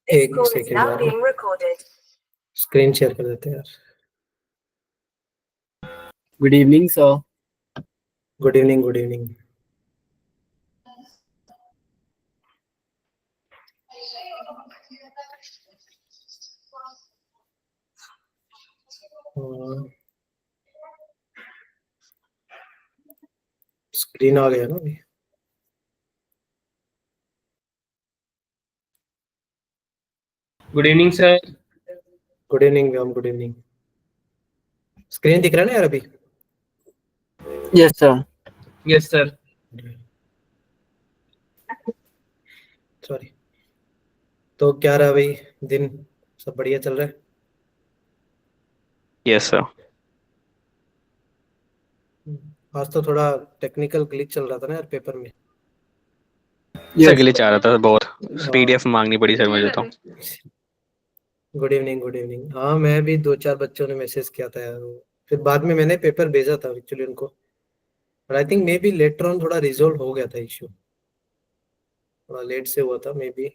एक सेकेंड यार, screen share कर देते हैं यार। Good evening sir. Good evening, good evening. Screen आ गया ना अभी? Good evening sir. Good evening ma'am, good evening. Screen दिख रहा है ना यार अभी? Yes sir. Yes sir. Sorry. तो क्या रहा भाई दिन? सब बढ़िया चल रहा है? Yes sir. आज तो थोड़ा टेक्निकल ग्लिच चल रहा था ना यार पेपर में। सर के लिए चाह रहा था बहुत। हाँ। पीडीएफ मांगनी पड़ी सर मुझे तो। Good evening, good evening. हाँ, मैं भी दो चार बच्चों ने मैसेज किया था यार। फिर बाद में मैंने पेपर भेजा था एक्चुअली उनको, but I think may be later on थोड़ा रिजोल्व हो गया था इशू। थोड़ा लेट से हुआ था मे बी,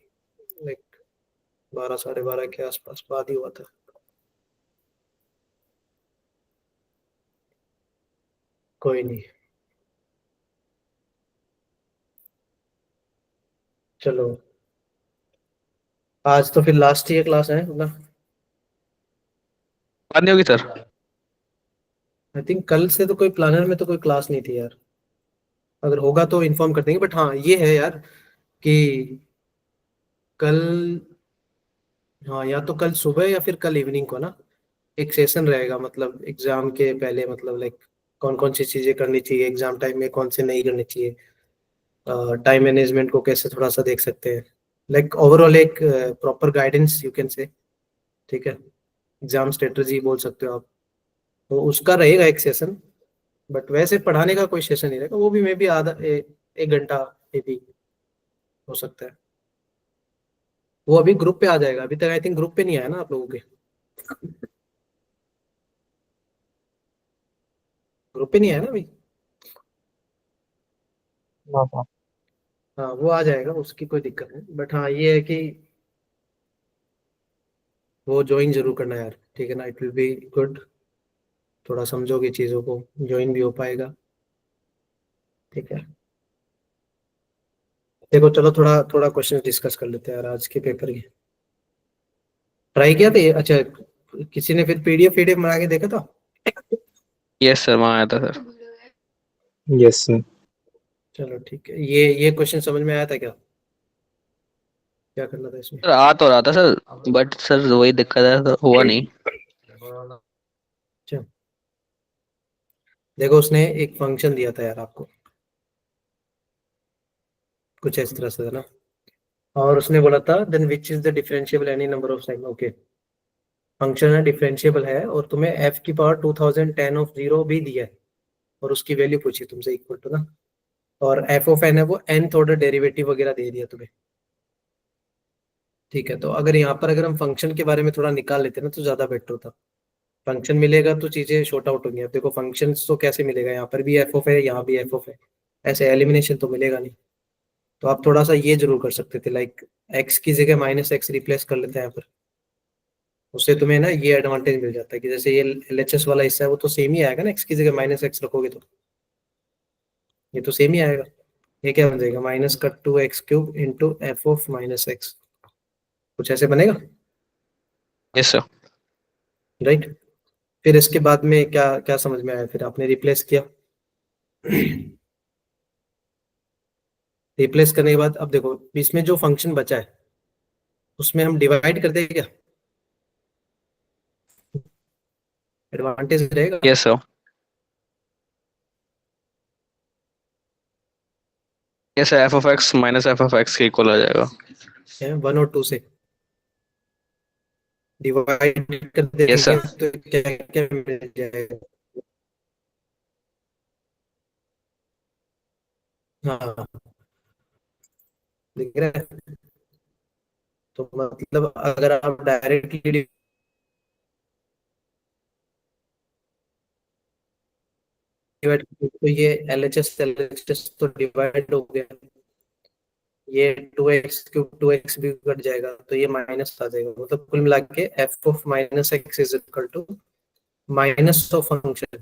लाइक 12 साढ़े 12 के आसपास बाद ही हुआ था। कोई नहीं, चलो। आज तो फिर लास्ट ही क्लास है ना? बात नहीं होगी सर। आई थिंक कल से तो कोई प्लानर में तो कोई क्लास नहीं थी यार। अगर होगा तो इन्फॉर्म कर देंगे, बट हाँ ये है यार कि कल, हाँ या तो कल सुबह या फिर कल इवनिंग को ना एक सेशन रहेगा, मतलब एग्जाम के पहले, मतलब लाइक कौन कौन सी चीजें करनी चाहिए एग्जाम टाइम में, कौन से नहीं करनी चाहिए, टाइम मैनेजमेंट को कैसे थोड़ा सा देख सकते हैं, लाइक ओवरऑल एक proper guidance you can say. ठीक है, एग्जाम स्ट्रेटजी बोल सकते हो आप। तो उसका रहेगा एक सेशन, बट वैसे पढ़ाने का कोई सेशन नहीं रहेगा, वो भी मे भी आधा एक घंटा मे भी हो सकता है। वो अभी ग्रुप पे आ जाएगा, अभी तक आई थिंक ग्रुप पे नहीं आया ना आप लोगों के? ग्रुप पे नहीं आया ना अभी? हाँ वो आ जाएगा, उसकी कोई दिक्कत नहीं, बट हाँ ये है कि वो ज्वाइन जरूर करना यार, ठीक है ना? इट विल बी गुड, थोड़ा समझोगे चीज़ों को, ज्वाइन भी हो पाएगा। ठीक है, देखो चलो थोड़ा थोड़ा क्वेश्चन डिस्कस कर लेते हैं यार आज के पेपर की। ट्राई किया था ये? अच्छा, किसी ने फिर पीडीएफ पीडीएफ बना के देखा था? यस सर, वहाँ आया था सर। Yes sir. चलो ठीक है, ये क्वेश्चन समझ में आया था क्या? क्या करना था इसमें? सर आ तो रहा था सर, बट सर वही दिक्कत है सर, हुआ नहीं। अच्छा, देखो उसने एक फंक्शन दिया था यार आपको, कुछ इस तरह से था ना, और उसने बोला था then which is the differentiable any number of sign. Okay, function है, डिफरेंशिएबल है, और तुम्हें एफ की पावर 2010 ऑफ जीरो भी दिया है, और उसकी वैल्यू पूछी तुमसे इक्वल टू ना, और एफ ऑफ एन है वो nth ऑर्डर डेरिवेटिव वगैरह दे दिया तुम्हें। ठीक है, तो अगर यहाँ पर अगर हम फंक्शन के बारे में थोड़ा निकाल लेते ना तो ज्यादा बेटर होता। फंक्शन मिलेगा तो चीजें शॉर्ट आउट होंगी। अब देखो फंक्शन तो कैसे मिलेगा, यहाँ पर भी एफ ऑफ है, यहाँ भी एफ ऑफ है, ऐसे एलिमिनेशन तो मिलेगा नहीं। तो आप थोड़ा सा ये जरूर कर सकते थे, लाइक एक्स की जगह माइनस एक्स रिप्लेस कर लेते हैं यहाँ पर। उससे तुम्हें ना ये एडवांटेज मिल जाता है कि जैसे ये एलएचएस वाला हिस्सा है वो तो सेम ही आएगा ना, एक्स की जगह माइनस एक्स रखोगे तो ये तो सेम ही आएगा। ये क्या बन जाएगा, माइनस का 2x³ into F of minus x, कुछ ऐसे बनेगा, यस सर। राइट? फिर इसके बाद में क्या क्या समझ में आया, फिर आपने रिप्लेस किया। रिप्लेस करने के बाद अब देखो इसमें जो फंक्शन बचा है उसमें हम डिवाइड कर दें क्या? एडवांटेज रहेगा। Yes sir. Yes sir, f of x minus F of x के इक्वल आ जाएगा। 1 और 2 से डिवाइड कर यस देंगे सर। तो क्या क्या मिल जाएगा? हाँ, दिख रहा है? तो मतलब अगर आप डायरेक्टली डिवाइड, तो ये एल एच एस तो डिवाइड हो गया, ये 2x³ 2x भी कट जाएगा तो ये माइनस आ जाएगा, मतलब कुल मिला के F of minus x is equal to minus of function.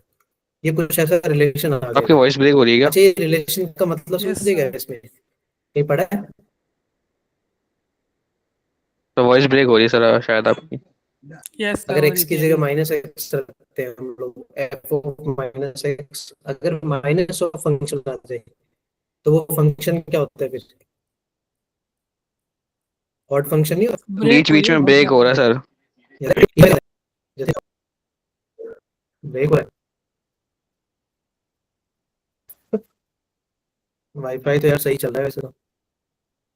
ये कुछ ऐसा रिलेशन आ आपकी गया। वॉइस ब्रेक हो रही है क्या? अच्छा, ये रिलेशन का मतलब Yes, समझिएगा sir. इसमें कहीं पढ़ा है? तो वॉइस ब्रेक हो रही है सर शायद आपकी। Yes, sir. अगर वो x की रही जगह थी माइनस एक्स रखते हैं हम लोग, एफ ऑफ माइनस एक्स, अगर माइनस ऑफ फंक्शन आ जाए तो वो फंक्शन क्या होता है फिर? ऑड फंक्शन नहीं होता? ब्रेक बीच हो रही बीच है में बहुत ब्रेक हो रहा ज्यादा। है सर। जैसे ब्रेक हो रहा है। वाईफाई तो यार सही चल रहा है वैसे तो,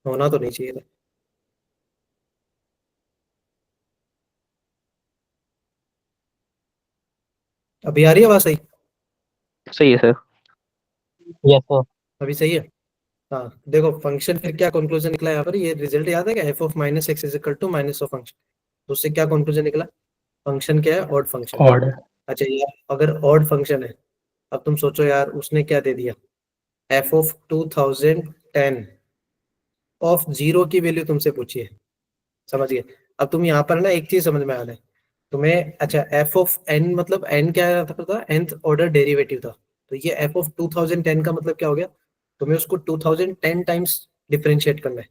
होना तो नहीं चाहिए था। अभी आ रही है आवाज सही? सही है सर। Yes, sir. अभी सही है? हाँ देखो, फंक्शन फिर क्या कंक्लूजन निकला यहाँ पर, ये रिजल्ट याद है क्या? F of minus x is equal to minus of function. तो उससे क्या कंक्लूजन निकला? फंक्शन क्या है? Odd function. Odd. अच्छा यार, अगर ऑड फंक्शन है, अब तुम सोचो यार उसने क्या दे दिया, एफ ऑफ 2010 ऑफ जीरो की वैल्यू तुमसे पूछी है, समझ गए? अब तुम यहाँ पर ना एक चीज समझ में आ रहा है तुम्हें। अच्छा, एफ ऑफ एन मतलब एन क्या था पता? nth ऑर्डर डेरिवेटिव था। तो ये एफ ऑफ 2010 का मतलब क्या हो गया? तुम्हें उसको 2010 टाइम्स डिफरेंशिएट करना है,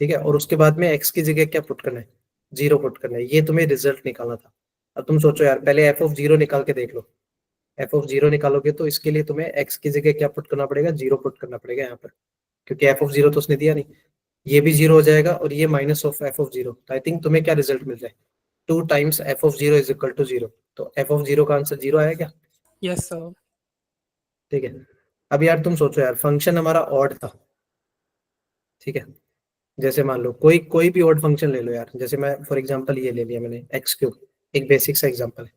ठीक है? और उसके बाद में एक्स की जगह क्या पुट करना है? जीरो पुट करना है। ये तुम्हें रिजल्ट निकालना था। अब तुम सोचो यार, पहले एफ ऑफ जीरो निकाल के देख लो। एफ ऑफ जीरो निकालोगे तो इसके लिए तुम्हें एक्स की जगह क्या पुट करना पड़ेगा? जीरो पुट करना पड़ेगा यहाँ पर, क्योंकि एफ ऑफ जीरो तो उसने दिया नहीं। ये भी जीरो हो जाएगा और ये minus of f of zero. तो आई थिंक तुम्हें क्या रिजल्ट मिल जाए? 2 times f of zero is equal to zero. तो एफ ऑफ जीरो का आंसर जीरो आया क्या? Yes, sir. ठीक है। अब यार तुम सोचो यार, फंक्शन हमारा ऑड था, ठीक है? जैसे मान लो कोई कोई भी ऑड फंक्शन ले लो यार, जैसे मैं फॉर एग्जांपल ये ले लिया मैंने x³, एक बेसिक सा एग्जांपल है।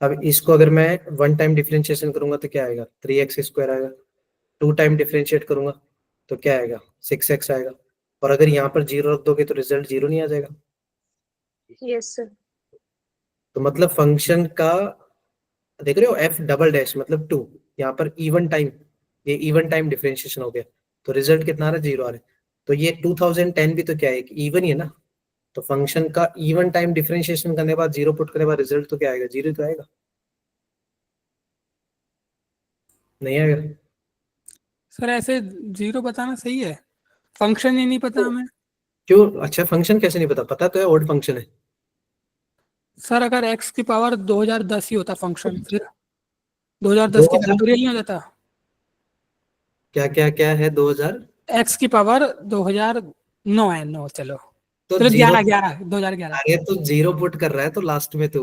अब इसको अगर मैं वन टाइम डिफरेंशिएशन करूंगा तो क्या आएगा? 3x² आएगा। टू टाइम डिफरेंशिएट करूंगा तो क्या आएगा? 6x आएगा। और अगर यहाँ पर जीरो रख दोगे तो रिजल्ट जीरो नहीं आ जाएगा? Yes sir. तो मतलब फंक्शन का, देख रहे हो, एफ डबल डैश मतलब 2, यहाँ पर इवन टाइम, ये इवन टाइम डिफरेंशिएशन हो गया, तो रिजल्ट कितना आ रहा है? जीरो आ रहा है। तो ये 2010 भी तो क्या है? इवन ही है ना? तो फंक्शन का इवन टाइम डिफरेंशिएशन करने के बाद जीरो पुट करने के बाद रिजल्ट तो क्या आएगा? जीरो तो आएगा, नहीं आएगा? सर ऐसे जीरो बताना सही है, फंक्शन ही नहीं पता हमें। क्यों? अच्छा, फंक्शन कैसे नहीं पता? पता तो है, ऑड फंक्शन है। सर अगर x की पावर 2010 ही होता फंक्शन, फिर 2010 की 2000 फैक्टोरियल नहीं हो जाता? क्या क्या क्या है 2000? x की पावर 2009 है, 9 चलो, तो चलो जीरो, 11 2011। अरे तो जीरो पुट कर रहा है तो लास्ट में तू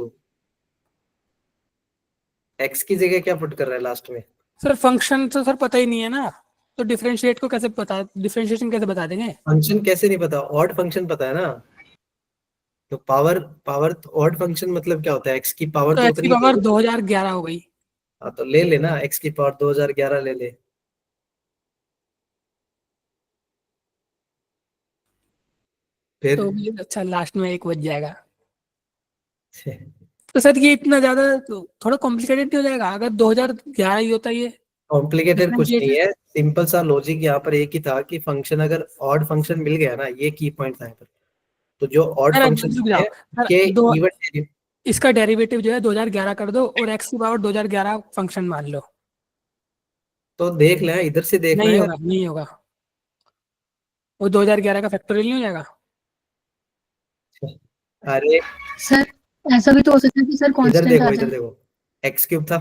एक्स की जगह क्या पुट कर रहा है लास्ट में? सर फंक्शन तो सर पता ही नहीं है ना, तो डिफरेंशिएट को कैसे पता, डिफरेंशिएशन कैसे बता देंगे? फंक्शन कैसे नहीं पता? ऑड फंक्शन पता है ना? तो पावर, पावर ऑड फंक्शन मतलब क्या होता है? एक्स की पावर तो तो x की उतनी ही पावर है। 2011 हो गई। हाँ तो ले लेना, एक्स की पावर 2011 ले ले। फिर तो ये अच्छा लास्ट में एक बच जाएगा। तो सर ये इतना ज्यादा तो थोड़ा कॉम्प्लिकेटेड नहीं हो जाएगा अगर 2011 ही होता ये कॉम्प्लिकेटेड कुछ नहीं डिफरेंशिएटेड? है, सिंपल सा लॉजिक यहाँ पर एक ही था कि फंक्शन अगर ऑड फंक्शन मिल गया ना, ये की पॉइंट था यहाँ पर। तो जो ऑड सर फंक्शन रुक जाओ है सर, के दो इवन, इसका डेरिवेटिव जो है 2011 कर दो और x की पावर 2011 फंक्शन मान लो। तो देख लें, इधर से देखना नहीं है। होगा, नहीं होगा, वो 2011 का फैक्टोरियल नहीं हो जाएगा। अरे सर ऐसा भी तो हो सकता है कि सर इधर कांस्टेंट देखो, आ इधर जाए। देखो, x³ था,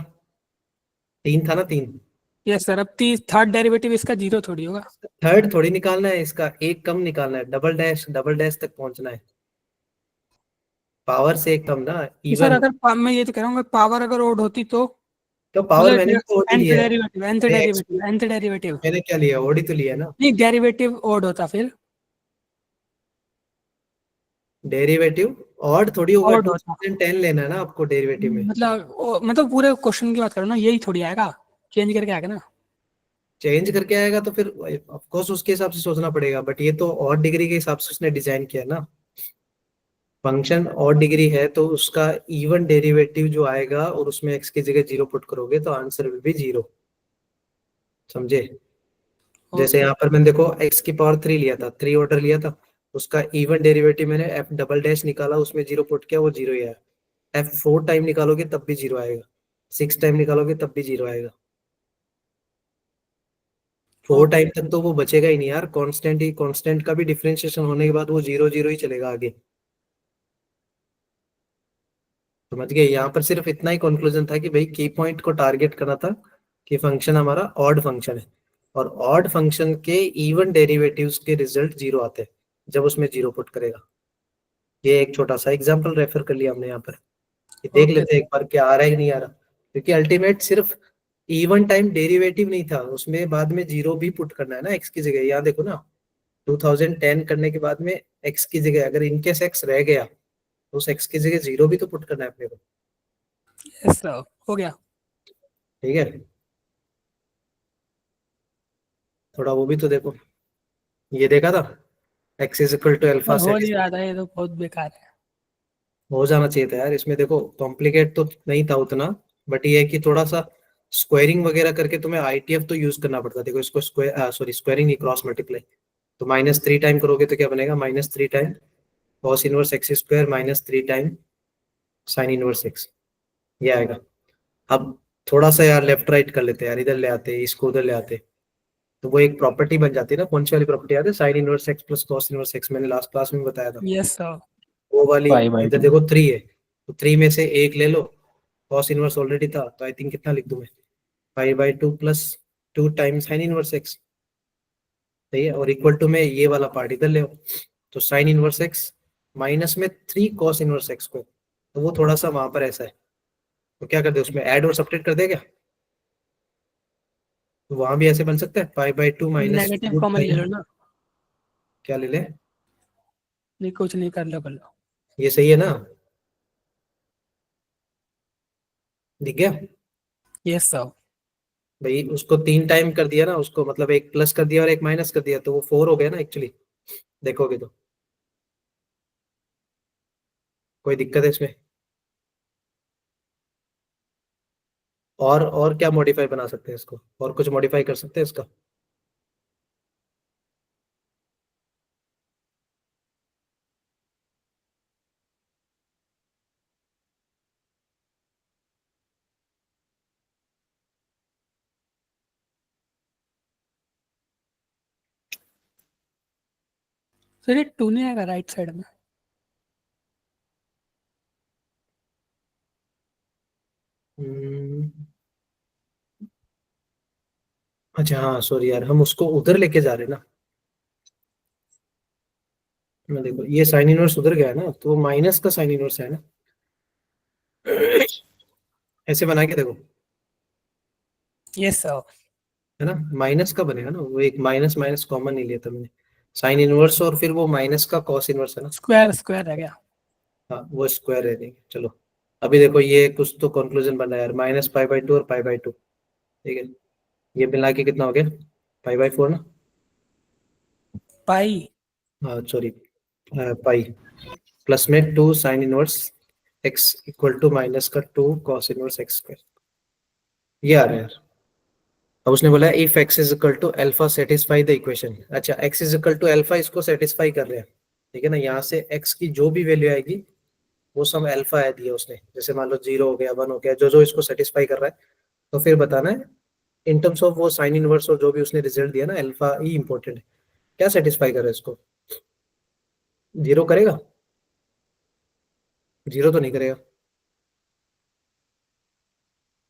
3 था ना, 3। यस सर, अब थर्ड डेरिवेटिव इसका जीरो थोड़ी होगा। थर्ड थोड़ी निकालना है इसका, एक कम निकालना है, डबल डैश तक पहुंचना है, पावर से एक कम ना, तो सर इवन। अगर मैं ये तो कह रहा हूँ पावर अगर ओड होती तो तो पावर मैंने भी तो ओडी nth लिया है। Derivative nth derivative nth derivative मैंने क्या लिया? ओडी तो लिया है ना। नहीं, डेरिवेटिव ओड होता फिर, डेरिवेटिव और थोड़ी होगा, ओड होता 2010 लेना है ना आपको डेरिवेटिव में। मतलब पूरे क्वेश्चन की बात करो ना, यही थोड़ी आएगा, चेंज करके आएगा ना। चेंज करके आएगा तो फिर ऑफ कोर्स उसके हिसाब से सोचना पड़ेगा, बट ये तो और डिग्री के हिसाब से उसने डिजाइन किया है ना। फंक्शन और डिग्री है तो उसका इवन डेरिवेटिव जो आएगा और उसमें एक्स की जगह जीरो पुट करोगे तो आंसर विल बी जीरो, समझे? जैसे यहाँ पर मैंने देखो x की पावर 3 लिया था, 3 ऑर्डर लिया था, उसका इवन डेरिवेटिव मैंने f डबल डैश निकाला, उसमें 0 पुट किया, वो 0 ही आया। f 4 टाइम निकालोगे तब भी 0 आएगा, 6 टाइम निकालोगे तब भी 0 आएगा। 4 टाइम तक तो वो बचेगा ही नहीं यार, कांस्टेंट ही, कांस्टेंट का भी डिफरेंशिएशन होने के बाद वो 0 0 ही चलेगा आगे। समझ गए? यहाँ पर सिर्फ इतना ही कंक्लूजन था कि भाई की पॉइंट को टारगेट करना था कि फंक्शन हमारा ऑड फंक्शन है, और ऑड फंक्शन के इवन डेरिवेटिव्स के रिजल्ट 0 आते हैं जब उसमें 0 पुट करेगा। ये एक छोटा सा एग्जांपल रेफर कर लिया हमने यहाँ पर, कि देख ओके लेते हैं एक बार क्या आ रहा है कि नहीं आ रहा, क्योंकि अल्टीमेट सिर्फ इवन टाइम डेरिवेटिव नहीं था, उसमें बाद में 0 भी पुट करना है ना एक्स की जगह। यहाँ देखो ना, 2010 करने के बाद में एक्स की जगह अगर इनकेस एक्स रह गया तो उस एक्स की जगह 0 भी तो पुट करना है अपने को। यस सर, हो गया। ठीक है, थोड़ा वो भी तो देखो, ये देखा था x is equal to alpha पर हो नहीं सेटिस्फाई। रहा था, ये तो बहुत बेकार है। हो जाना चाहिए था यार, इसमें देखो कॉम्प्लिकेट तो नहीं था उतना, बट ये है कि थोड़ा सा स्क्वायरिंग वगैरह करके तुम्हें आईटीएफ तो यूज करना पड़ता है। देखो इसको स्क्वायर, सॉरी स्क्वायरिंग नहीं, क्रॉस मल्टीप्लाई। तो -3 टाइम करोगे तो क्या बनेगा, -3 time cos inverse x square -3 time sign inverse x, ये आएगा। अब थोड़ा सा यार लेफ्ट राइट कर लेते हैं यार, इधर ले आते, इसको उधर ले आते, तो वो एक प्रॉपर्टी बन जाती है ना। कौन सी वाली प्रॉपर्टी याद है? Sign inverse x plus cos inverse x, मैंने लास्ट क्लास में बताया था यस सर। वो वाली। पाई बाई इधर 2। देखो 3 है, तो 3 में से एक ले लो, कॉस इनवर्स ऑलरेडी था, तो आई थिंक कितना लिख दूं मैं, 5/2 plus 2 times sign inverse x. सही है, और इक्वल टू में ये वाला पार्ट इधर ले आओ, तो साइन इनवर्स एक्स माइनस में 3 कॉस इनवर्स एक्स को, तो वो थोड़ा सा वहां पर ऐसा है, तो क्या कर दे उसमें ऐड और सब्ट्रैक्ट कर दे क्या, तो वहां भी ऐसे बन सकता है, 5/2 माइनस नेगेटिव 2 कॉमन ले लो टाइम, ना। क्या ले ले, नहीं कुछ नहीं, कर लो कर लो। ये सही है ना, दिख गया यस सर। भाई? उसको 3 टाइम कर दिया ना उसको, मतलब एक प्लस कर दिया और एक माइनस कर दिया, तो वो 4 हो गया ना एक्चुअली, देखोगे तो। कोई दिक्कत है इसमें? और क्या मॉडिफाई बना सकते हैं इसको, और कुछ मॉडिफाई कर सकते हैं इसका? सर ये 2 नहीं आएगा राइट साइड में? हम्म, अच्छा हाँ सॉरी यार, हम उसको उधर लेके जा रहे हैं ना। मैं देखो ये साइन इनवर्स उधर गया है ना, तो माइनस का साइन इनवर्स है ना, ऐसे बना के देखो, यस सर। है ना, माइनस का बनेगा ना वो, एक माइनस माइनस कॉमन नहीं लिया था मैंने, साइन इनवर्स और फिर वो माइनस का कॉस इनवर्स है ना। स्क्वायर स्क्वायर रह गया। हाँ वो स्क्वायर रह देंगे, चलो। अभी देखो ये कुछ तो कंक्लूजन बना है यार, -π/2 और π/2, ठीक है, ये मिला के कितना हो गया, π/4 ना, पाई। हाँ सॉरी, पाई, प्लस में 2 sine inverse x equal to minus का 2 कॉस इनवर्स एक्स स्क्वायर, ये आ रहा है यार। अब उसने बोला if x is equal to alpha satisfy the equation. अच्छा x is equal to alpha इसको सेटिस्फाई कर रहे हैं, ठीक है ना, यहाँ से x की जो भी वैल्यू आएगी वो सब अल्फा है दिया उसने, जैसे मान लो 0 हो गया, 1 हो गया, जो जो इसको सेटिस्फाई कर रहा है, तो फिर बताना है इन टर्म्स ऑफ वो साइन इनवर्स और जो भी उसने रिजल्ट दिया ना, अल्फा ही इंपॉर्टेंट है, क्या सेटिस्फाई कर रहा है इसको, 0 करेगा, 0 तो नहीं करेगा,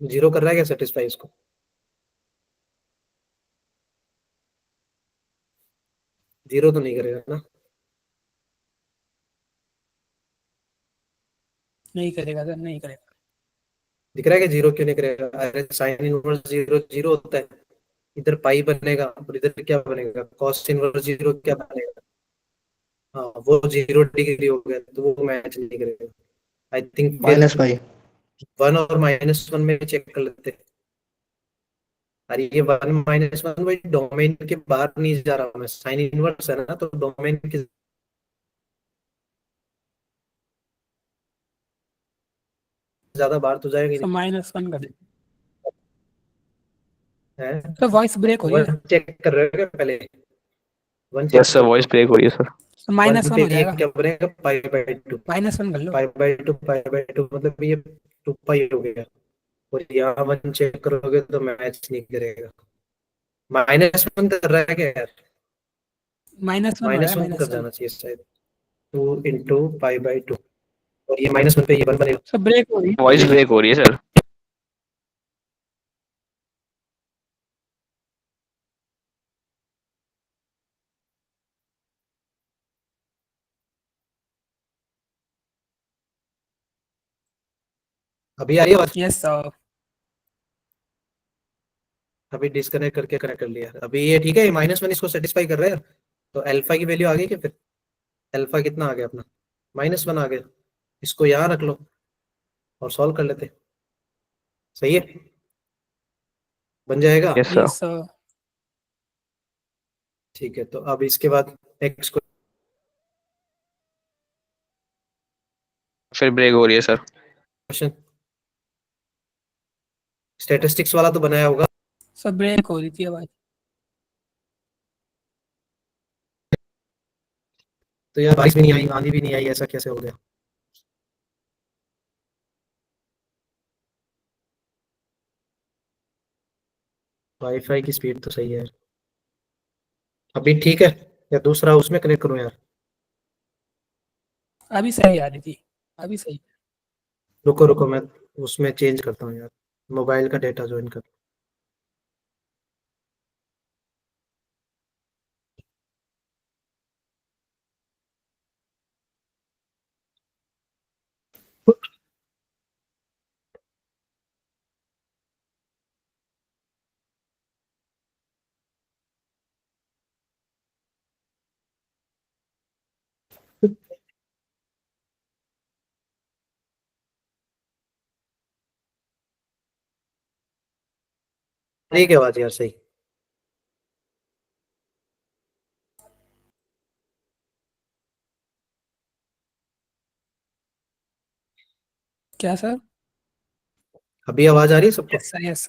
0 कर रहा है क्या सेटिस्फाई इसको, 0 तो नहीं करेगा ना, नहीं करेगा सर, नहीं करेगा। दिख रहा है कि 0 क्यों नहीं करेगा, अरे साइन इनवर्स 0 0 होता है, इधर पाई बनेगा और इधर क्या बनेगा, कॉस इनवर्स 0 क्या बनेगा, हाँ वो 0 डिग्री हो गया, तो वो मैच नहीं करेगा। आई थिंक फिर -π। 1 और -1 में चेक कर लेते हैं। अरे ये 1 - 1 भाई डोमेन के बाहर नहीं जा रहा हूँ मैं, साइन इनवर्स है ना, तो डोमेन के ज्यादा बाहर तो जाएगा ही सर नहीं। -1 कर दे। है तो वॉइस ब्रेक हो रही है, वन चेक कर रहे हो क्या पहले? One yes sir, check voice break हो रही है सर। तो -1 पे हो ये जाएगा। क्या बनेगा? Pi by two. -1 कर लो। पाई बाई टू मतलब ये 2 पाई हो गया। और यहाँ वन चेक करोगे तो मैच नहीं करेगा। -1 कर रहा है क्या यार? -1 हो रहा है, -1 कर -1। जाना चाहिए शायद। 2 × पाई बाई टू। और ये -1 पे ये 1 बनेगा। सब ब्रेक हो रही है। वॉइस ब्रेक हो रही है सर। अभी आ रही है आवाज? Yes sir. अभी डिस्कनेक्ट करके कनेक्ट कर लिया। अभी ये ठीक है, ये -1 इसको सेटिस्फाई कर रहा है। तो अल्फा की वैल्यू आ गई कि फिर अल्फा कितना आ गया अपना? -1 आ गया। इसको यहाँ रख लो और सॉल्व कर लेते। सही है, बन जाएगा। Yes sir. Yes sir. ठीक है, तो अब इसके बाद एक्स फिर ब्रेक हो रही है सर। क्वेश्चन स्टैटिस्टिक्स वाला तो बनाया होगा। सब ब्रेक हो रही थी आवाज। तो यार बारिश भी नहीं आई, आंधी भी नहीं आई, ऐसा कैसे हो गया? वाईफाई की स्पीड तो सही है। अभी ठीक है या दूसरा उसमें कनेक्ट करूं यार? अभी सही आ रही थी, अभी सही। रुको रुको, मैं उसमें चेंज करता हूँ यार, मोबाइल का डेटा ज्वाइन कर। ठीक है आवाज यार सही। क्या सर? अभी आवाज आ रही है सबको? Yes sir, yes.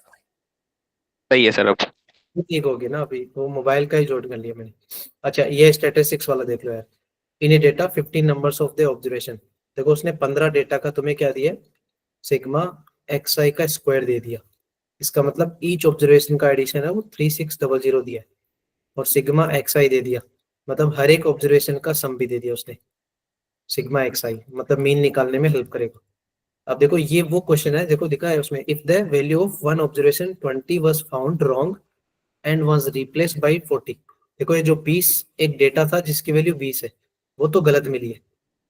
सही है सर अब। ठीक होगी ना? अभी वो मोबाइल का ही जोड़ कर लिया मैंने। अच्छा, ये स्टैटिस्टिक्स वाला देख लो यार। In a data 15 numbers of the observation. देखो उसने 15 डेटा का तुम्हें क्या दिया? सिग्मा एक्स आई का स्क्वायर दे दिया। इसका मतलब ईच ऑब्जर्वेशन का एडिशन है वो 3600 दिया है। और सिग्मा एक्स आई दे दिया, मतलब हर एक ऑब्जर्वेशन का सम भी दे दिया उसने। सिग्मा एक्स आई मतलब मीन निकालने में हेल्प करेगा। अब देखो ये वो क्वेश्चन है, देखो दिखा है उसमें, if the value of one observation 20 was found wrong and was replaced by 40। देखो ये जो 20 एक डेटा था जिसकी वैल्यू 20 है, वो तो गलत मिली है,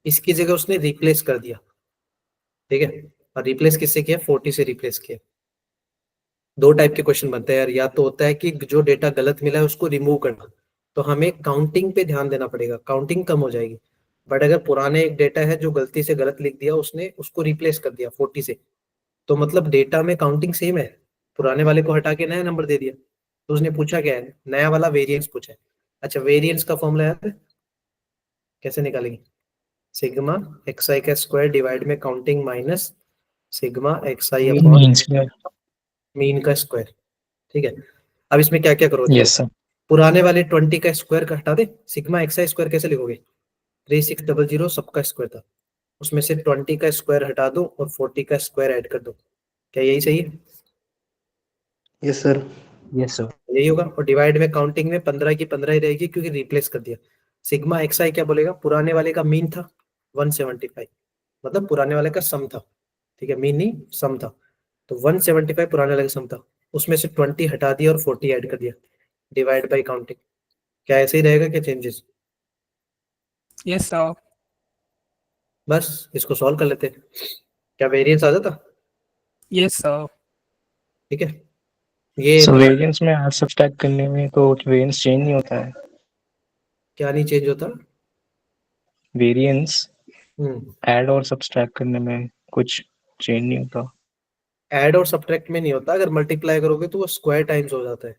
इसकी जगह उसने रिप्लेस कर दिया। ठीक है, और रिप्लेस किससे किया? 40 से रिप्लेस किया। दो टाइप के क्वेश्चन बनते हैं यार, या तो होता है कि जो डेटा गलत मिला है उसको रिमूव करना, तो हमें काउंटिंग पे ध्यान देना पड़ेगा, काउंटिंग कम हो जाएगी। बट अगर पुराने एक डेटा है जो गलती से गलत लिख दिया उसने, उसको रिप्लेस कर दिया 40 से, तो मतलब डेटा में काउंटिंग सेम है, पुराने वाले को हटा के नया नंबर दे दिया। तो उसने पूछा क्या है? नया वाला वेरिएंस पूछा है। अच्छा, वेरिएंस का फॉर्मूला याद है? कैसे निकालेंगे? सिग्मा एक्स आई का स्क्वायर डिवाइड में काउंटिंग माइनस सिग्मा एक्स आई अपॉन मीन स्क्वायर। मीन का स्क्वायर। ठीक है, अब इसमें क्या क्या करो? देखो यस सर। पुराने वाले 20 का स्क्वायर का हटा दे, सिग्मा एक्स आई स्क्वायर कैसे लिखोगे? 3600 सबका स्क्वायर था, उसमें से 20 का स्क्वायर हटा दो और 40 का स्क्वायर ऐड कर दो। क्या यही सही है? Yes sir. Yes sir. यही होगा। और डिवाइड में काउंटिंग में 15 की 15 ही रहेगी क्योंकि रिप्लेस कर दिया। सिग्मा एक्स आई क्या बोलेगा? पुराने वाले का मीन था 175, मतलब पुराने वाले का सम था। ठीक है, मीन नहीं सम था। तो 175 पुराने वाले का सम था, उसमें से 20 हटा दिया और 40 ऐड कर दिया, डिवाइड बाई काउंटिंग। क्या ऐसे ही रहेगा क्या चेंजेस? Yes sir. बस इसको सॉल्व कर लेते हैं। क्या वेरिएंस आ जाता? Yes sir. ठीक है, ये सो वेरिएंस में ऐड सब्सट्रैक्ट करने में तो वेरिएंस चेंज नहीं होता है। क्या नहीं चेंज होता? वेरिएंस हम्म, ऐड और सब्सट्रैक्ट करने में कुछ चेंज नहीं होता। ऐड और सब्ट्रैक्ट में नहीं होता, अगर मल्टीप्लाई करोगे तो वो स्क्वायर टाइम्स हो जाता है।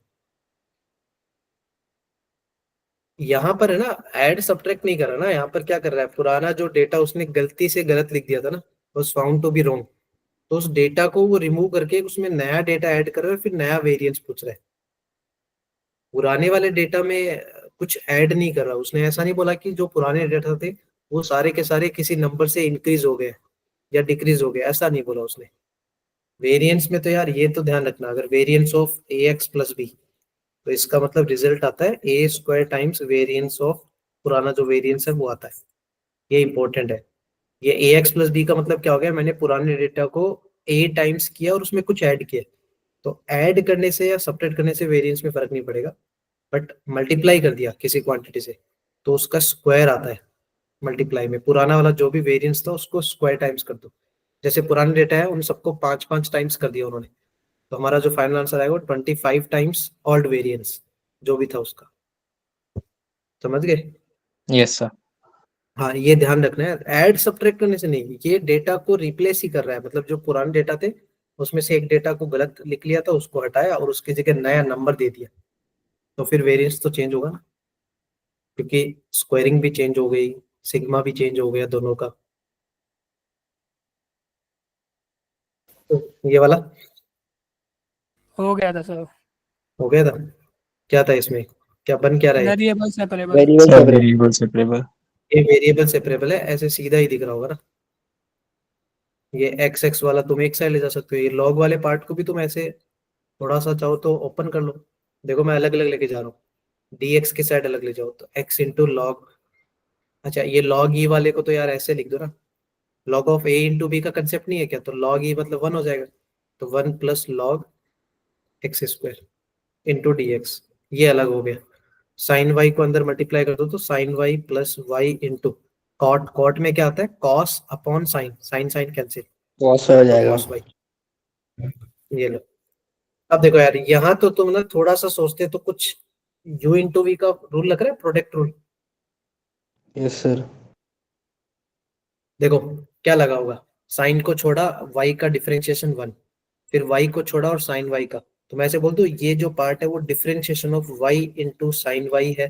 यहाँ पर है ना, ऐड सब्ट्रैक्ट नहीं कर रहा ना, यहाँ पर क्या कर रहा है, पुराना जो डेटा उसने गलती से गलत लिख दिया था ना, was found to be wrong, तो उस डेटा को वो रिमूव करके उसमें नया डेटा ऐड कर रहा है और फिर नया वेरिएंस पूछ रहा है। पुराने वाले डेटा में कुछ ऐड नहीं कर रहा उसने। ऐसा नहीं बोला कि जो पुराने डेटा थे वो सारे के सारे किसी नंबर से इंक्रीज हो गए या डिक्रीज हो गए, ऐसा नहीं बोला उसने। वेरिएंस में तो यार ये तो ध्यान रखना, अगर variance of a x plus b, तो इसका मतलब रिजल्ट आता है a square times variance of पुराना जो वेरिएंस है वो आता है। ये इंपॉर्टेंट है। ये ए एक्स प्लस बी का मतलब क्या हो गया, मैंने पुराने डेटा को ए टाइम्स किया और उसमें कुछ ऐड किया। तो ऐड करने से या सब्ट्रैक्ट करने से वेरिएंस में फर्क नहीं पड़ेगा, बट मल्टीप्लाई कर दिया किसी क्वांटिटी से तो उसका स्क्वायर आता है। मल्टीप्लाई में पुराना वाला जो भी वेरिएंस था उसको स्क्वायर टाइम्स कर दो। जैसे पुराने डेटा है उन सबको 5-5 टाइम्स कर दिया उन्होंने, तो हमारा जो फाइनल आंसर आएगा वो 25 टाइम्स ऑल्ड वेरिएंस जो भी था उसका। समझ गए? Yes sir. हाँ, ये ध्यान रखना है, ऐड सब्ट्रैक्ट करने से नहीं, ये डेटा को रिप्लेस ही कर रहा है। मतलब जो पुराने डेटा थे उसमें से एक डेटा को गलत लिख लिया था, उसको हटाया और उसकी जगह नया नंबर दे दिया, तो फिर वेरिएंस तो चेंज होगा ना, क्योंकि स्क्वायरिंग भी चेंज हो गई, सिग्मा भी चेंज हो गया दोनों का। तो ये वाला हो गया था सर। हो गया था। क्या था इसमें, क्या बन क्या रहा है? Variable separable. Variable sir separable. Variable separable. ये वेरिएबल सेपरेबल है, ऐसे सीधा ही दिख रहा होगा ना। ये एक्स एक्स वाला तुम एक साइड ले जा सकते हो, ये लॉग वाले पार्ट को भी तुम ऐसे थोड़ा सा चाहो तो ओपन कर लो। देखो मैं अलग अलग लेके जा रहा हूँ, डी एक्स की साइड अलग ले जाओ तो एक्स इंटू लॉग। अच्छा, ये लॉग ई वाले को तो यार ऐसे लिख दो ना, log of a into b का कंसेप्ट नहीं है क्या, तो लॉग ई मतलब 1 हो जाएगा, तो 1 plus log x square into D x. ये अलग हो गया। साइन वाई को अंदर मल्टीप्लाई कर दो तो sine y plus y into cot. Cot में क्या आता है, cos upon sine, sine sine cancel, बहुत सही हो तो जाएगा। Cos y. ये लो। अब देखो यार, यहाँ तो तुम ना थोड़ा सा सोचते तो कुछ u इंटू वी का रूल लग रहा है, प्रोडक्ट रूल। Yes sir. देखो क्या लगा होगा, साइन को छोड़ा y का डिफरेंशिएशन 1, फिर y को छोड़ा और साइन y का, तो मैं ऐसे बोल दूं ये जो पार्ट है वो differentiation of y into sine y है।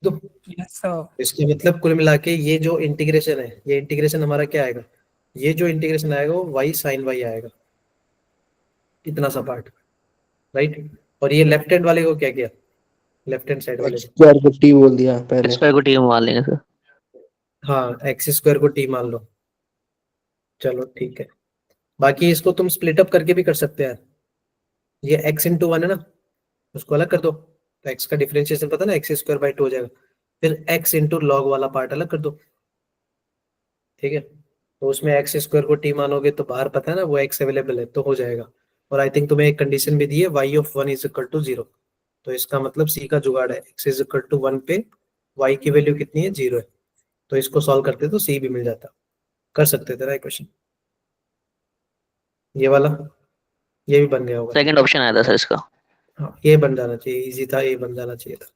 तो यस सर। इसका मतलब कुल मिला के ये जो इंटीग्रेशन है, ये इंटीग्रेशन हमारा क्या आएगा, ये जो इंटीग्रेशन आएगा वो y साइन y आएगा, इतना सा पार्ट, राइट। और ये लेफ्ट हैंड वाले को क्या किया, लेफ्ट हैंड साइड वाले एक्स को, स्क्वायर को टी बोल दिया पहले। स्क्वायर को टी में मान लेंगे सर। हाँ एक्स स्क्वायर को t मान लो। चलो ठीक है, बाकी इसको तुम स्प्लिट अप करके भी कर सकते हैं। ये x इंटू 1 है ना, उसको अलग कर दो, तो x का डिफरेंशिएशन पता ना, एक्स स्क्वायर बाई 2 हो जाएगा। फिर x इंटू लॉग वाला पार्ट अलग कर दो, ठीक है। तो उसमें एक्स स्क्वायर को t मानोगे तो बाहर पता है ना वो x अवेलेबल है, तो हो जाएगा। और आई थिंक तुम्हें एक कंडीशन भी दी है, y of 1 is equal to 0, तो इसका मतलब c का जुगाड़ है, x इज इक्वल टू 1 पे y की वैल्यू कितनी है, 0 है, तो इसको सॉल्व करते तो c भी मिल जाता। कर सकते थे ना क्वेश्चन ये वाला, ये भी बन गया होगा। सेकंड ऑप्शन आया था सर इसका। हाँ ये बन जाना चाहिए, इजी था, ये बन जाना चाहिए था।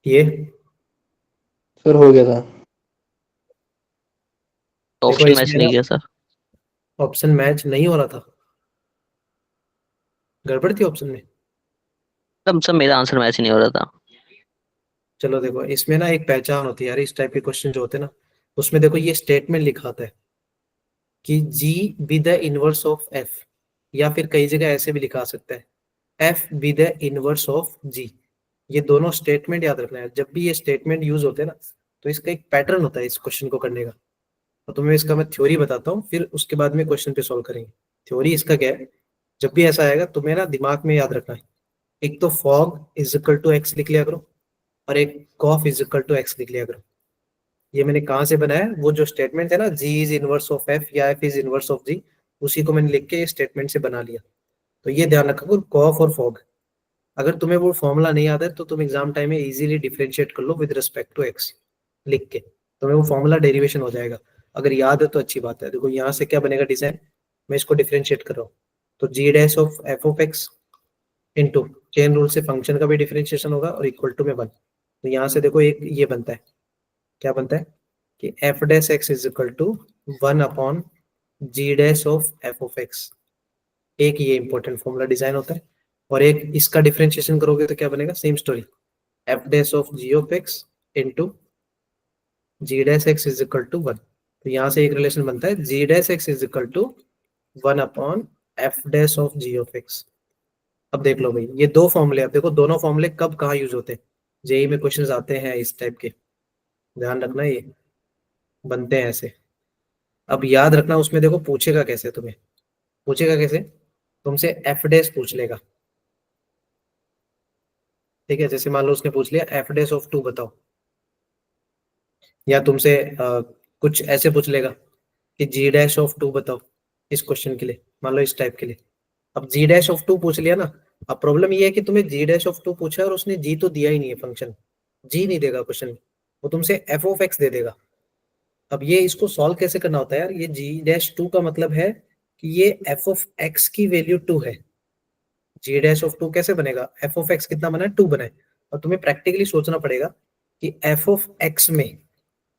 ये सर हो गया था। तो देखो ऑप्शन मैच इसमें नहीं किया सर। ऑप्शन मैच नहीं हो रहा था, गड़बड़ थी ऑप्शन में। तब सर मेरा आंसर मैच नहीं हो रहा था। चलो देखो इसमें ना एक पहचान होती है यार, इस टाइप के क्वेश्चन जो होते हैं ना, उसमें देखो ये स्टेटमेंट लिखा आता है कि g be the inverse of f, या फिर कई जगह ऐसे भी लिखा सकता है f be the inverse of g। ये दोनों स्टेटमेंट याद रखना है, जब भी ये स्टेटमेंट यूज होते हैं ना तो इसका एक पैटर्न होता है इस क्वेश्चन को करने का। तो तुम्हें इसका मैं थ्योरी बताता हूँ, फिर उसके बाद में क्वेश्चन पे सॉल्व करेंगे। थ्योरी इसका क्या है, जब भी ऐसा आएगा तुम्हें ना दिमाग में याद रखना है, एक तो fog is equal to x लिख लिया करो, और एक gof is equal to x लिख लिया करो। ये मैंने कहाँ से बनाया, वो जो स्टेटमेंट है ना g is inverse of f या f is inverse of g, उसी को मैंने लिख के ये स्टेटमेंट से बना लिया। तो ये ध्यान रखो कॉफ और फॉग, अगर तुम्हें वो फॉर्मूला नहीं याद है तो तुम एग्जाम टाइम में इजीली डिफरेंशिएट कर लो विद रिस्पेक्ट टू x लिख के, तुम्हें वो फॉर्मूला डेरिवेशन हो जाएगा। अगर याद है तो अच्छी बात है। देखो यहाँ से क्या बनेगा डिजाइन, मैं इसको डिफरेंशिएट कर रहा हूँ, तो g dash of f of x into chain rule से फंक्शन का भी डिफरेंशिएशन होगा और इक्वल टू में 1। तो यहाँ से देखो एक ये बनता है, क्या बनता है कि f dash x is equal to 1 upon g dash of f of x। एक ये इंपॉर्टेंट फॉर्मूला डिजाइन होता है, और एक इसका डिफरेंशिएशन करोगे तो क्या बनेगा, same story, f dash of g of x into g dash x is equal to 1। तो यहाँ से एक रिलेशन बनता है g dash x is equal to 1 upon f dash of g of x. अब देख लो भाई, ये दो फॉर्मूले, अब देखो दोनों फॉर्मूले कब कहाँ यूज होते हैं। जेई में क्वेश्चंस आते हैं इस टाइप के, ध्यान रखना, ये बनते हैं ऐसे। अब याद रखना उसमें देखो पूछेगा कैसे, तुम्हें पूछेगा कैसे, तुमसे एफ डैश पूछ लेगा, ठीक है। जैसे मान लो उसने पूछ लिया एफ डैश ऑफ 2 बताओ, या तुमसे कुछ ऐसे पूछ लेगा कि जी डैश ऑफ 2 बताओ, इस क्वेश्चन के लिए मान लो इस टाइप के लिए। अब जी डैश ऑफ 2 पूछ लिया ना, अब प्रॉब्लम ये है कि तुम्हें जी डैश ऑफ 2 पूछा है और उसने जी तो दिया ही नहीं है, फंक्शन जी नहीं देगा क्वेश्चन में, वो तुमसे एफ ऑफ एक्स दे देगा। अब ये इसको सॉल्व कैसे करना होता है यार, ये जी डैश 2 का मतलब है कि ये एफ ऑफ एक्स की वैल्यू 2 है। जी डैश ऑफ 2 कैसे बनेगा, एफ ऑफ एक्स कितना बना है, 2 बना है। और तुम्हें प्रैक्टिकली सोचना पड़ेगा कि एफ ऑफ एक्स में,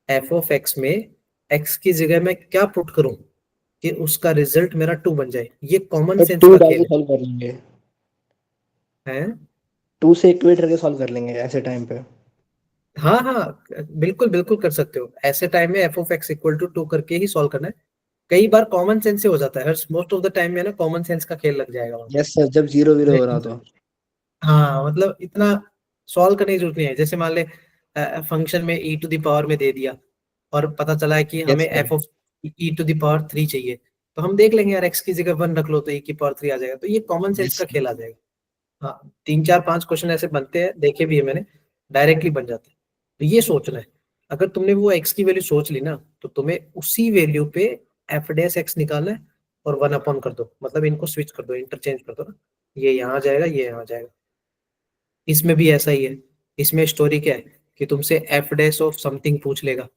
एफ ऑफ एक्स में एक्स की जगह मैं क्या पुट करूं कि उसका रिजल्ट मेरा 2 बन जाए। ये कॉमन तो सेंस 2 का डाल खेल के सॉल्व कर लेंगे, है। 2 से इक्वेट करके सॉल्व कर लेंगे ऐसे टाइम पे। हाँ हाँ, बिल्कुल बिल्कुल कर सकते हो, ऐसे टाइम में f of x equal to 2 करके ही सॉल्व करना है। कई बार कॉमन सेंस से हो जाता है, मोस्ट ऑफ द टाइम में ना कॉमन सेंस का खेल लग जाएगा वहाँ यस सर, जब 0 0 हो रहा पे। तो। हाँ मतलब इतना सॉल्व करने की जरूरत नहीं है। जैसे मान ले फंक्शन में ई टू द पावर में दे दिया और पता चला है कि यस हमें sir. F of e to the power 3 चाहिए, तो हम देख लेंगे यार एक्स की जगह 1 रख लो तो ई की पावर 3 आ जाएगा, तो ये कॉमन सेंस यस का खेल आ जाएगा। हाँ 3 4 5 क्वेश्चन ऐसे बनते हैं, देखे भी है मैंने, डायरेक्टली बन जाते हैं। तो ये सोचना है, अगर तुमने वो एक्स की वैल्यू सोच ली ना, तो तुम्हें उसी वैल्यू पे एफ डैश एक्स निकालना है और 1 अपॉन कर दो, मतलब इनको स्विच कर दो, इंटरचेंज कर दो ना, ये यहाँ जाएगा ये यहाँ जाएगा। इसमें भी ऐसा ही है, इसमें स्टोरी क्या है कि तुमसे एफ डैश ऑफ समथिंग पूछ लेगा,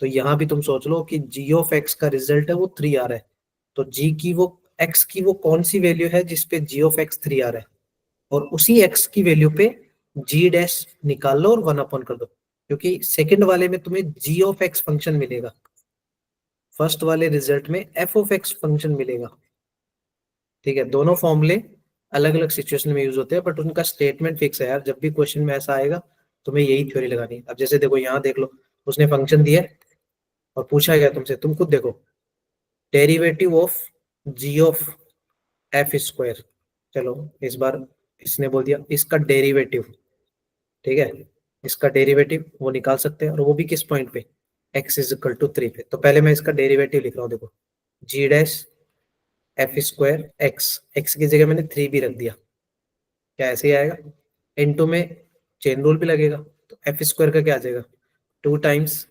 तो यहाँ भी तुम सोच लो कि जी ऑफ एक्स का रिजल्ट है वो 3 आ रहा है, तो जी की वो एक्स की वो कौन सी वैल्यू है जिसपे जी ऑफ एक्स 3 आ रहा है, और उसी एक्स की वैल्यू पे जी डैश निकाल लो और 1 अपॉन कर दो, क्योंकि सेकंड वाले में तुम्हें जी ऑफ एक्स फंक्शन मिलेगा, फर्स्ट वाले रिजल्ट में एफ ऑफ एक्स फंक्शन मिलेगा, ठीक है। दोनों फॉर्मूले अलग अलग सिचुएशन में यूज होते हैं, बट उनका स्टेटमेंट फिक्स है यार, जब भी क्वेश्चन में ऐसा आएगा तुम्हें यही थ्योरी लगानी है। अब जैसे देखो यहाँ देख लो, उसने फंक्शन दिया है और पूछा गया तुमसे, तुम खुद देखो, derivative of g of f square, चलो इस बार इसने बोल दिया इसका डेरिवेटिव, ठीक है, इसका डेरिवेटिव वो निकाल सकते हैं, और वो भी किस पॉइंट पे, x इज इक्वल टू 3 पे। तो पहले मैं इसका डेरिवेटिव लिख रहा हूँ, देखो g dash f square x, x की जगह मैंने 3 भी रख दिया, क्या ऐसे ही आएगा, इनटू में चेन रूल भी लगेगा, तो एफ स्क्वायर का क्या आ जाएगा, 2 टाइम्स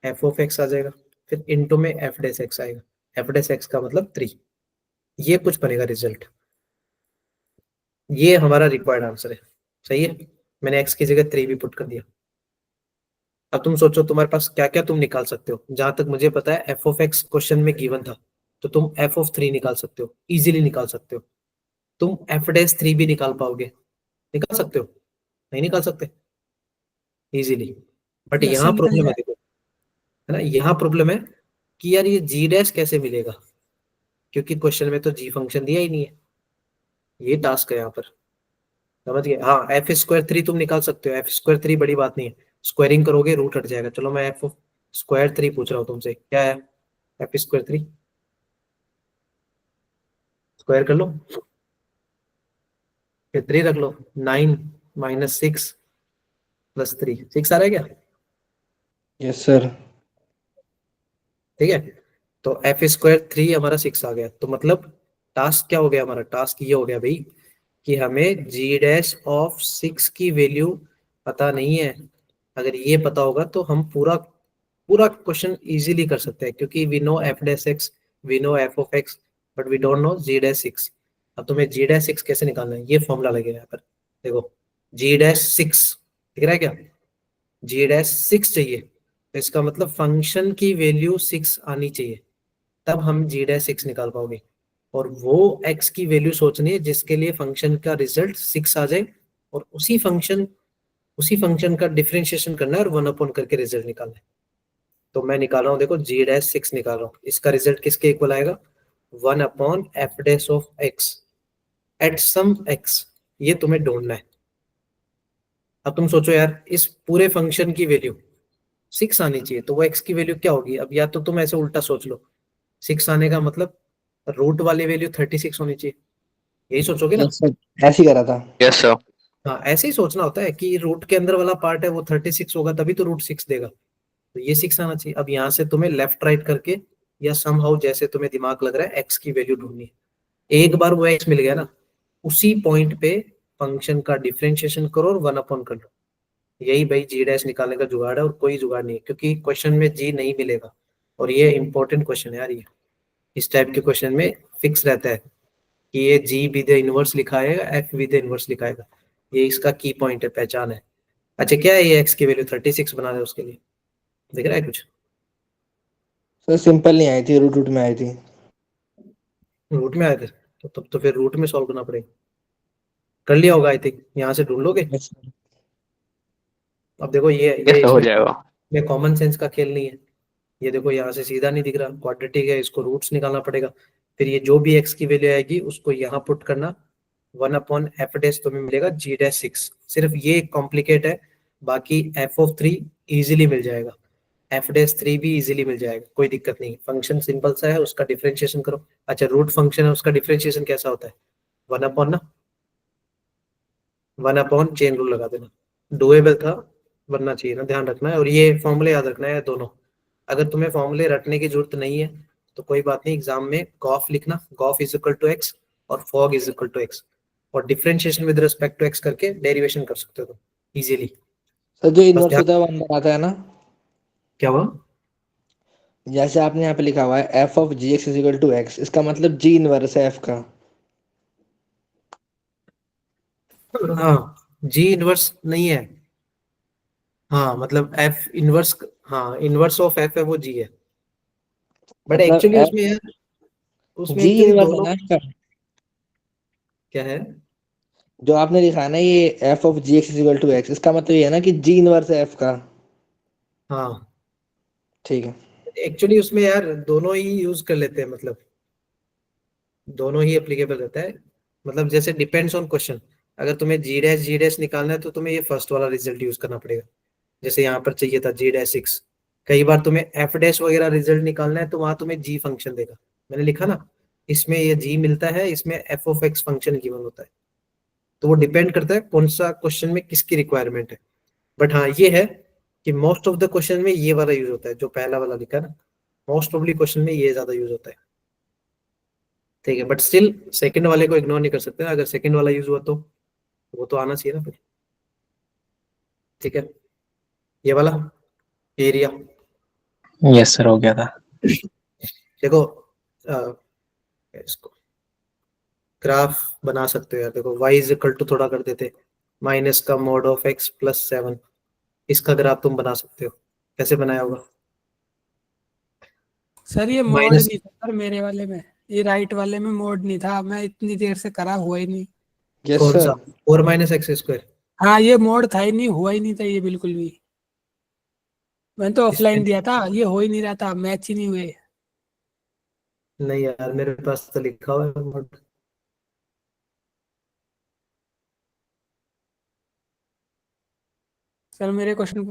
एफ ऑफ एक्स आ जाएगा, फिर इनटू में एफ डैश एक्स आएगा, एफ डैश एक्स का मतलब 3, ये कुछ बनेगा रिजल्ट, ये हमारा रिक्वायर्ड आंसर है, सही है। मैंने एक्स की जगह 3 भी पुट कर दिया। अब तुम सोचो तुम्हारे पास क्या क्या तुम निकाल सकते हो, जहां तक मुझे पता है एफ ऑफ एक्स क्वेश्चन में गिवन था, तो तुम एफ ऑफ 3 निकाल सकते हो, इजीली निकाल सकते हो। तुम एफ डैश 3 भी निकाल पाओगे, निकाल सकते हो, नहीं निकाल सकते इजीली, बट यस यहाँ सर निकल प्रॉब्लम है, जाए। देखो है ना, यहाँ प्रॉब्लम है कि यार ये जी डैश कैसे मिलेगा, क्योंकि क्वेश्चन में तो जी फंक्शन दिया ही नहीं है, ये टास्क है यहाँ पर, समझ गए। हाँ एफ स्क्वायर 3 तुम निकाल सकते हो, एफ स्क्वायर 3 बड़ी बात नहीं है, स्क्वायरिंग करोगे रूट हट जाएगा। चलो मैं एफ स्क्वायर 3 पूछ रहा हूँ तुमसे, क्या है एफ स्क्वायर 3, स्क्वायर कर लो, फिर 3 रख लो, 9 माइनस 6 प्लस 3, 6 आ रहा है क्या, यस सर। ठीक है। तो एफ स्क्वायर 3 हमारा 6 आ गया, तो मतलब टास्क क्या हो गया हमारा, टास्क ये हो गया भाई कि हमें जी डैश ऑफ 6 की वैल्यू पता नहीं है। अगर ये पता होगा तो हम पूरा पूरा क्वेश्चन इजीली कर सकते हैं, क्योंकि we know f dash x, we know f of x, but we don't know g dash 6। अब तुम्हें जी डैश 6 कैसे निकालना है, ये फॉर्मूला लगेगा यहाँ पर, देखो जी डैश 6 दिख रहा है क्या, जी डैश 6 चाहिए, तो इसका मतलब फंक्शन की वैल्यू 6 आनी चाहिए, तब हम जी डैश 6 निकाल पाओगे। और वो x की वैल्यू सोचनी है जिसके लिए फंक्शन का रिजल्ट 6 आ जाए, और उसी फंक्शन का डिफरेंशिएशन करना है और 1 अपॉन करके रिजल्ट निकालना है। तो मैं निकाल रहा हूँ, देखो जी डैश 6 निकाल रहा हूँ, इसका रिजल्ट किसके इक्वल आएगा, 1 upon f dash of x at some x, ये तुम्हें ढूंढना है। अब तुम सोचो यार इस पूरे फंक्शन की वैल्यू 6 आनी चाहिए, तो वो x की वैल्यू क्या होगी। अब या तो तुम ऐसे उल्टा सोच लो, 6 आने का मतलब रूट वाली वैल्यू 36 होनी चाहिए, यही सोचोगे ना? यस सर, ऐसे ही करा था। Yes sir. हाँ, ऐसे ही सोचना होता है कि रूट के अंदर वाला पार्ट है वो 36 होगा, तभी तो रूट 6 देगा, तो ये 6 आना चाहिए। अब यहाँ से तुम्हें लेफ्ट राइट करके या समहाउ जैसे तुम्हें दिमाग लग रहा है एक्स की वैल्यू ढूंढनी है। एक बार वो एक्स मिल गया ना, उसी पॉइंट पे फंक्शन का डिफरेंशिएशन करो और 1 अपॉन कर लो। यही भाई जी डैश निकालने का जुगाड़ है, और कोई जुगाड़ नहीं है, क्योंकि क्वेश्चन में जी नहीं मिलेगा। और ये इंपॉर्टेंट क्वेश्चन है यार, ये इस टाइप के क्वेश्चन में फिक्स रहता है कि ये जी विद इनवर्स लिखाएगा, एफ विद इनवर्स लिखाएगा, ये इसका की पॉइंट है, पहचान है। अच्छा, क्या है ये एक्स की वैल्यू 36 बना दे उसके लिए, दिख रहा है कुछ? सर सिंपल नहीं आई थी, रूट रूट में आई थी। रूट में आए थे, तो तब तो फिर रूट में सॉल्व करना पड़ेगा। कर लिया होगा आई थिंक, यहाँ से ढूंढ लोगे। Yes sir. अब देखो ये यस सर, हो इसमें जाएगा। कॉमन सेंस का खेल नहीं है। ये देखो यहाँ से सीधा नहीं दिख रहा, क्वाड्रेटिक है, इसको रूट्स निकालना पड़ेगा। फिर ये जो भी एक्स की वैल्यू आएगी उसको यहाँ पुट करना, 1/f तुम्हें मिलेगा g डैश 6। सिर्फ ये कॉम्प्लिकेट है, बाकी f(3) इजीली मिल जाएगा, f(3) भी इजीली मिल जाएगा, कोई दिक्कत नहीं। फंक्शन सिंपल सा है, उसका डिफरेंशिएशन करो। अच्छा, रूट फंक्शन है, उसका डिफरेंशिएशन कैसा होता है? 1 ना, 1 चेन रूल लगा देना। डुएबल था, बनना चाहिए ना, ध्यान रखना है। और ये फॉर्मूले याद रखना है दोनों। अगर तुम्हें फॉर्मूले रटने की जरूरत नहीं है तो कोई बात नहीं, एग्जाम में गॉफ लिखना, gof is equal to x और fog is equal to x, और differentiation with respect to x करके डेरिवेशन कर सकते हो तुम इजीली। सर जो बस इनवर्स ध्यान, होता है वो अंदर आता है ना, क्या हुआ? जैसे आपने यहाँ पे लिखा हुआ है f of g x is equal to x, इसका मतलब जी इनवर्स है एफ का। हाँ, जी इनवर्स नहीं है, हाँ मतलब एफ इनवर्स, हाँ इनवर्स ऑफ एफ है वो जी है, बट मतलब एक्चुअली एफ उसमें यार, उसमें जी एक्चुअली इनवर्स है दोनों, ना इसका। क्या है? जो आपने लिखा है ना ये f of g x is equal to x, इसका मतलब ये है ना कि जी इनवर्स है एफ का। हाँ, ठीक है। एक्चुअली उसमें यार दोनों ही यूज कर लेते हैं, मतलब दोनों ही एप्लीकेबल रहता है। मतलब जैसे डिपेंड्स ऑन क्वेश्चन, अगर तुम्हें जी डैश निकालना है तो तुम्हें ये फर्स्ट वाला रिजल्ट यूज करना पड़ेगा, जैसे यहाँ पर चाहिए था जी डैश 6। कई बार तुम्हें एफ डैश वगैरह रिजल्ट निकालना है तो वहां तुम्हें जी फंक्शन देगा, मैंने लिखा ना, इसमें ये जी मिलता है, इसमें F of x function given होता है। तो वो डिपेंड करता है कौन सा क्वेश्चन में किसकी रिक्वायरमेंट है। बट हाँ ये है कि मोस्ट ऑफ द क्वेश्चन में ये वाला यूज होता है, जो पहला वाला लिखा है ना, मोस्ट ऑफली क्वेश्चन में ये ज्यादा यूज होता है। ठीक है, बट स्टिल सेकंड वाले को इग्नोर नहीं कर सकते ना, अगर सेकंड वाला यूज हुआ तो वो तो आना चाहिए ना फिर। ठीक है, ये वाला एरिया, यस सर, हो गया था। देखो इसको ग्राफ बना सकते हो यार, देखो y इज इक्वल टू, थोड़ा कर देते, माइनस का मॉड ऑफ x प्लस 7, इसका ग्राफ तुम बना सकते हो। कैसे बनाया होगा? सर ये मोड माइनस, नहीं था सर मेरे वाले में, ये राइट वाले में मोड नहीं था, मैं इतनी देर से करा हुआ ही नहीं। यस कौन सा? सर। 4 - x²? हाँ ये मोड था ही नहीं, हुआ ही नहीं था ये बिल्कुल भी। मैंने तो इसमें ऑफलाइन दिया था, ये हो ही नहीं रहा था, मैच ही नहीं हुए। नहीं यार, मेरे पास तो लिखा हुआ है mod। सर मेरे क्वेश्चन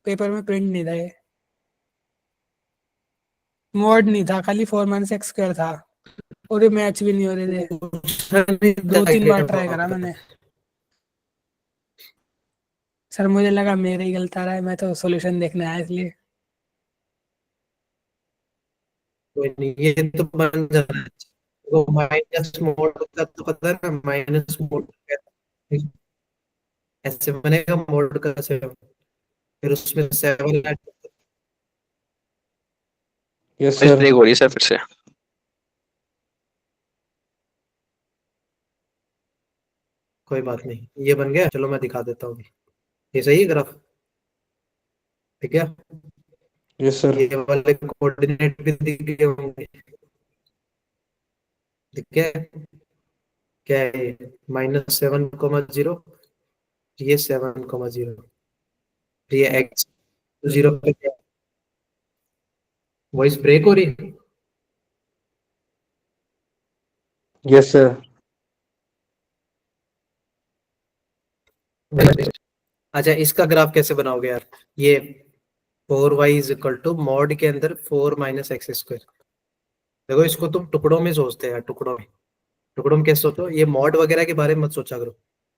पेपर में प्रिंट नहीं था ये, मोड नहीं था, खाली 4 - x² था, और ये मैच भी नहीं हो रहे थे। पूछा नहीं था 2-3 बार क्या ट्राई वहाँ करा पे? मैंने। सर मुझे लगा मेरा ही गलत आ रहा है, मैं तो सॉल्यूशन देखने आया इसलिए। कोई नहीं, ये तो बन जाना है। वो माइनस मोड का तो पता है ना, माइनस मोड ऐसे बनेगा, मोड का 7, फिर उसमें 7 add, yes voice sir. Break हो रही है सर फिर से। कोई बात नहीं, ये बन गया। चलो मैं दिखा देता हूँ, ये सही है ग्राफ, ठीक है। Yes sir. ये वाले कोऑर्डिनेट भी दिख गए होंगे, ठीक है। क्या है ये? -7,0, ये 7,0, ये x 0 पे वॉइस ब्रेक हो रही है। Yes sir. अच्छा, इसका ग्राफ कैसे बनाओगे यार? ये 4y is equal to mod के अंदर 4 - x², देखो इसको तुम टुकड़ों में सोचते हैं, टुकड़ों में कैसे सोचो, ये मॉड वगैरह के बारे में मत सोचा करो।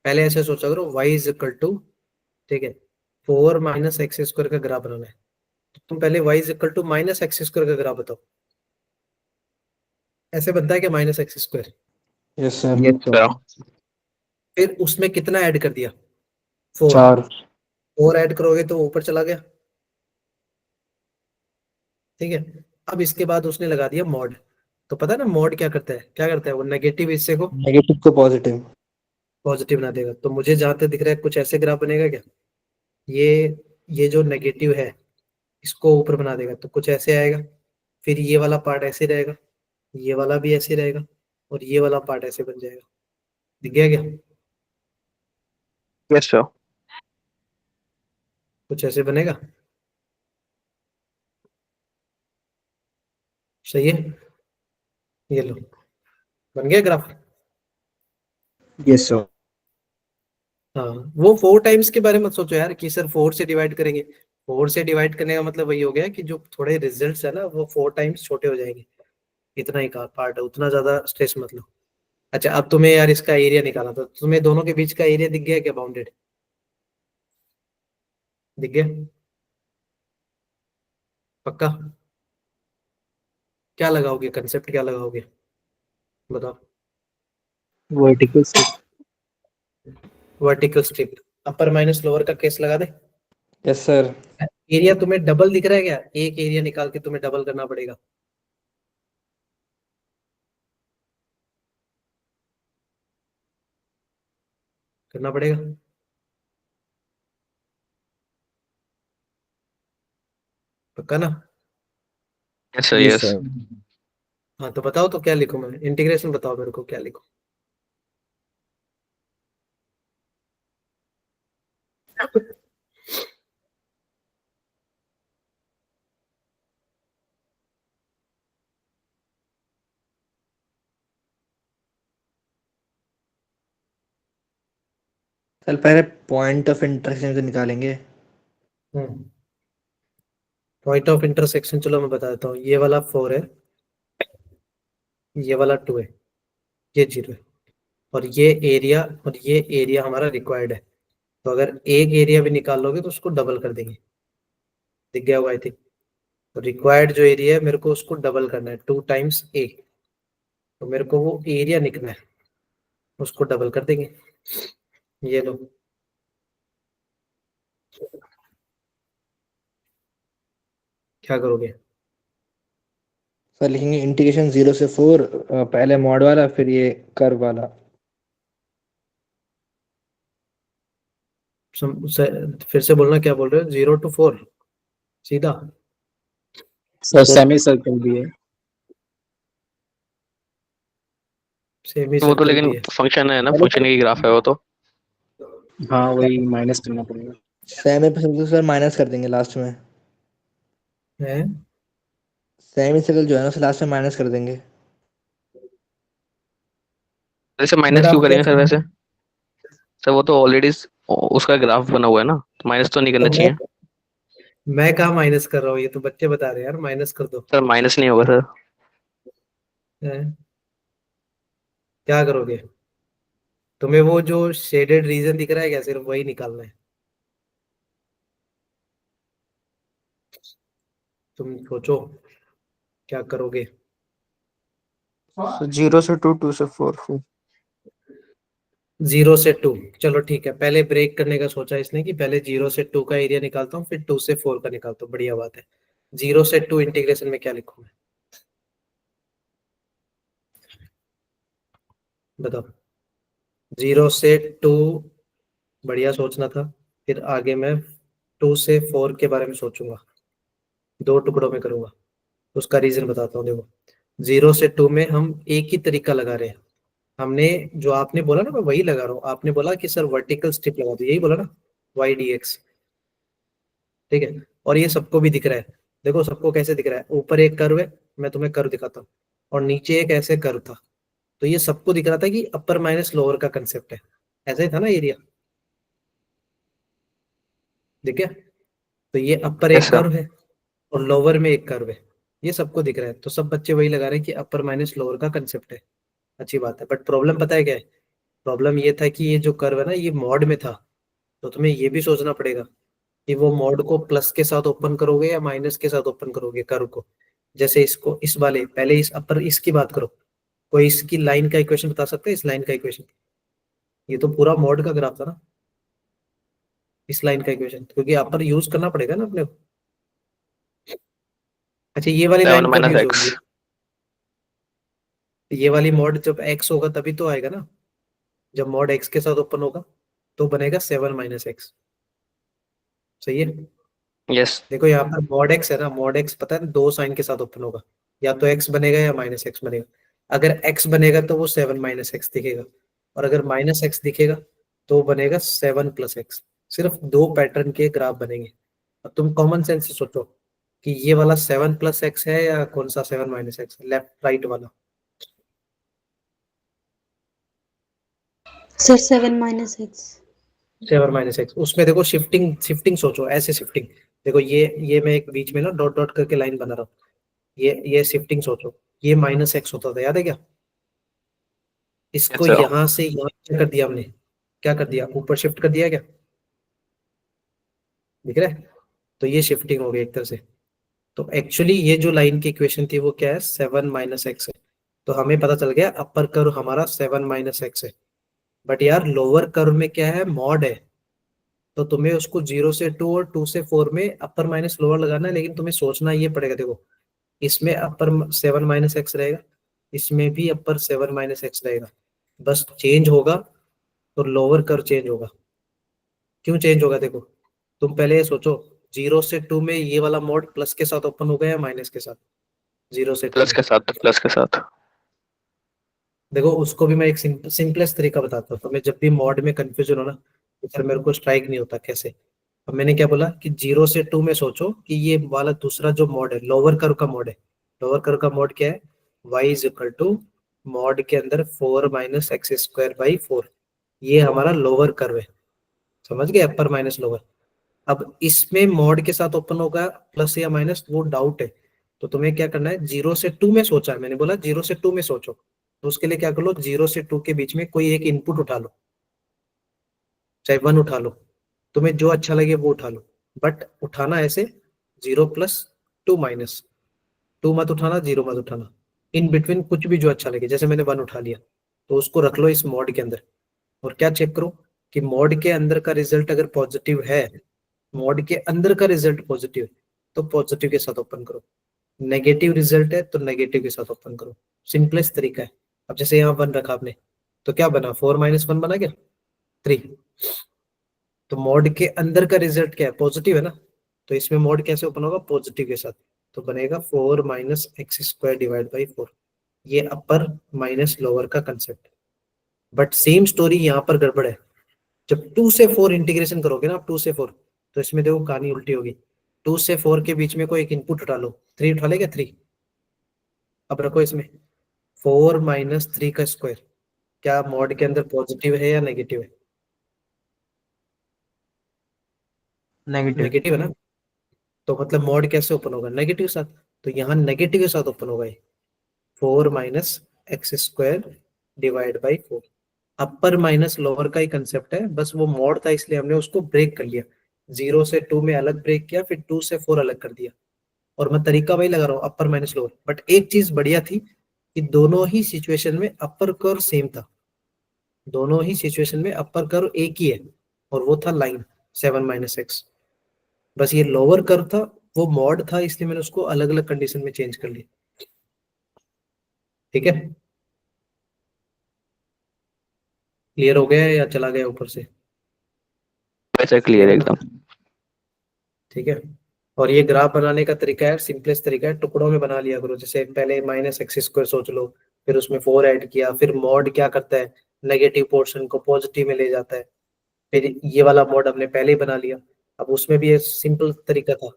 पहले ऐसे सोचा करो, y इज इक्वल टू, ठीक है, 4 माइनस एक्स स्क्वायर का ग्राफ बनाना है। तो तुम पहले y is equal to minus x square का ग्राफ बताओ। ऐसे बनता है क्या, minus x square? Yes sir. Yes sir. करो। फिर उसमें कितना ऐड कर दिया, 4। 4। 4 ऐड करोगे तो ऊपर चला गया, ठीक है। अब इसके बाद उसने लगा दिया मॉड। तो पता है ना मॉड क्या करता है, वो नेगेटिव हिस्से को नेगेटिव को पॉजिटिव। पॉजिटिव बना देगा। तो मुझे जहां तक दिख रहा है कुछ ऐसे ग्राफ बनेगा क्या, ये जो नेगेटिव है इसको ऊपर बना देगा तो कुछ ऐसे आएगा। फिर ये वाला पार्ट ऐसे रहेगा, ये वाला भी ऐसे रहेगा, और ये वाला पार्ट ऐसे बन जाएगा। दिख गया क्या? Yes sir. कुछ ऐसे बनेगा, सही है। ये लो, बन गया ग्राफ। Yes sir. हाँ, वो 4 टाइम्स के बारे में मत सोचो यार कि सर 4 से डिवाइड करेंगे। 4 से डिवाइड करने का मतलब वही हो गया कि जो थोड़े रिजल्ट्स है ना वो 4 टाइम्स छोटे हो जाएंगे। इतना ही का पार्ट है, उतना ज्यादा स्ट्रेस मत लो। अच्छा, अब तुम्हें यार इसका एरिया निकालना था, तुम्हें दोनों के बीच का एरिया दिख गया क्या, बाउंडेड दिख गया? पक्का? क्या लगाओगे, कंसेप्ट क्या लगाओगे, बताओ। Vertical strip. Vertical strip, upper minus lower का केस लगा दे। Yes sir. एरिया तुम्हें डबल दिख रहा है क्या? एक एरिया निकाल के तुम्हें डबल करना पड़ेगा। करना पड़ेगा। पक्का ना? Yes sir. Yes yes. Sir. हाँ तो बताओ, तो क्या लिखूं मैं, इंटीग्रेशन बताओ मेरे को, क्या लिखूं? सर पहले पॉइंट ऑफ इंटरसेक्शन से निकालेंगे। पॉइंट ऑफ इंटरसेक्शन, चलो मैं बता देता हूँ। ये वाला 4 है, ये वाला 2 है, ये 0 है, और ये एरिया हमारा रिक्वायर्ड है। तो अगर एक एरिया भी निकाल लोगे तो उसको डबल कर देंगे। दिख गया होगा आई थिंक। तो रिक्वायर्ड जो एरिया है मेरे को उसको डबल करना है, 2 टाइम्स ए। तो मेरे को वो एरिया निकलना है, उसको डबल कर देंगे। ये लो, क्या करोगे? सर लिखेंगे इंटीग्रेशन 0 से 4, पहले मॉड वाला फिर ये कर्व वाला। फिर से बोलना, क्या बोल रहे हो, 0 to 4 सीधा? सर सेमी सर्कल भी है। सेमी वो तो सर्कल लेकिन भी है। फंक्शन है ना, पहले फंक्शन की ग्राफ है वो तो। हाँ वही माइनस करना पड़ेगा। सेमी सर्कल सर माइनस कर देंगे लास्ट में। है सेमी सर्कल जो है ना उसे लास्ट में माइनस कर देंगे। वैसे बट माइनस क्यों आप क्या, करेंगे सर वैसे? सर वो तो ऑलरेडी उसका ग्राफ बना हुआ है ना, तो माइनस तो नहीं तो करना चाहिए। मैं कहाँ माइनस कर रहा हूँ, ये तो बच्चे बता रहे हैं यार, माइनस कर दो। सर माइनस नहीं होगा सर। हैं? क्या करोगे? तुम्हें वो जो शेडेड रीजन दिख रहा है क्या, सिर्फ वही निकालना है? तुम सोचो क्या करोगे। 0 से 2, 2 से 4। 0 से 2, चलो ठीक है, पहले ब्रेक करने का सोचा इसने कि पहले 0 से 2 का एरिया निकालता हूँ, फिर 2 से 4 का निकालता हूँ। बढ़िया बात है। 0 से 2 इंटीग्रेशन में क्या लिखूं मैं, बताओ। 0 से 2, बढ़िया सोचना था। फिर आगे मैं 2 से 4 के बारे में सोचूंगा, 2 टुकड़ों में करूंगा। उसका रीजन बताता हूँ, देखो। 0 से 2 में हम एक ही तरीका लगा रहे हैं। हमने जो आपने बोला ना, मैं वही लगा रहा हूँ। आपने बोला कि सर वर्टिकल स्ट्रिप लगा दो, यही बोला ना, वाई डी एक्स, ठीक है। और ये सबको भी दिख रहा है। देखो सबको कैसे दिख रहा है, ऊपर एक कर्व है, मैं तुम्हें कर्व दिखाता हूँ, और नीचे एक ऐसे कर्व था। तो ये सबको दिख रहा था कि अपर माइनस लोअर का कंसेप्ट है। ऐसा ही था ना एरिया, ठीक है। तो ये अपर यस एक सर। कर्व है और लोअर में एक कर्व है। ये सबको दिख रहा है, तो सब बच्चे वही लगा रहे हैं कि अपर माइनस लोअर का कंसेप्ट है। अच्छी बात है, बट प्रॉब्लम पता है क्या है? प्रॉब्लम ये था कि ये जो कर्व है ना, ये मॉड में था, तो तुम्हें ये भी सोचना पड़ेगा कि वो मॉड को प्लस के साथ ओपन करोगे या माइनस के साथ ओपन करोगे कर्व को। जैसे इसको, इस वाले पहले इस अपर इसकी बात करो, कोई इसकी लाइन का इक्वेशन बता सकते हैं? इस लाइन का इक्वेशन, ये तो पूरा मॉड का ग्राफ था ना, इस लाइन का इक्वेशन, क्योंकि अपर यूज करना पड़ेगा ना अपने को। अच्छा, ये वाली 7 लाइन कब माइनस यूज एक्स। होगी? ये वाली मॉड जब x होगा तभी तो आएगा ना, जब मॉड x के साथ ओपन होगा तो बनेगा 7 - x। सही है? यस। देखो यहाँ पर मॉड x है ना, मॉड x पता है ना, दो साइन के साथ ओपन होगा, या तो x बनेगा या -x बनेगा। अगर x बनेगा तो वो 7 - x दिखेगा, और अगर -x दिखेगा तो बनेगा 7 + x। सिर्फ दो पैटर्न के ग्राफ बनेंगे। अब तुम कॉमन सेंस से सोचो कि ये वाला 7 + x है या कौन सा 7 - x, लेफ्ट राइट वाला? Sir 7 - x। 7 - x, उसमें देखो शिफ्टिंग शिफ्टिंग सोचो, ऐसे शिफ्टिंग। देखो ये मैं एक बीच में ना डॉट डॉट करके लाइन बना रहा हूँ, ये शिफ्टिंग सोचो। ये -x होता था, याद है क्या? इसको यस सर। यहां से यहाँ क्या कर दिया हमने? क्या कर दिया? ऊपर शिफ्ट कर दिया क्या? दिख रहा है? तो ये शिफ्टिंग हो गई एक तरह से। तो एक्चुअली ये जो लाइन की इक्वेशन थी वो क्या है? 7 - x है। तो हमें पता चल गया अपर कर्व हमारा 7 - x है। बट यार लोअर कर्व में क्या है? मॉड है। तो तुम्हें उसको 0 से 2 और 2 से 4 में अपर माइनस लोअर लगाना है, लेकिन तुम्हें सोचना ये पड़ेगा। देखो, इसमें अपर 7 - x रहेगा, इसमें भी अपर 7 - x रहेगा, बस चेंज होगा तो लोअर कर्व चेंज होगा। क्यों चेंज होगा? देखो, तुम पहले ये सोचो, 0 से 2 में ये वाला मोड प्लस के साथ ओपन होगा या माइनस के साथ? 0 से 2 प्लस में के साथ, प्लस के साथ। देखो, उसको भी मैं एक सिंपलेस्ट तरीका बताता हूँ। तो मैं जब भी मॉड में कंफ्यूजन हो ना, तो फिर मेरे को स्ट्राइक नहीं होता कैसे। अब मैंने क्या बोला कि 0 से 2 में सोचो कि ये वाला दूसरा जो मॉड है, लोअर कर्व का मॉड है। लोअर कर्व का मॉड क्या है? y मॉड के अंदर 4 - x²/4। ये हमारा लोअर कर्व है, समझ गए? अपर माइनस लोअर। अब इसमें मॉड के साथ ओपन होगा प्लस या माइनस, वो डाउट है। तो तुम्हें क्या करना है? 0 से 2 में सोचा है, मैंने बोला 0 से 2 में सोचो, तो उसके लिए क्या कर लो, 0 से 2 के बीच में कोई एक इनपुट उठा लो, चाहे 1 उठा लो, तुम्हें जो अच्छा लगे वो उठा लो। बट उठाना ऐसे 0 + 2 - 2 मत उठाना, 0 मत उठाना, इन बिटवीन कुछ भी जो अच्छा लगे। जैसे मैंने 1 उठा लिया, तो उसको रख लो इस मॉड के अंदर, और क्या चेक करो कि मॉड के अंदर का रिजल्ट अगर पॉजिटिव है, मॉड के अंदर का रिजल्ट पॉजिटिव है तो पॉजिटिव के साथ ओपन करो, नेगेटिव रिजल्ट है तो नेगेटिव के साथ ओपन करो। सिंपलेस्ट तरीका है। अब जैसे यहाँ 1 रखा आपने, तो क्या बना? 4 - 1 बना क्या? 3। तो मॉड के अंदर का रिजल्ट क्या है? पॉजिटिव है ना, तो इसमें मॉड कैसे ओपन होगा? पॉजिटिव के साथ। तो बनेगा 4 - x²/4। ये अपर माइनस लोअर का कंसेप्ट। बट सेम स्टोरी यहाँ पर गड़बड़ है। जब 2 से 4 इंटीग्रेशन करोगे ना, आप 2 से 4, तो इसमें देखो कहानी उल्टी होगी। 2 से 4 के बीच में कोई एक इनपुट उठा लो, 3 उठा लेगा 3। अब रखो इसमें 4 - 3 का स्क्वायर, क्या मॉड के अंदर पॉजिटिव है या नेगेटिव है? नेगेटिव। नेगेटिव है ना, तो मतलब मॉड कैसे ओपन होगा? नेगेटिव के साथ। तो यहाँ नेगेटिव के साथ ओपन होगा ये 4 - x²/4। अपर माइनस लोअर का ही कंसेप्ट है, बस वो मॉड था इसलिए हमने उसको ब्रेक कर लिया। 0 से 2 में अलग ब्रेक किया, फिर 2 से 4 अलग कर दिया। और मैं तरीका वही लगा रहा हूँ, अपर माइनस लोअर। बट एक चीज बढ़िया थी कि दोनों ही सिचुएशन में अपर कर्व सेम था, दोनों ही सिचुएशन में अपर कर्व एक ही है, और वो था लाइन 7 - x। बस ये लोअर कर्व था, वो मॉड था, इसलिए मैंने उसको अलग अलग कंडीशन में चेंज कर लिया। ठीक है? क्लियर हो गया है या चला गया ऊपर से? वैसे क्लियर क्लियर है है ना? एकदम। ठीक है। और ये ग्राफ बनाने का तरीका है, सिंपलेस्ट तरीका है, टुकड़ों में बना लिया करो। जैसे पहले -x² सोच लो, फिर उसमें 4 ऐड किया, फिर मॉड क्या करता है? नेगेटिव पोर्शन को पॉजिटिव में ले जाता है। फिर ये वाला मॉड हमने पहले ही बना लिया। अब उसमें भी ये सिंपल तरीका था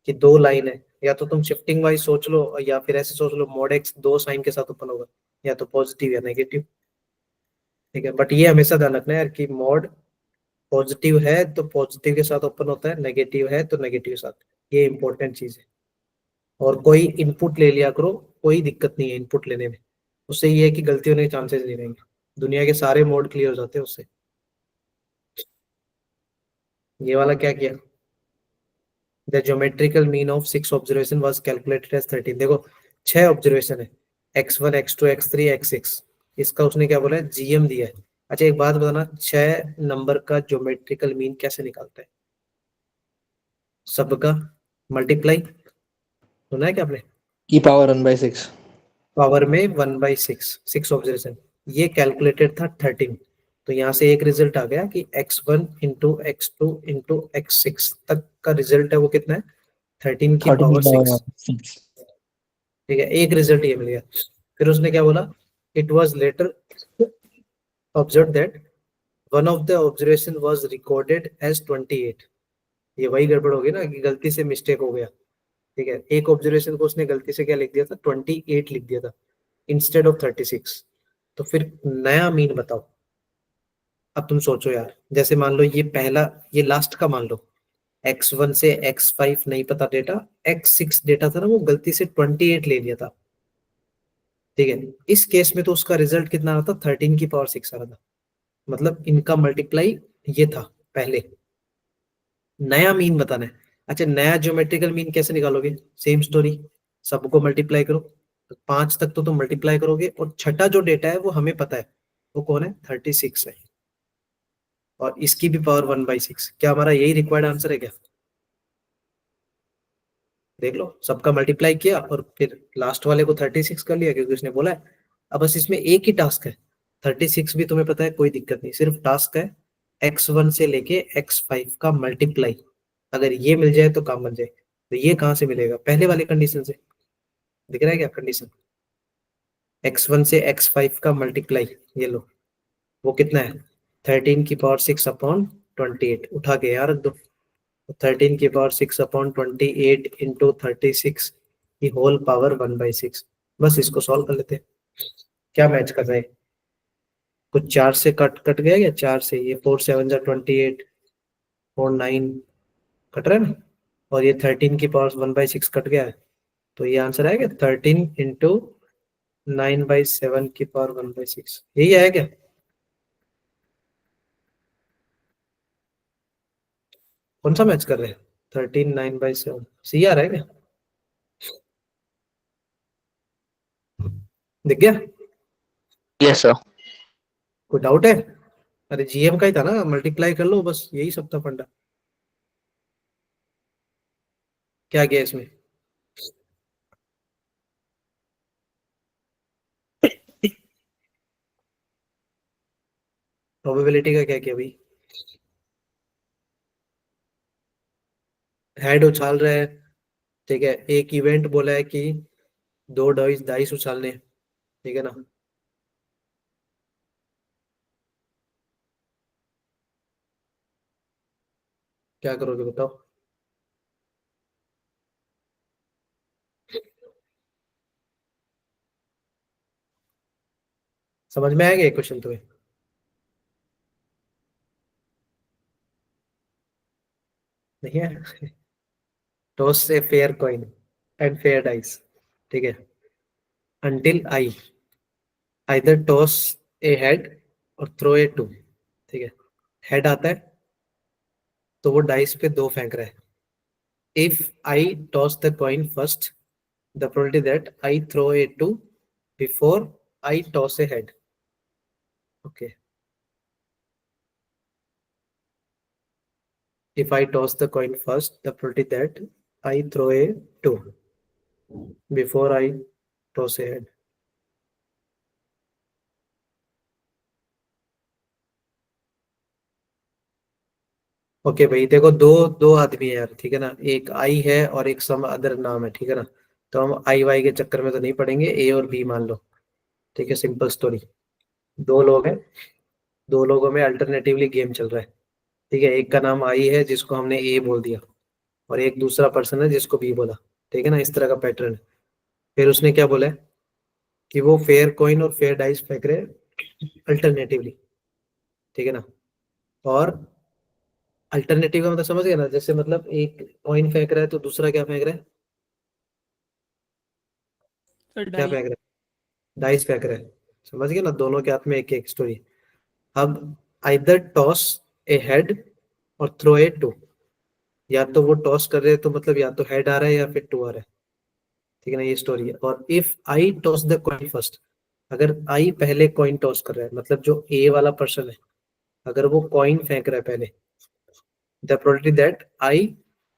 कि दो लाइन है, या तो तुम शिफ्टिंग वाइज सोच लो, या फिर ऐसे सोच लो मॉड x दो साइन के साथ ओपन होगा, या तो पॉजिटिव या नेगेटिव। ठीक है, बट ये हमेशा ध्यान रखना है यार कि मॉड पॉजिटिव है तो पॉजिटिव के साथ ओपन होता है, नेगेटिव है तो नेगेटिव के साथ। ये इंपॉर्टेंट चीज है। और कोई इनपुट ले लिया करो, कोई दिक्कत नहीं है इनपुट लेने में, उससे ये है कि गलती होने के चांसेस नहीं रहेंगे, दुनिया के सारे मोड क्लियर हो जाते हैं उससे। ये वाला क्या किया, the geometrical mean of 6 observation was calculated as 13। देखो 6 ऑब्जर्वेशन है, x1 x2 x3 x6, इसका उसने क्या बोला है, जीएम दिया है। अच्छा एक बात बताना, 6 नंबर का ज्योमेट्रिकल मीन कैसे निकालता है, सबका मल्टीप्लाई, सुना है क्या आपने, ई पावर 1/6। पावर में 1/6, 6 ऑब्जर्वेशन, ये कैलकुलेटेड था 13। तो यहाँ से एक रिजल्ट आ गया कि x1 into x2 into x6 तक का रिजल्ट है वो कितना है, 13 की 13 पावर की power 6। 6। ठीक है, एक रिजल्ट ये मिल गया। फिर उसने क्या बोला, it was later observe that one of the observation was recorded as 28। ये वही गड़बड़ हो गई ना कि गलती से मिस्टेक हो गया। ठीक है, एक ऑब्जर्वेशन को उसने गलती से क्या लिख दिया था, 28 लिख दिया था इंस्टेड ऑफ 36। तो फिर नया मीन बताओ। अब तुम सोचो यार, जैसे मान लो ये पहला, ये लास्ट का मान लो, x1 से x5 नहीं पता डेटा, x6 डेटा था ना, वो गलती से 28 ले लिया था। ठीक है, इस केस में तो उसका रिजल्ट कितना आ रहा था, 13 की पावर 6 आ रहा था, मतलब इनका मल्टीप्लाई ये था पहले। नया मीन बताना है। अच्छा नया ज्योमेट्रिकल मीन कैसे निकालोगे, सेम स्टोरी, सबको मल्टीप्लाई करो, तो 5 तक तो तुम मल्टीप्लाई करोगे, और छठा जो डेटा है वो हमें पता है, वो कौन है, 36 है, और इसकी भी पावर 1/6। क्या हमारा यही रिक्वायर्ड आंसर है क्या, देख लो, सबका मल्टीप्लाई किया और फिर लास्ट वाले को 36 कर लिया क्योंकि उसने बोला है। अब बस इसमें एक ही टास्क है, 36 भी तुम्हें पता है, कोई दिक्कत नहीं, सिर्फ टास्क है x1 से लेके x5 का मल्टीप्लाई, अगर ये मिल जाए तो काम बन जाए। तो ये कहाँ से मिलेगा, पहले वाले कंडीशन से, दिख रहा है क्या कंडीशन, x1 से x5 का मल्टीप्लाई, ये लो, वो कितना है, 13 की पावर 6 अपॉन 28, उठा के यार रख दो, 13 की पावर 6 अपॉन 28 इंटू 36 की होल पावर 1/6। बस इसको सॉल्व कर लेते हैं, क्या मैच कर रहे हैं, कुछ 4 से कट कट गया क्या, 4 से, ये 4 7 जा 28, 4 9 कट रहा है ना, और ये 13 की पावर 1/6 कट गया है, तो ये आंसर आएगा 13 इंटू 9/7 की पावर 1/6, यही आया क्या, कौन सा मैच कर रहे हैं, 13 9/7, सी आ रहा है क्या, दिख गया, यस सर। कोई डाउट है, अरे जीएम का ही था ना, मल्टीप्लाई कर लो, बस यही सब था फंडा, क्या गया इसमें, प्रोबेबिलिटी का क्या किया भाई, हेड उछाल रहा है, ठीक है, एक इवेंट बोला है कि 2 डाइस डाइस उछालने, ठीक है ना, क्या करोगे बताओ, समझ में आएगा ये क्वेश्चन तुम्हें, नहीं है, टॉस से fair coin and fair dice, ठीक है, until I either toss a head और throw a 2, ठीक है, हेड आता है तो वो डाइस पे 2 फेंक रहा है, if I toss the coin first the probability that I throw a 2 before I toss a head, okay, if I toss the coin first the probability that I throw a 2 before I toss a head, okay भाई देखो, दो दो आदमी है यार, ठीक है ना, एक आई है और एक सम अदर नाम है, ठीक है ना, तो हम आई वाई के चक्कर में तो नहीं पड़ेंगे, ए और बी मान लो, ठीक है, सिंपल स्टोरी, 2 लोग हैं, 2 लोगों में अल्टरनेटिवली गेम चल रहा है, ठीक है, एक का नाम आई है जिसको हमने ए बोल दिया, और एक दूसरा पर्सन है जिसको बी बोला, ठीक है ना, इस तरह का पैटर्न है। फिर उसने क्या बोला है कि वो फेयर कॉइन और फेयर डाइस फेंक रहे हैं अल्टरनेटिवली, ठीक है ना, और अल्टरनेटिव का मतलब समझ गया ना, जैसे मतलब एक कॉइन फेंक रहा है तो दूसरा क्या फेंक रहा है, सर क्या फेंक रहा है? डाइस फेंक रहा है। समझ गए ना, दोनों के हाथ में एक एक स्टोरी। अब आइदर टॉस ए हेड और थ्रो ए टू, या तो वो टॉस कर रहे हैं तो मतलब या तो हेड आ रहा है या फिर टू आ रहा है, ठीक है ना, ये स्टोरी है। और if I toss the coin first, अगर आई पहले कॉइन टॉस कर रहा है, मतलब जो ए वाला पर्सन है अगर वो कॉइन फेंक रहा है पहले, the probability that I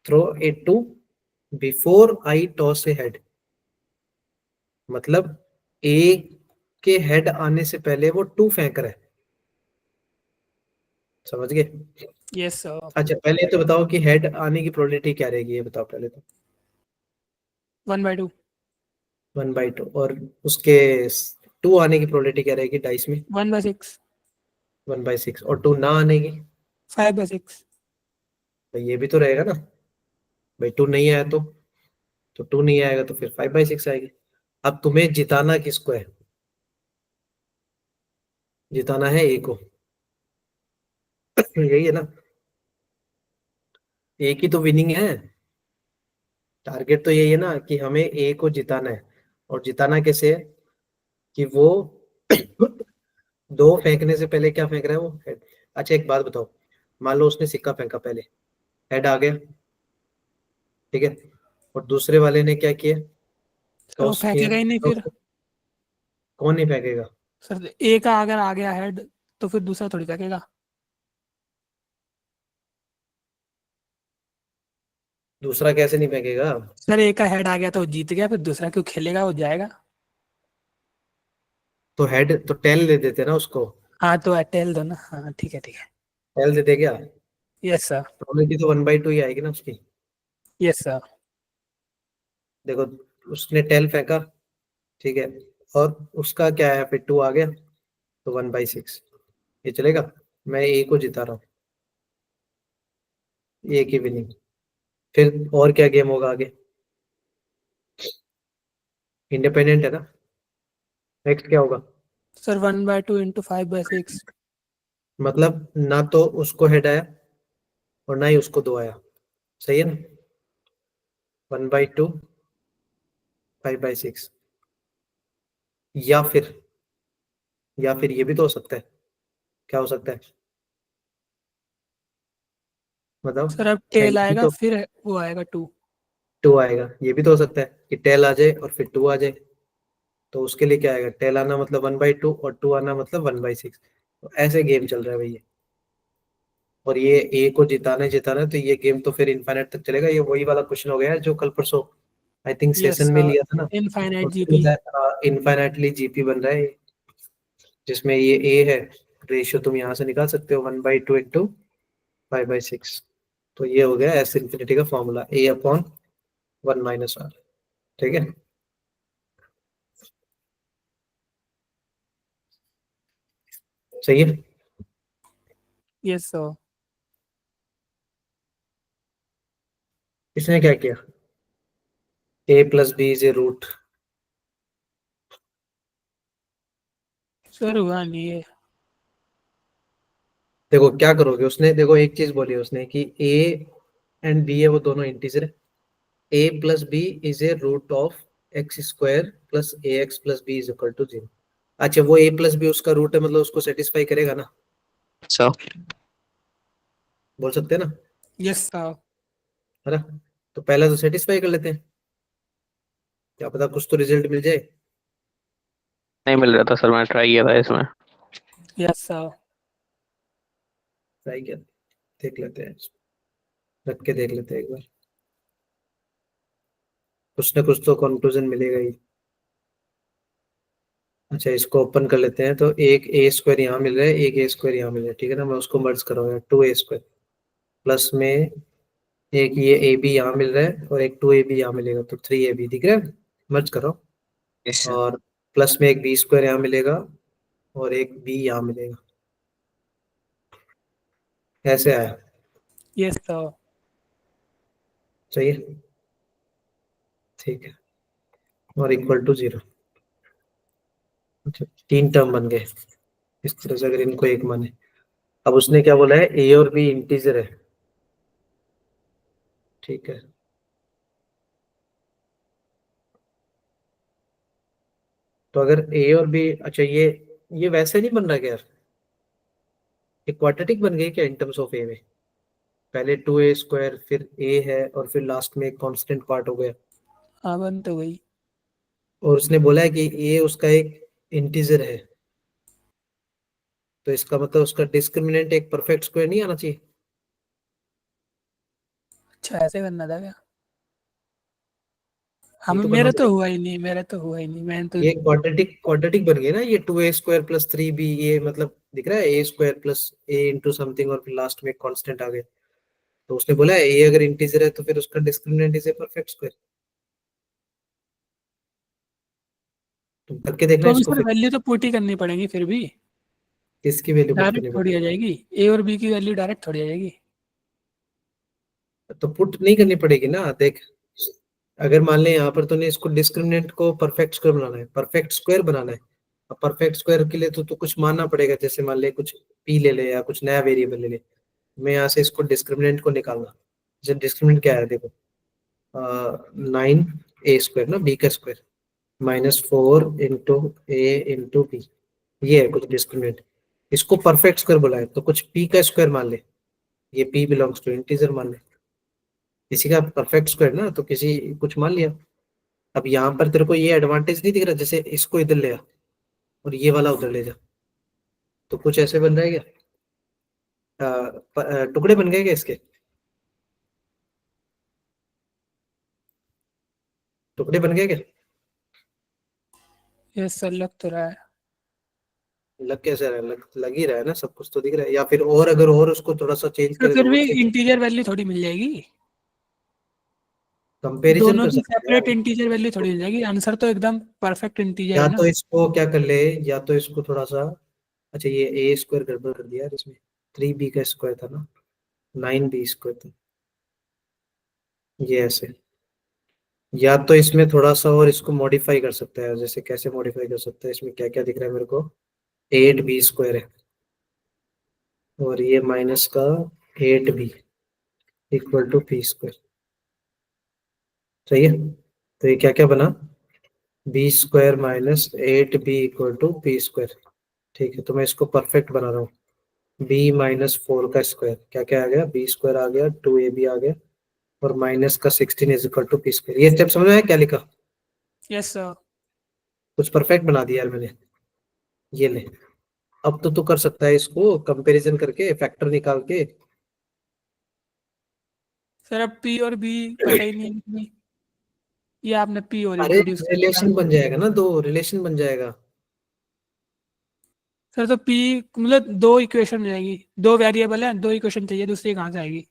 throw a two before I toss a head, मतलब ए के हेड आने से पहले वो टू फेंक रहा है। समझ गए? Yes sir. अच्छा पहले ये तो बताओ कि हेड आने की प्रोबेबिलिटी क्या रहेगी, ये बताओ पहले तो। 1/2। 1/2। और उसके टू आने की प्रोबेबिलिटी क्या रहेगी डाइस में? 1/6। 1/6। और टू ना आने की? 5/6। तो ये भी तो रहेगा ना भाई, टू नहीं आया तो टू नहीं आएगा तो फिर 5/6 आएगी। अब तुम्हें जिताना किसको है? जिताना है ए को। यही है ना, ए की तो विनिंग है। टारगेट तो यही है ना कि हमें ए को जिताना है। और जिताना कैसे है कि वो दो फेंकने से पहले क्या फेंक रहा है वो, हेड। अच्छा एक बात बताओ, मान लो उसने सिक्का फेंका पहले, हेड आ गया, ठीक है, और दूसरे वाले ने क्या किया, सर वो टॉस किया, फेंकेगा ही नहीं फिर। कौन नहीं फेंकेगा? सर ए का अगर आ गया हेड तो फिर दूसरा थोड़ी फेंकेगा। दूसरा कैसे नहीं फेंकेगा? सर ए का हेड आ गया तो वो जीत गया, फिर दूसरा क्यों खेलेगा, वो जाएगा। तो हेड तो टेल दे देते ना उसको। हाँ तो टेल दो ना, हाँ ठीक है ठीक है। टेल दे दे क्या? Yes sir. प्रोबेबिलिटी तो 1/2 ही आएगी ना उसकी। Yes sir. देखो उसने टेल फेंका, ठीक है, और उसका क्या है, फिर टू आ गया तो 1/6, ये चलेगा। मैं ए को जिता रहा हूँ, ए की विनिंग। फिर और क्या गेम होगा आगे? इंडिपेंडेंट है ना। नेक्स्ट क्या होगा? Sir 1/2 into 5/6। मतलब ना तो उसको हेड आया और ना ही उसको दो आया, सही है ना। 1/2 5/6, या फिर ये भी तो हो सकता है। क्या हो सकता है बताओ? सर अब क्या टेल ये भी आएगा तो फिर वो आएगा 2। टू आएगा? ये भी तो हो सकता है कि टेल आ जाए और फिर टू आ जाए, तो उसके लिए क्या आएगा, टेल आना मतलब 1/2 और टू आना मतलब 1/6। तो ऐसे गेम चल रहा है भैया। और ये ए को जिताना जिताना है, तो ये गेम तो फिर इनफाइनाइट तक चलेगा। ये वही वाला क्वेश्चन हो गया है जो कल परसों आई थिंक यस सेशन में सर। लिया था ना। Infinite GP. इनफाइनाइटली जीपी बन रहा है, जिसमें ये ए है, रेशियो तुम यहाँ से निकाल सकते हो 1/2 इंटू 5/6। तो ये हो गया एस इन्फिनिटी का फॉर्मूला, A/1 - R। ठीक है, सही है। Yes sir. इसने क्या किया, A+B = सर हुआ नहीं है। देखो क्या करोगे, उसने देखो एक चीज बोली उसने कि ए एंड बी है वो दोनों इंटीजर है। A+B = x² + ax + b = 0। अच्छा वो A+B उसका रूट है, मतलब उसको सेटिस्फाई करेगा ना, अच्छा बोल सकते हैं ना, यस सर। है ना। तो पहला तो सेटिस्फाई कर लेते हैं, क्या पता कुछ तो रिजल्ट मिल जाए। नहीं मिल रहा था सर, मैंने ट्राई किया था इसमें। Yes sir. ट्राई किया, देख लेते हैं, रख के देख लेते हैं एक बार, कुछ ना कुछ तो कंक्लूजन मिलेगा ही। अच्छा इसको ओपन कर लेते हैं, तो एक A² यहाँ मिल रहा है, एक A² यहाँ मिल रहा है, ठीक है ना। मैं उसको मर्ज कर रहा हूँ, 2A² प्लस में एक ये AB यहाँ मिल रहा है और एक 2AB यहाँ मिलेगा, तो 3AB दिख रहा है, मर्ज कर रहा हूँ। Yes sir. और प्लस में एक B² यहाँ मिलेगा और एक B यहाँ मिलेगा, ऐसे आया, यस सर। सही है, ठीक है, और =0। अच्छा तीन टर्म बन गए इस तरह से, अगर इनको एक माने। अब उसने क्या बोला है, A और B इंटीजर है, ठीक है। तो अगर ए और बी, अच्छा ये वैसे नहीं बन रहा क्या यार, ये क्वाड्रेटिक बन गई क्या इन टर्म्स ऑफ ए में? पहले 2a² फिर ए है और फिर लास्ट में एक कांस्टेंट पार्ट हो गया, हाँ बन तो गई। और उसने बोला है कि ए उसका एक इंटीजर है, तो इसका मतलब उसका डिस्क्रिमिनेंट एक परफेक्ट स्क्वायर नहीं आना चाहिए? अच्छा ऐसे बनना था क्या? हम ये तो बनना मेरे तो पड़ेगा। हुआ ही नहीं, मेरे तो हुआ ही नहीं, मैंने तो ये क्वाड्रेटिक बन गई ना, ये 2a² + 3b, ये मतलब दिख रहा है a² + a इंटू समथिंग और फिर लास्ट में एक कांस्टेंट आ गया। तो उसने बोला है ए अगर इंटीजर है तो फिर उसका discriminant is a perfect square. तुम करके देखना तो अभी इसको सर फिर। वैल्यू तो पुट ही करनी पड़ेगी फिर भी, किसकी वैल्यू पुट करनी डायरेक्ट थोड़ी आ पड़ेगी? जाएगी। ए और बी की वैल्यू डायरेक्ट थोड़ी आ जाएगी। तो पुट नहीं करनी पड़ेगी ना, देख। अगर मान ले यहाँ पर तूने इसको डिस्क्रिमिनेंट को परफेक्ट स्क्वायर बनाना है, परफेक्ट स्क्वायर बनाना है। अब परफेक्ट स्क्वायर के लिए तो कुछ मानना पड़ेगा, जैसे मान ले कुछ पी ले ले या कुछ नया वेरिएबल ले ले। मैं यहाँ से इसको डिस्क्रिमिनेंट को निकालना, जैसे डिस्क्रिमिनेंट क्या है देखो, 9a² ना, बी का स्क्वायर -4 × a × b, ये है कुछ डिस्क्रिमिनेंट। इसको परफेक्ट स्क्वायर बोला है तो कुछ p का स्क्वायर मान ले, ये p बिलोंग्स टू इंटीजर मान ले, किसी का परफेक्ट स्क्वायर ना, तो किसी कुछ मान लिया। अब यहाँ पर तेरे को ये एडवांटेज नहीं दिख रहा, जैसे इसको इधर ले आ और ये वाला उधर ले जा, तो कुछ ऐसे बन जाएगा। टुकड़े बन गए क्या इसके? टुकड़े बन गए क्या? ये सर लग तो रहा है। लग कैसे रहा है? लग ही रहा है ना, सब कुछ तो दिख रहा है। या फिर और अगर और उसको थोड़ा सा चेंज तो करे फिर तो भी और चेंज, इंटीजर वैल्यू थोड़ी मिल जाएगी, कंपेरिजन दोनों कर की सकते हैं सेपरेट यार। इंटीजर वैल्यू थोड़ी मिल जाएगी। आंसर तो एकदम परफेक्ट इंटीजर या है तो ना। इसको क्या कर ले, या तो इसको थोड़ा सा, अच्छा ये a² गड़बड़ कर दिया यार इसमें, 3b का स्क्वायर था ना, 9b² था, ये ऐसे। या तो इसमें थोड़ा सा और इसको मॉडिफाई कर सकता है, जैसे कैसे मॉडिफाई कर सकता है, इसमें क्या क्या दिख रहा है मेरे को, 8b² है और ये माइनस का 8b = p²। सही है, तो ये क्या क्या बना, b² - 8b = p²। ठीक है, तो मैं इसको परफेक्ट बना रहा हूँ। b - 4 का स्क्वायर क्या क्या आ गया, b² आ गया, 2ab आ गया, और माइनस का 16 = p²। ये स्टेप समझ में आया क्या लिखा? Yes sir. कुछ परफेक्ट बना दिया यार मैंने। ये ले, अब तो तू कर सकता है इसको कंपैरिजन करके, फैक्टर निकाल के। सर अब पी और बी पता ही नहीं है कितनी, ये आपने पी और अरे इंट्रोड्यूस कर दिया। रिलेशन बन जाएगा ना, दो रिलेशन बन जाएगा। सर तो पी मतलब दो इक्वेशन हो जाएगी, दो वेरिएबल है, दो इक्वेशन चाहिए, दूसरी कहाँ से आएगी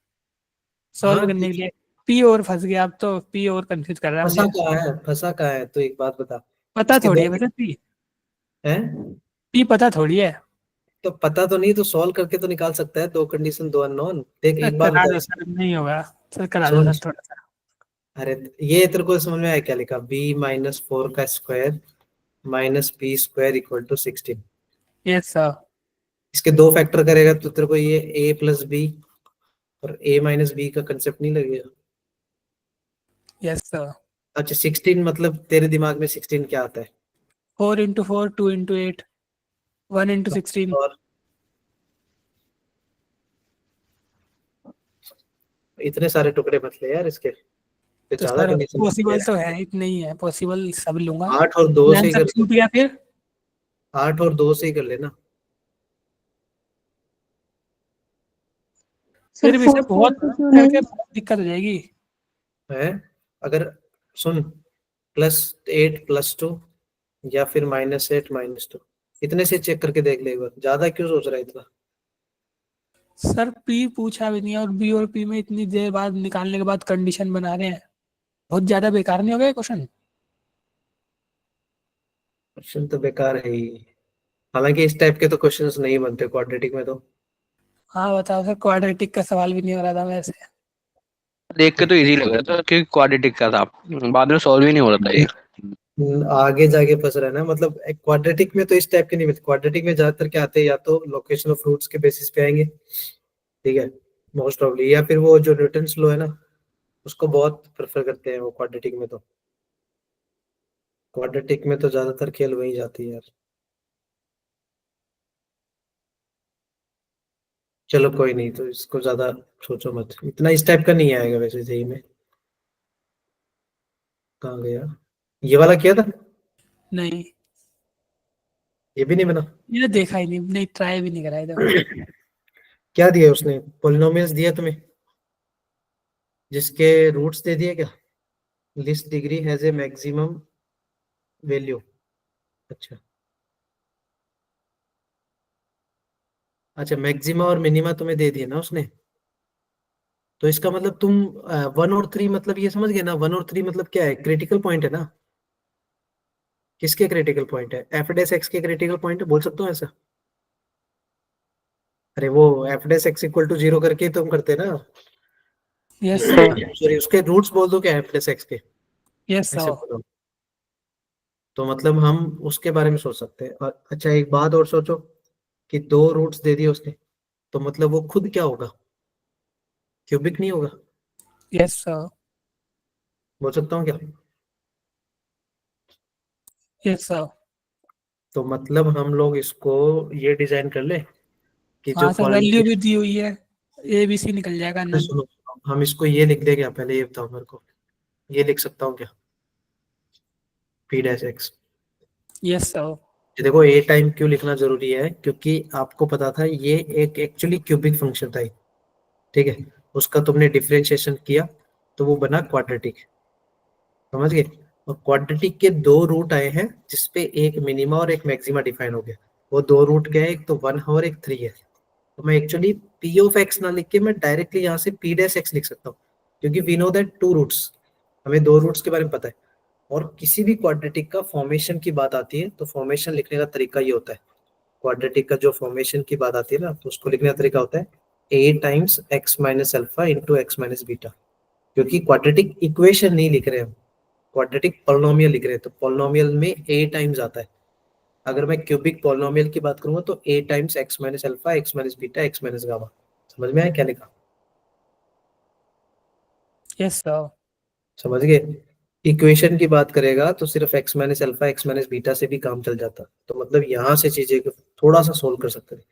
सॉल्व हाँ, करने के लिए? पी और फंस गया, अब तो पी और कंफ्यूज कर रहा है फंसा मुझे। कहाँ है, फंसा कहाँ है, तो एक बात बता। पता इसके थोड़ी दो है वैसे पी, है, पी पता थोड़ी है। तो पता तो नहीं, तो सॉल्व करके तो निकाल सकता है, दो कंडीशन दो अननोन। देख सर एक बात करा बता दो इस, सर, नहीं होगा। सर करा दो सुन, सर थोड़ा सा। अरे ये तेरे को समझ में आया क्या लिखा, b - 4 का स्क्वायर -b² = 16। Yes sir. इसके दो फैक्टर करेगा तो तेरे को ये a + b और a - b का कंसेप्ट नहीं लगेगा? Yes sir. अच्छा 16 मतलब तेरे दिमाग में 16 क्या आता है? 4 × 4, 2 × 8, 1 × 16। और इतने सारे टुकड़े मत ले यार इसके, फिर तो ज्यादा सर कंडीशन बन पॉसिबल जाएगा। तो है, इतने ही है, पॉसिबल सब लूंगा। 8 और 2 से प्लान ही सब कर ले, छूट गया फिर। 8 और 2 से ही कर लेना। सर फिर भी सर 4 4 बहुत से क्यों करके नहीं? बहुत दिक्कत हो जाएगी। है, अगर सुन, +8 +2 या फिर -8 -2, इतने से चेक करके देख ले एक बार, ज्यादा क्यों सोच रहा है इतना? सर पी पूछा भी नहीं है और बी और पी में इतनी देर बाद निकालने के बाद कंडीशन बना रहे हैं, बहुत ज्यादा बेकार नहीं हो गया क्वेश्चन? क्वेश्चन तो बेकार है ही, हालांकि इस टाइप के तो क्वेश्चंस नहीं बनते क्वाड्रेटिक में तो। हाँ बताओ सर, क्वाड्रेटिक का सवाल भी नहीं हो रहा था वैसे। देख के तो इजी लग रहा था क्योंकि क्वाड्रेटिक का था, बाद में सॉल्व ही नहीं हो रहा था ये। आगे जाके फंस रहा है ना, मतलब क्वाड्रेटिक में तो इस टाइप के नहीं मिलते। क्वाड्रेटिक में ज्यादातर क्या आते हैं, या तो लोकेशन ऑफ रूट्स के बेसिस पे आएंगे, ठीक है, मोस्ट प्रॉब्ली, या फिर वो जो न्यूटन्स लॉ है ना, उसको बहुत प्रेफर करते हैं वो क्वाड्रेटिक में तो। क्वाड्रेटिक में तो ज्यादातर खेल वही जाती है यार। चलो कोई नहीं, तो इसको ज्यादा सोचो मत, इतना इस टाइप का नहीं आएगा वैसे सही में। कहाँ गया? ये वाला किया था? नहीं, ये भी नहीं बना? ये देखा ही नहीं, ट्राई भी नहीं करा इधर। क्या दिया उसने? पोलिनोमियल्स दिया तुम्हें जिसके रूट्स दे दिए क्या? List degree has a maximum value. अच्छा अच्छा, मैक्सिमा और मिनिमा तुम्हें दे दिए ना उसने। तो इसका मतलब तुम 1 और 3 मतलब ये समझ गए ना? 1 और 3 मतलब क्या है? क्रिटिकल पॉइंट है ना। किसके क्रिटिकल पॉइंट है? एफ डेस एक्स के क्रिटिकल पॉइंट है, बोल सकता हूँ ऐसा? अरे वो f dash x equal to 0 करके तुम करते ना। यस सर, सॉरी, उसके रूट्स बोल दो क्या एफ डेस एक्स के, यस ऐसे सर, बोलो। तो मतलब हम उसके बारे में सोच सकते हैं। और अच्छा एक बात और सोचो कि 2 रूट्स दे दिए उसने, तो मतलब वो खुद क्या होगा? क्यूबिक नहीं होगा? यस सर, बोल सकता हूँ क्या? Yes sir. तो मतलब हम लोग इसको ये डिजाइन कर ले कि जो हाँ सर, वैल्यू पॉलिनोमियल, भी दी हुई है, ए बी सी निकल जाएगा नन। सुनो, हम इसको ये लिख दे क्या? पहले ये बताओ मेरे को, ये लिख सकता हूँ क्या? P dash x. Yes sir, ये देखो, ए टाइम क्यों लिखना जरूरी है, क्योंकि आपको पता था ये एक एक्चुअली क्यूबिक फंक्शन था ये, ठीक है? उसका तुमने डिफरेंशिएशन किया तो वो बना क्वाड्रेटिक, समझ गए? और क्वाड्रेटिक के 2 रूट आए हैं जिसपे एक मिनिमा और एक मैक्सिमा डिफाइन हो गया। वो 2 रूट क्या है? एक तो 1 है और एक 3 है। तो मैं एक्चुअली पी ऑफ एक्स ना लिख के मैं डायरेक्टली यहाँ से पी डैश एक्स लिख सकता हूँ, क्योंकि वी नो दैट 2 रूट्स, हमें 2 रूट्स के बारे में पता है। और किसी भी क्वाड्रेटिक का फॉर्मेशन की बात आती है तो फॉर्मेशन लिखने का तरीका ये होता है। क्वाड्रेटिक का जो फॉर्मेशन की बात आती है ना, तो उसको लिखने का तरीका होता है a times x minus alpha into x minus beta. क्योंकि क्वाड्रेटिक इक्वेशन नहीं लिख रहे हम, क्वाड्रेटिक पोलिनोमियल लिख रहे हैं, तो पोलिनोमियल में ए टाइम्स आता है। अगर मैं क्यूबिक पोलिनोमियल की बात करूंगा तो a times x minus alpha x minus beta x minus gamma. समझ में आया क्या लिखा? यस सर, समझ गए? इक्वेशन की बात करेगा तो सिर्फ x minus alpha x minus beta से भी काम चल जाता, तो मतलब यहाँ से चीजें को थोड़ा सा सोल्व कर सकते हैं।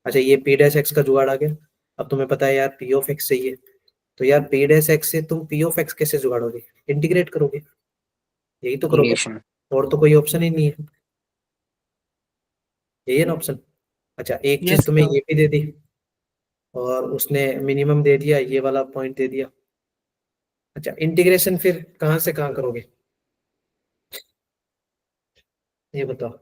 अच्छा, ये पी डैश एक्स का जुगाड़ आ गया। अब तुम्हें पता है यार पी ऑफ एक्स चाहिए, तो यार पी डैश एक्स से तुम पी ऑफ एक्स कैसे जुगाड़ोगे? इंटीग्रेट करोगे, यही तो करोगे, Negation। और तो कोई ऑप्शन ही नहीं है, यही है ना ऑप्शन। अच्छा एक चीज यस तुम्हें सर। ये भी दे दी, और उसने मिनिमम दे दिया, ये वाला पॉइंट दे दिया। अच्छा इंटीग्रेशन फिर कहाँ से कहाँ करोगे, ये बताओ?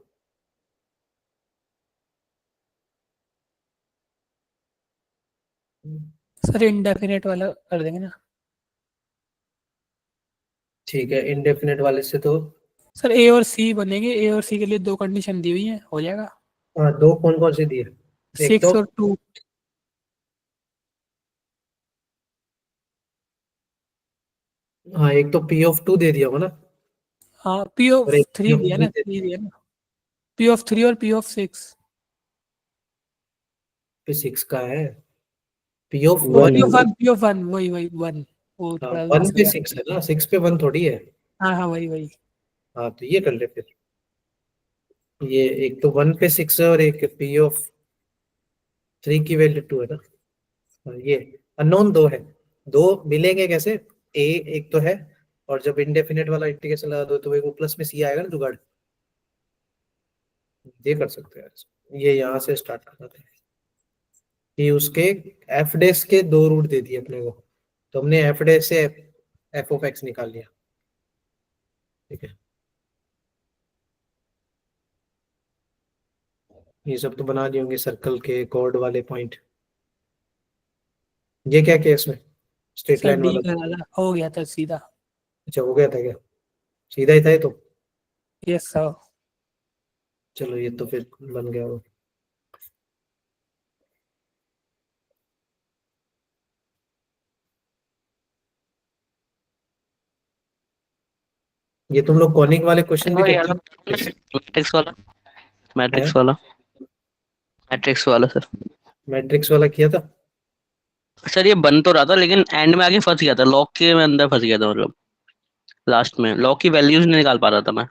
सर इंडेफिनेट वाला कर देंगे ना। ठीक है, इंडेफिनेट वाले से तो सर ए और सी बनेंगे, ए और सी के लिए 2 कंडीशन दी हुई है, हो जाएगा। हाँ, 2 कौन कौन से दिए? एक तो 6 और 2। हाँ, एक तो पी ऑफ 2 दे दिया होगा ना, हाँ, पी और ऑफ एक पी 3 ऑफ दिया 3 ना, दे 3 दिया। दिया ना। पी ऑफ 3 और पी ऑफ 6। पे 6 का है, पी ऑफ वो 1। पी ऑफ 1, पी ऑफ 1, वही वही 1। वो हाँ, थोड़ा 1 मिस हो पे गया। 6 है ना, 6 पे 1 थोड़ी है। हाँ हाँ, वही वही। हाँ तो ये कर ले फिर। ये एक तो 1 पे 6 है और एक पी ऑफ 3 की वैल्यू 2 है ना। हाँ, ये अननोन 2 है, 2 मिलेंगे कैसे? ए एक तो है, और जब इंडेफिनेट वाला इंटीग्रेशन लगा दो तो वो प्लस में सी आएगा ना जुगाड़। ये कर सकते हैं, ये यहाँ से स्टार्ट करना था कि उसके एफ डेस के 2 रूट दे दिए अपने को, तो हमने एफ डेस से एफ ऑफ एक्स निकाल लिया, ठीक है? ये सब तो बना लिए होंगे सर्कल के कॉर्ड वाले पॉइंट। ये क्या किया इसमें? स्ट्रेट सर लाइन डी वाला? का वाला हो गया था सीधा। अच्छा हो गया था क्या? सीधा ही था ये तो। Yes sir. चलो ये तो फिर बन गया वो। ये तुम लोग कॉनिक वाले क्वेश्चन भी करते मैट्रिक्स वाला, हैं? मैट्रिक्स वाला, मैट्रिक्स वाला सर। मैट्रिक्स वाला किया था? सर ये बन तो रहा था लेकिन एंड में आके फंस गया था, लॉक के में अंदर फंस गया था, मतलब लास्ट में लॉक की वैल्यूज नहीं निकाल पा रहा था मैं।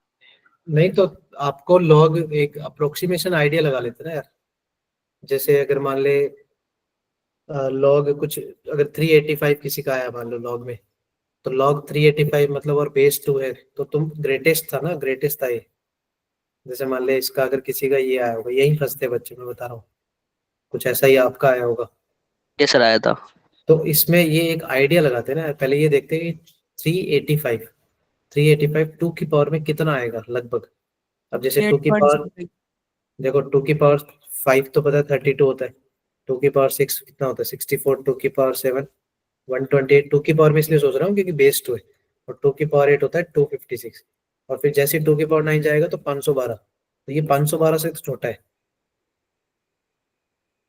नहीं तो आपको लॉग एक अप्रोक्सीमेशन आइडिया लगा लेते ना यार। जैसे अगर मान ले लॉग कुछ, अगर 385 किसी का आया मान लो लॉग में, तो लॉग 385 मतलब और बेस 2 है, तो तुम ग्रेटेस्ट था ना, ग्रेटेस्ट था ये। जैसे मान ले इसका अगर किसी का ये आया होगा, यही फंसते बच्चे, मैं बता रहा हूँ, कुछ ऐसा ही आपका आया होगा। ये सर आया था। तो इसमें ये एक आइडिया लगाते हैं ना, पहले ये देखते हैं कि 385 2 की पावर में कितना आएगा लगभग। अब जैसे 2 8 की पॉइंट पावर, समथिंग। देखो 2 की पावर 5 तो पता है 32 होता है, 2 की पावर 6 कितना होता है 64, 2 की पावर 7 128, 2 की पावर में इसलिए सोच रहा हूँ क्योंकि बेस 2 है, और 2 की पावर 8 होता है 256, और फिर जैसे 2 की पावर 9 जाएगा तो 512, तो ये 512 से तो छोटा है,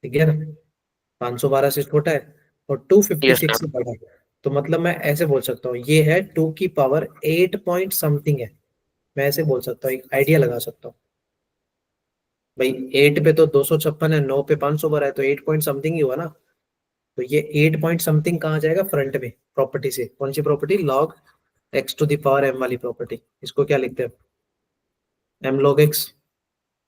ठीक है ना, 512 से छोटा है और यस 256 सर। से बड़ा है। तो मतलब मैं ऐसे बोल सकता हूँ ये है 2 की पावर 8 पॉइंट समथिंग है, मैं ऐसे बोल सकता हूँ, एक आइडिया लगा सकता हूँ। भाई 8 पे तो 256 है, 9 पे 512 है, तो 8 पॉइंट समथिंग ही हुआ ना। तो ये 8 पॉइंट समथिंग कहाँ जाएगा, फ्रंट में प्रॉपर्टी से। कौन सी property, log x to the power m वाली प्रॉपर्टी। इसको क्या लिखते हैं, एम लॉग एक्स,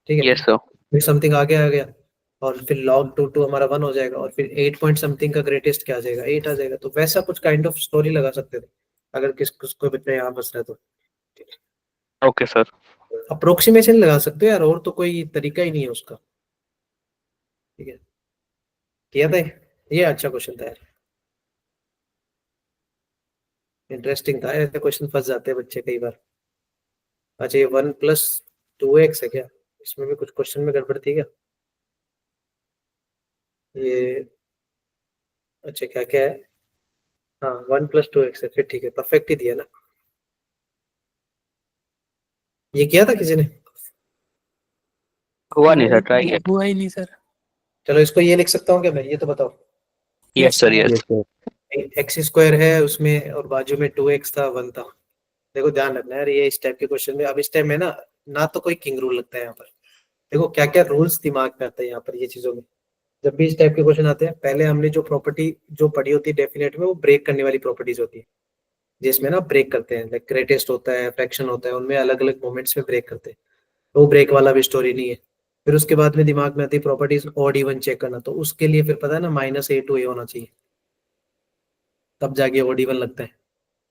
ठीक है। Yes sir. फिर समथिंग आगे आ गया, और फिर लॉग टू टू हमारा 1 हो जाएगा, और फिर 8 पॉइंट समथिंग का ग्रेटेस्ट क्या आ जाएगा, 8 आ जाएगा। तो वैसा कुछ काइंड ऑफ स्टोरी लगा सकते थे अगर किसको बच्चा यहाँ फंस रहा है तो। Okay sir. अप्रोक्सीमेशन लगा सकते हो यार, और तो कोई तरीका ही नहीं है उसका, ठीक है। किया था ये अच्छा क्वेश्चन था यार, इंटरेस्टिंग था। ऐसे क्वेश्चन फंस जाते हैं बच्चे कई बार। अच्छा ये 1+2x है क्या, इसमें भी कुछ क्वेश्चन में गड़बड़ थी क्या ये। अच्छा क्या क्या है, हाँ 1+2x है, फिर ठीक है, परफेक्ट ही दिया ना। ये किया था किसी ने, हुआ नहीं सर, ट्राई किया। हुआ ही नहीं सर। चलो इसको ये लिख सकता हूँ क्या मैं, ये तो बताओ। Yes sir yes. X square है उसमें और बाजू में 2x था 1 था। देखो ध्यान रखना यार, ये इस टाइप के क्वेश्चन में, अब इस टाइम में ना, ना तो कोई किंग रूल लगता है यहाँ पर। देखो क्या क्या रूल्स दिमाग में आते हैं यहाँ पर ये चीजों में। जब भी इस टाइप के क्वेश्चन आते हैं, पहले हमने जो प्रॉपर्टी जो पढ़ी होती है डेफिनेट में, वो ब्रेक करने वाली प्रॉपर्टीज होती है, जिसमें ना ब्रेक करते हैं, लाइक ग्रेटेस्ट होता है, फ्रैक्शन होता है, उनमें अलग अलग मोमेंट्स में ब्रेक करते हैं। तो वो ब्रेक वाला भी स्टोरी नहीं है। फिर उसके बाद में दिमाग में आती है प्रॉपर्टीज ऑड इवन चेक करना, तो उसके लिए फिर पता है ना -a to a होना चाहिए, तब जाके ऑड इवन लगता है,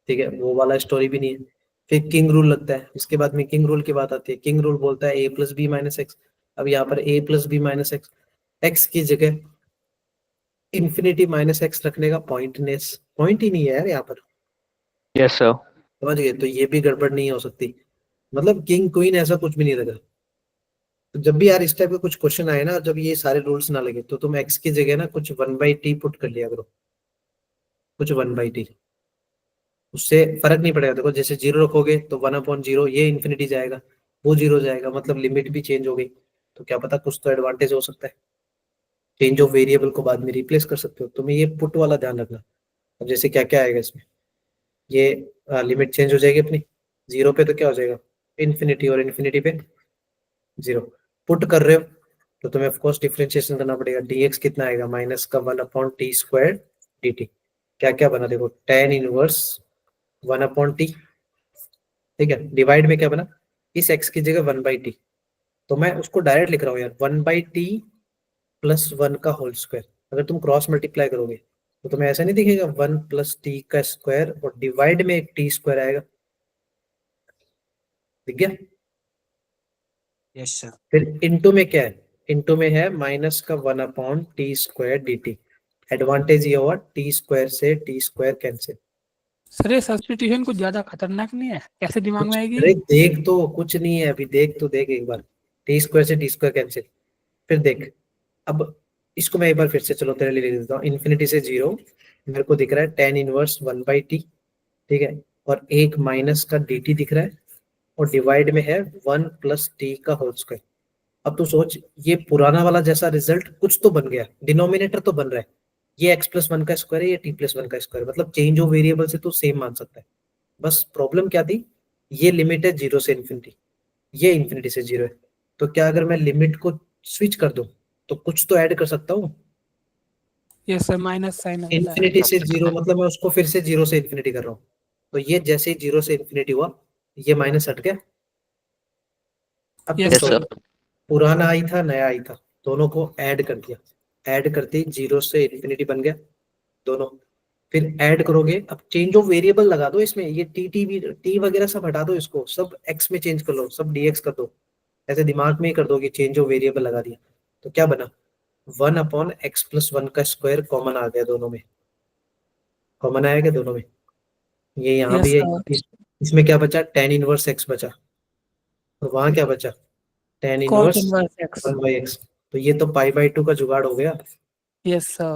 ठीक है, वो वाला स्टोरी भी नहीं है। फिर किंग रूल लगता है, इसके बाद में किंग रूल की बात आती है। किंग रूल बोलता है a+b - x। अब यहाँ पर a+b - x, x की जगह इन्फिनिटी -x रखने का पॉइंटनेस, पॉइंट ही नहीं है यार यहाँ पर, यस सर। समझ गए। तो ये भी गड़बड़ नहीं हो सकती, मतलब किंग क्वीन ऐसा कुछ भी नहीं लगा। तो जब भी यार इस टाइप के कुछ क्वेश्चन आए ना, जब ये सारे रूल्स ना लगे, तो तुम x की जगह ना कुछ 1/t पुट कर लिया करो, कुछ 1/t, उससे फर्क नहीं पड़ेगा। देखो जैसे 0 रखोगे तो 1/0, ये इन्फिनिटी जाएगा, वो 0 जाएगा, मतलब लिमिट भी चेंज हो गई। तो क्या पता कुछ तो एडवांटेज हो सकता है, चेंज ऑफ वेरिएबल को बाद में रिप्लेस कर सकते हो। तुम्हें ये पुट वाला ध्यान रखना। अब जैसे क्या क्या आएगा इसमें, ये लिमिट चेंज हो जाएगी अपनी, 0 पे तो क्या हो जाएगा इन्फिनिटी, और इन्फिनिटी पे 0। पुट कर रहे हो तो तुम्हें ऑफकोर्स डिफरेंशिएशन करना पड़ेगा। dx कितना आएगा, माइनस का 1/t² dt। क्या क्या बना देखो, tan इनवर्स 1/t, ठीक है, डिवाइड में क्या बना, इस x की जगह 1/t, तो मैं उसको डायरेक्ट लिख रहा हूँ यार, 1/t + 1 का होल स्क्वायर। अगर तुम क्रॉस मल्टीप्लाई करोगे तो तुम्हें ऐसा नहीं दिखेगा 1 + t का स्क्वायर और डिवाइड में एक t² आएगा, दिख गया। Yes sir. फिर इनटू में क्या है, इनटू में है माइनस का 1/t² dt। एडवांटेज ये हुआ, t² से t² कैंसिल। सर ये सब्स्टिट्यूशन कुछ ज्यादा खतरनाक नहीं है, कैसे दिमाग में आएगी? अरे देख तो कुछ नहीं है अभी, देख तो देख एक बार, t² से t² कैंसिल। फिर देख, अब इसको मैं एक बार फिर से चलो तेरे लिए लिख देता हूँ। इन्फिनिटी से 0 मेरे को दिख रहा है tan इनवर्स 1/t, ठीक है, और एक माइनस का dt दिख रहा है, और डिवाइड में है 1 + t का होल स्क्वायर। अब तू सोच, ये पुराना वाला जैसा रिजल्ट कुछ तो बन गया, डिनोमिनेटर तो बन रहा है, ये x+1 का स्क्वायर है, ये t+1 का स्क्वायर, मतलब चेंज ऑफ वेरिएबल से तो सेम मान सकता है। बस प्रॉब्लम क्या थी, ये लिमिट है 0 से इन्फिनिटी, ये इन्फिनिटी से 0 है। तो क्या अगर मैं लिमिट को स्विच कर दूं तो कुछ तो ऐड कर सकता हूँ। यस सर, माइनस साइन होता है। इन्फिनिटी से 0 मतलब मैं उसको फिर से 0 से इन्फिनिटी कर रहा हूँ, तो ये जैसे ही 0 से इन्फिनिटी हुआ, ये माइनस हट गया, अब Yes, तुम यस sir. सर। सोचो, पुराना आई था नया आई था, दोनों को ऐड कर दिया, ऐड करते ही 0 से इन्फिनिटी बन गया दोनों। फिर ऐड करोगे, अब चेंज ऑफ वेरिएबल लगा दो इसमें, ये टी वगैरह सब हटा दो, इसको सब एक्स में चेंज कर लो, सब डीएक्स कर दो, ऐसे दिमाग में ही कर दो कि चेंज ऑफ वेरिएबल लगा दिया। तो क्या बना, 1/x+1 का स्क्वायर कॉमन आ गया दोनों में, कॉमन आया क्या दोनों में, ये यहाँ Yes, भी है। sir. इसमें क्या बचा, tan इनवर्स x बचा, और वहां क्या बचा, tan Cos inverse inverse x. 1/x। तो ये तो π/2 का जुगाड़ हो गया। Yes, sir.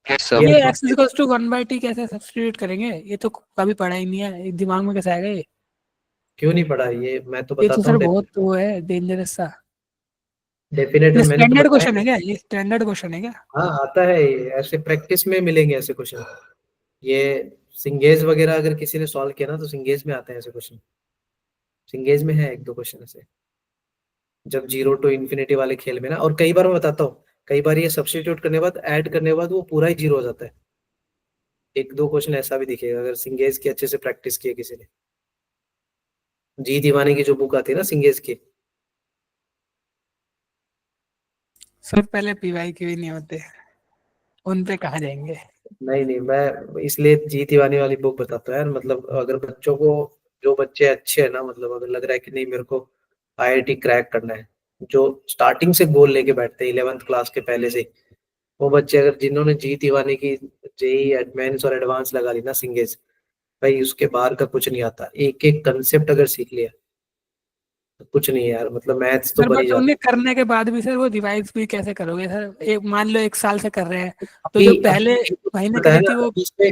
यस ये सर। ये x इक्वल्स टू 1/t कैसे सब्स्टिट्यूट करेंगे? ये तो कभी पढ़ा ही नहीं है, ये दिमाग में कैसे आएगा ये? क्यों नहीं पढ़ा, ये मैं तो ये तो बताता सर हूँ, बहुत वो है, डेंजरस सा। डेफिनेटली ये मैंने तो स्टैंडर्ड बताया। क्वेश्चन है क्या? ये स्टैंडर्ड क्वेश्चन है क्या? हाँ आता है ये, ऐसे प्रैक्टिस में मिलेंगे ऐसे क्वेश्चन। ये सिंगेज वगैरह अगर किसी ने सॉल्व किया ना, तो सिंगेज में आते हैं ऐसे क्वेश्चन, सिंगेज में है एक दो क्वेश्चन ऐसे, जब 0 टू इन्फिनिटी वाले खेल में ना। और कई बार मैं बताता हूँ, कई बार ये सब्स्टिट्यूट करने के बाद, ऐड करने के बाद वो पूरा ही 0 हो जाता है। एक दो क्वेश्चन ऐसा भी दिखेगा अगर सिंगेज की अच्छे से प्रैक्टिस की है किसी ने। जी दीवानी की जो बुक आती है ना सिंगेज की, सर पहले पीवाई के भी नहीं होते, उन पे कहाँ जाएंगे? नहीं नहीं, मैं इसलिए जी दीवानी वाली बुक बताता हूँ यार। मतलब अगर बच्चों को, जो बच्चे अच्छे हैं ना, मतलब अगर लग रहा है कि नहीं मेरे को आईआईटी क्रैक करना है, जो स्टार्टिंग से गोल लेके बैठते हैं 11th क्लास के पहले से, वो बच्चे अगर जिन्होंने जी दीवानी की जेई एडवांस और एडवांस लगा ली ना सिंगेज, भाई उसके बाहर का कुछ नहीं आता। एक एक कंसेप्ट अगर सीख लिया तो कुछ नहीं है यार, मतलब मैथ्स तो सर बन ही बट जाता उन्हें करने के बाद भी सर वो रिवाइज भी कैसे करोगे सर? एक मान लो 1 साल से कर रहे हैं, है। तो जो अभी पहले अभी महीने बताया करी ना, थी वो। अभी इसमें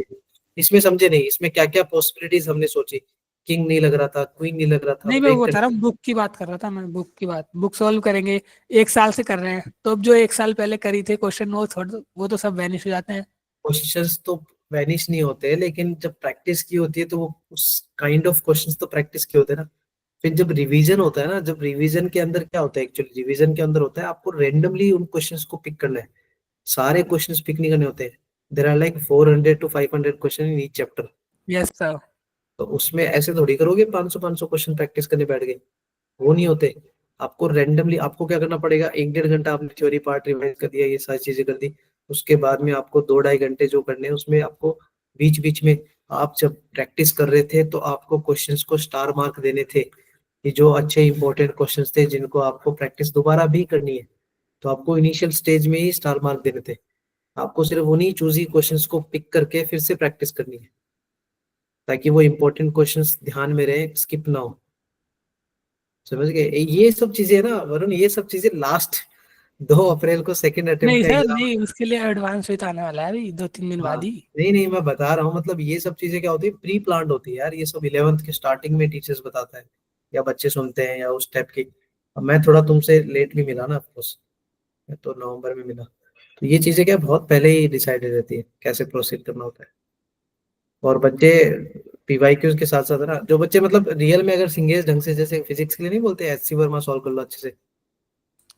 इसमें समझे नहीं, इसमें क्या क्या पॉसिबिलिटीज हमने सोची, किंग नहीं लग रहा था, क्वीन नहीं लग रहा था, नहीं, अब मैं वो एक बता रहा हूँ, बुक की बात कर रहा था मैं, बुक की बात। बुक सॉल्व करेंगे, 1 साल से कर रहे हैं, तो अब जो 1 साल पहले करी थे क्वेश्चन, वो तो सब वैनिश हो जाते हैं। क्वेश्चंस तो वैनिश नहीं होते, लेकिन जब प्रैक्टिस की होती है तो वो उस काइंड ऑफ क्वेश्चंस तो प्रैक्टिस के होते हैं ना। फिर जब रिवीजन होता है ना, जब रिवीजन के अंदर क्या होता है, एक्चुअली रिवीजन के अंदर होता है आपको रेंडमली उन क्वेश्चंस को पिक करना है, सारे क्वेश्चंस पिक नहीं करने होते हैं। There are like 400 to 500 question in each chapter. Yes sir. तो उसमें ऐसे थोड़ी करोगे 500 क्वेश्चन प्रैक्टिस करने बैठ गए, वो नहीं होते। आपको रेंडमली, आपको क्या करना पड़ेगा, 1-1.5 घंटा आपने थ्योरी पार्ट रिवाइज कर दिया, ये सारी चीजें कर दी, उसके बाद में आपको 2-2.5 घंटे जो करने हैं उसमें आपको बीच बीच में, आप जब प्रैक्टिस कर रहे थे तो आपको क्वेश्चंस को स्टार मार्क देने थे, कि जो अच्छे इंपॉर्टेंट क्वेश्चंस थे जिनको आपको प्रैक्टिस दोबारा भी करनी है, तो आपको इनिशियल स्टेज में ही स्टार मार्क देने थे। आपको सिर्फ उन्हीं चूजी क्वेश्चंस को पिक करके फिर से प्रैक्टिस करनी है, ताकि वो इंपॉर्टेंट क्वेश्चंस ध्यान में रहे, स्किप ना हो। समझ गए, ये सब चीजें ना वरुण, ये सब चीजें लास्ट 2 अप्रैल को सेकंड अटेम्प्ट नहीं का सर, एग्जाम। नहीं, उसके लिए एडवांस भी तो आने वाला है अभी 2-3 दिन हाँ बाद ही। नहीं नहीं, मैं बता रहा हूँ, मतलब ये सब चीजें क्या होती है, प्री प्लान्ड होती है यार, ये सब 11th के स्टार्टिंग में टीचर्स बताता है, या बच्चे सुनते हैं, या उस टाइप की। अब मैं थोड़ा तुमसे लेट भी मिला ना ऑफकोर्स, मैं तो नवंबर में मिला, तो ये चीजें क्या बहुत पहले ही डिसाइडेड रहती है कैसे प्रोसीड करना होता है। और बच्चे पीवाईक्यूज के साथ साथ ना, जो बच्चे मतलब रियल में अगर सिंगेज ढंग से, जैसे फिजिक्स के लिए नहीं बोलते एचसी वर्मा सॉल्व कर लो अच्छे से,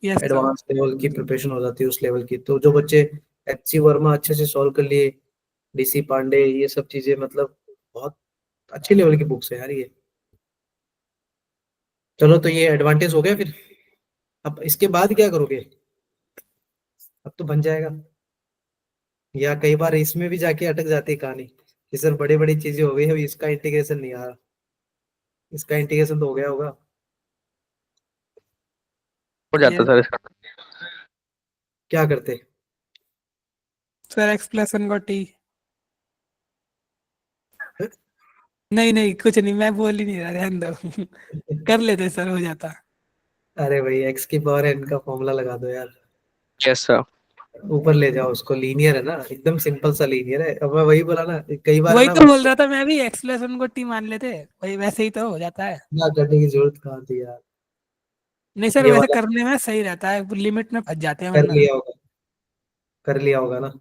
यस सर। एडवांस लेवल की प्रिपरेशन हो जाती है उस लेवल की, तो जो बच्चे एचसी वर्मा अच्छे से सॉल्व कर लिए, डीसी पांडे, ये सब चीजें मतलब बहुत अच्छे लेवल की बुक्स है यार ये। चलो तो ये एडवांटेज हो गया फिर, अब इसके बाद क्या करोगे, अब तो बन जाएगा, या कई बार इसमें भी जाके अटक जाती है कहानी कि सर बड़ी बड़ी चीजें हो गई, अभी इसका इंटीग्रेशन नहीं आ रहा, इसका इंटीग्रेशन तो हो गया होगा। हो जाता यस सर इसका। क्या करते, सर, x+1 को t। नहीं नहीं, कुछ नहीं, मैं बोल ही नहीं रहा, ध्यान दो। कर लेते सर, हो जाता। अरे भाई एक्स की पावर एन का फॉर्मूला लगा दो यार, यस सर। ऊपर ले जाओ उसको, लीनियर है ना, एकदम सिंपल सा लीनियर है। अब मैं वही बोला ना, कई बार है वही ना तो बोल रहा था मैं भी, x+1 को t मान लेते, वही वैसे ही तो हो जाता है। ना करने की जरूरत कहाँ थी यार। नहीं सर, ये वैसे वाला करने में सही रहता है, लिमिट में फंस जाते हैं कर वरना। लिया होगा, कर लिया होगा ना।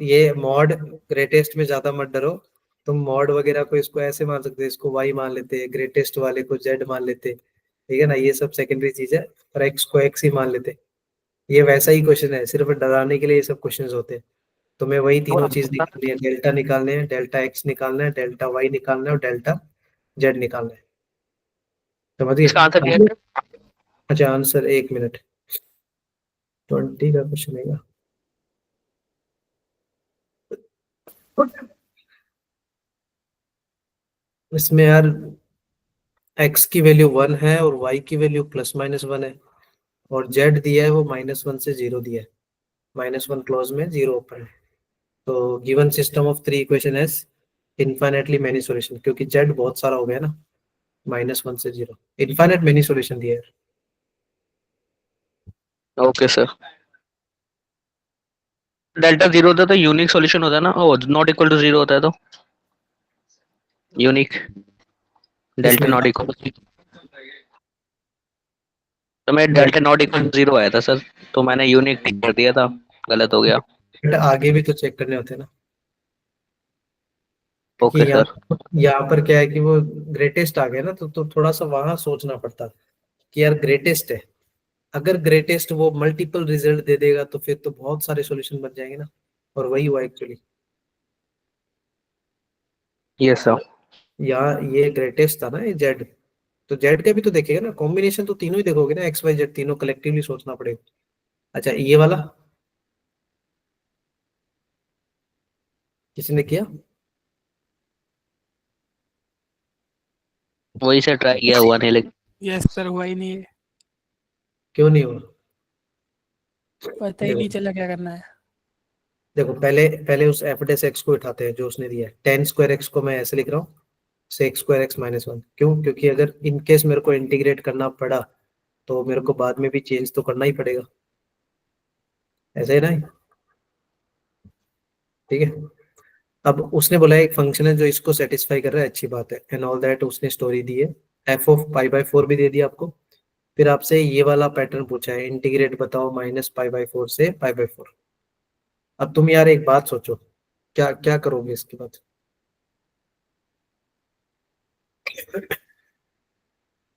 ये मॉड ग्रेटेस्ट में ज्यादा मत डरो, तुम मॉड वगैरह को इसको ऐसे मान सकते, इसको वाई मान लेते, ग्रेटेस्ट वाले को जेड मान लेते, ठीक है ना, ये सब सेकेंडरी चीज है, और एक्स को एक्स ही मान लेते। ये वैसा ही क्वेश्चन है, सिर्फ डराने के लिए ये सब क्वेश्चन होते हैं। तुम्हें वही तीनों चीज निकालनी है, डेल्टा निकालने हैं, डेल्टा एक्स निकालना है, डेल्टा वाई निकालना है, और डेल्टा जेड निकालना है। समझ इसका आंसर क्या गए, है? अच्छा आंसर 1 मिनट 20 का क्वेश्चन है। इसमें यार x की वैल्यू 1 है और y की वैल्यू ±1 है और z दिया है वो -1 से 0 दिया है, -1 क्लोज में 0 ओपन है। तो given system of 3 equation has infinitely many solution, क्योंकि z बहुत सारा हो गया ना, -1 से 0 इनफाइनाइट मेनी सॉल्यूशन दिया है। Okay sir. डेल्टा 0 होता है तो यूनिक सॉल्यूशन होता है ना, ओ नॉट इक्वल टू 0 होता है तो यूनिक, डेल्टा इसमें नॉट इक्वल टू, तो मैं डेल्टा नॉट इक्वल टू 0 आया था सर, तो मैंने यूनिक कर दिया था, गलत हो गया। बट आगे भी तो चेक करने होते हैं ना, क्योंकि ओके सर। यहाँ पर क्या है कि वो ग्रेटेस्ट आ गया ना, तो थोड़ा सा वहां सोचना पड़ता कि यार ग्रेटेस्ट है। अगर ग्रेटेस्ट वो मल्टीपल रिजल्ट दे देगा तो फिर तो बहुत सारे सॉल्यूशन बन जाएंगे ना, और वही हुआ एक्चुअली। Yes sir. यहाँ ये ग्रेटेस्ट था ना ये जेड, तो जेड का भी तो देखेगा ना, कॉम्बिनेशन तो तीनों ही देखोगे ना, एक्स वाई जेड तीनों कलेक्टिवली सोचना पड़ेगा। अच्छा ये वाला किसने किया? वही से ट्राई किया, हुआ नहीं लेकिन। यस सर, हुआ ही नहीं है, क्यों नहीं हुआ? पता ही देखो नहीं चला क्या करना है। देखो पहले पहले उस एफ डेस एक्स को उठाते हैं जो उसने दिया है, टेन स्क्वायर एक्स को मैं ऐसे लिख रहा हूँ, सेक स्क्वायर एक्स -1। क्यों? क्योंकि अगर इन केस मेरे को इंटीग्रेट करना पड़ा तो मेरे को बाद में भी चेंज तो करना ही पड़ेगा, ऐसा ही ना? ठीक है। अब उसने बोला है एक फंक्शन है जो इसको सेटिस्फाई कर रहा है, अच्छी बात है, एंड ऑल दैट उसने स्टोरी दी है, एफ ऑफ पाई/4 भी दे दिया आपको। फिर आपसे ये वाला पैटर्न पूछा है, इंटीग्रेट बताओ -π/4 से π/4। अब तुम यार एक बात सोचो, क्या क्या करोगे इसके बाद?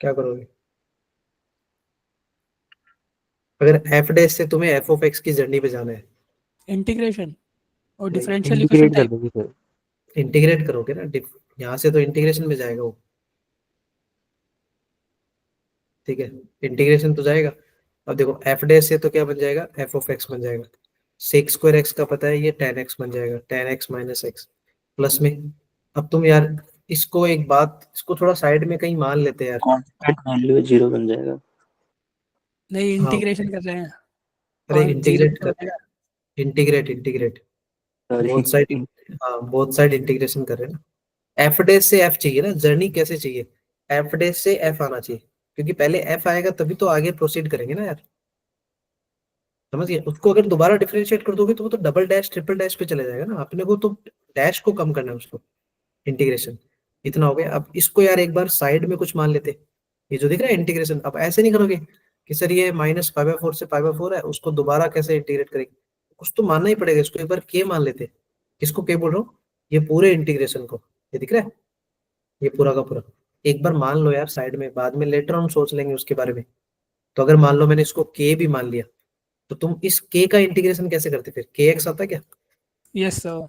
क्या करोगे अगर एफ डैश से तुम्हें एफ ऑफ एक्स की जर्नी पे जाना है? इंटीग्रेशन और नहीं, डिफरेंशियल इक्वेशन इंटीग्रेट कर टाइप। दोगे सर। इंटीग्रेट करोगे ना, यहाँ से तो इंटीग्रेशन में जाएगा वो, ठीक है, इंटीग्रेशन तो जाएगा। अब देखो एफ डैश से तो क्या बन जाएगा, एफ ऑफ एक्स बन जाएगा, सेक स्क्वायर एक्स का पता है ये tan x बन जाएगा, tan x - x प्लस में। अब तुम यार इसको एक बात, इसको थोड़ा साइड में कहीं मान लेते हैं यार। कांस्टेंट वैल्यू 0 बन जाएगा। नहीं, हाँ इंटीग्रेशन कर रहे हैं अरे और जीरो इंटीग्रेट तो कर, बनेगा। Integrate integrate both sorry. Side, हाँ बोथ साइड इंटीग्रेशन कर रहे हैं ना। एफ डैश से एफ चाहिए ना, जर्नी कैसे चाहिए, एफ डैश से एफ आना चाहिए, क्योंकि पहले एफ आएगा तभी तो आगे प्रोसीड करेंगे ना यार, समझ गए? उसको अगर दोबारा डिफरेंशिएट कर दोगे तो वो तो डबल डैश ट्रिपल डैश पे चले जाएगा ना, अपने को तो डैश को कम करना है उसको, इंटीग्रेशन इतना हो गया। अब इसको यार एक बार साइड में कुछ मान लेते, ये जो दिख रहा है इंटीग्रेशन, अब ऐसे नहीं करोगे कि सर ये -π/4 से π/4 है, उसको दोबारा कैसे इंटीग्रेट करेंगे, कुछ तो मानना ही पड़ेगा, इसको एक बार के मान लेते। किसको के बोल रहा हूँ? ये पूरे इंटीग्रेशन को, ये दिख रहा है, ये पूरा का पूरा एक बार मान लो यार साइड में, बाद में लेटर हम सोच लेंगे उसके बारे में। तो अगर मान लो मैंने इसको के भी मान लिया, तो तुम इस के का इंटीग्रेशन कैसे करते फिर, के एक्स आता क्या? Yes sir.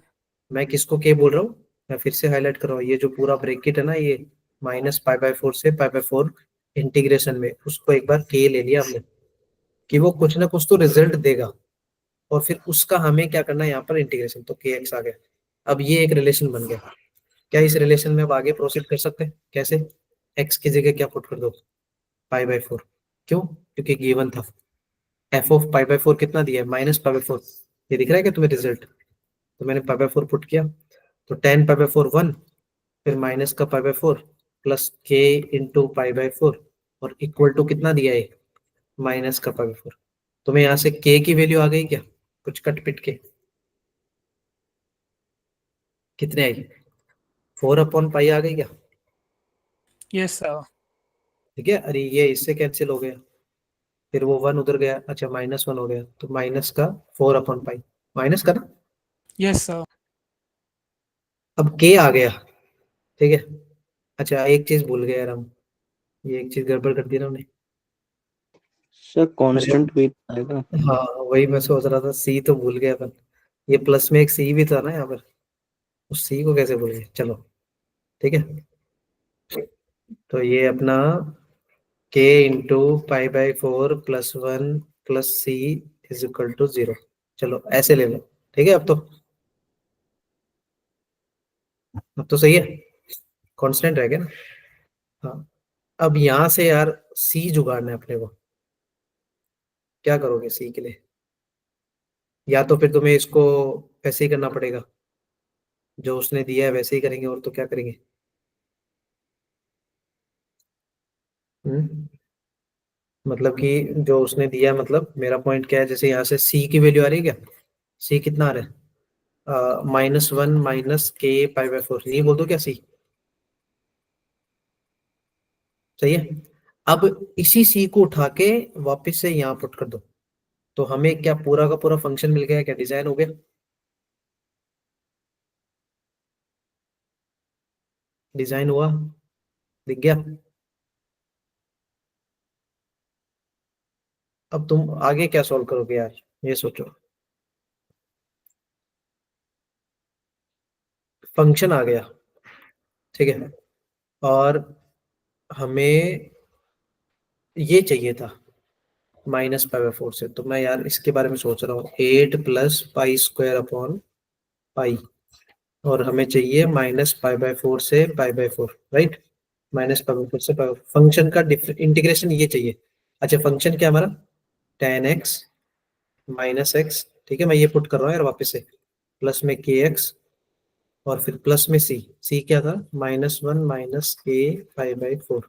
मैं किसको के बोल रहा हूँ, मैं फिर से हाईलाइट कर रहा हूँ, ये जो पूरा ब्रैकेट है ना, ये -π/4 से π/4 इंटीग्रेशन में, उसको एक बार के ले लिया हमने कि वो कुछ ना कुछ तो रिजल्ट देगा, और फिर उसका हमें क्या करना है यहाँ पर इंटीग्रेशन, तो के एक्स आ गया। अब ये एक रिलेशन बन गया, क्या इस रिलेशन में अब आगे प्रोसीड कर सकते हैं? कैसे? एक्स की जगह क्या पुट कर दो, π/4। क्यों? क्योंकि गिवन था एफ ऑफ π/4 कितना दिया है, -π/4, ये दिख रहा है क्या तुम्हें रिजल्ट? तो मैंने π/4 पुट किया, तो tan π/4 1, फिर माइनस का π/4 प्लस के इंटू π/4, और इक्वल टू कितना दिया है, माइनस का π/4। तुम्हें यहाँ से के की वैल्यू आ गई क्या, कुछ कट पिट के कितने आई, 4/π आ गई क्या? Yes sir. ठीक है, अरे ये इससे कैंसिल हो गया, फिर वो 1 उधर गया, अच्छा -1 हो गया, तो माइनस का 4/π, माइनस का ना। Yes sir. अब के आ गया, ठीक है। अच्छा एक चीज भूल गए यार हम, ये एक चीज गड़बड़ कर दी ना हमने। सर अरे कांस्टेंट भी आएगा। हाँ वही मैं सोच रहा था, सी तो भूल गया अपन, ये प्लस में एक सी भी था ना यहाँ पर, उस सी को कैसे भूल गए, चलो ठीक है। तो ये अपना k into pi by 4 plus 1 plus c is equal to 0। चलो ऐसे ले लो, ठीक है। अब तो सही है, कांस्टेंट रह गया ना। हाँ, अब यहाँ से यार c जुगाड़ना है अपने को। क्या करोगे c के लिए? या तो फिर तुम्हें इसको ऐसे ही करना पड़ेगा, जो उसने दिया है वैसे ही करेंगे, और तो क्या करेंगे। हम्म मतलब कि जो उसने दिया है, मतलब मेरा पॉइंट क्या है, जैसे यहाँ से c की वैल्यू आ रही है क्या? c कितना आ रहा है? -1 माइनस k पाई बाई 4, नहीं बोल दो क्या c? सही है। अब इसी c को उठा के वापस से यहाँ पुट कर दो, तो हमें क्या पूरा का पूरा फंक्शन मिल गया, क्या डिजाइन हो गया? डिजाइन हुआ, दिख गया। अब तुम आगे क्या सॉल्व करोगे यार, ये सोचो। फंक्शन आ गया, ठीक है, और हमें ये चाहिए था -π/4 से। तो मैं यार इसके बारे में सोच रहा हूँ, 8 plus pi square upon pi, और हमें चाहिए -π/4 से π/4, राइट। -π/4 से पाई, फंक्शन का इंटीग्रेशन ये चाहिए। अच्छा, फंक्शन क्या हमारा? tan x माइनस एक्स, ठीक है। मैं ये पुट कर रहा हूँ यार वापस से, प्लस में के एक्स, और फिर प्लस में c क्या था? -1 माइनस के π/4,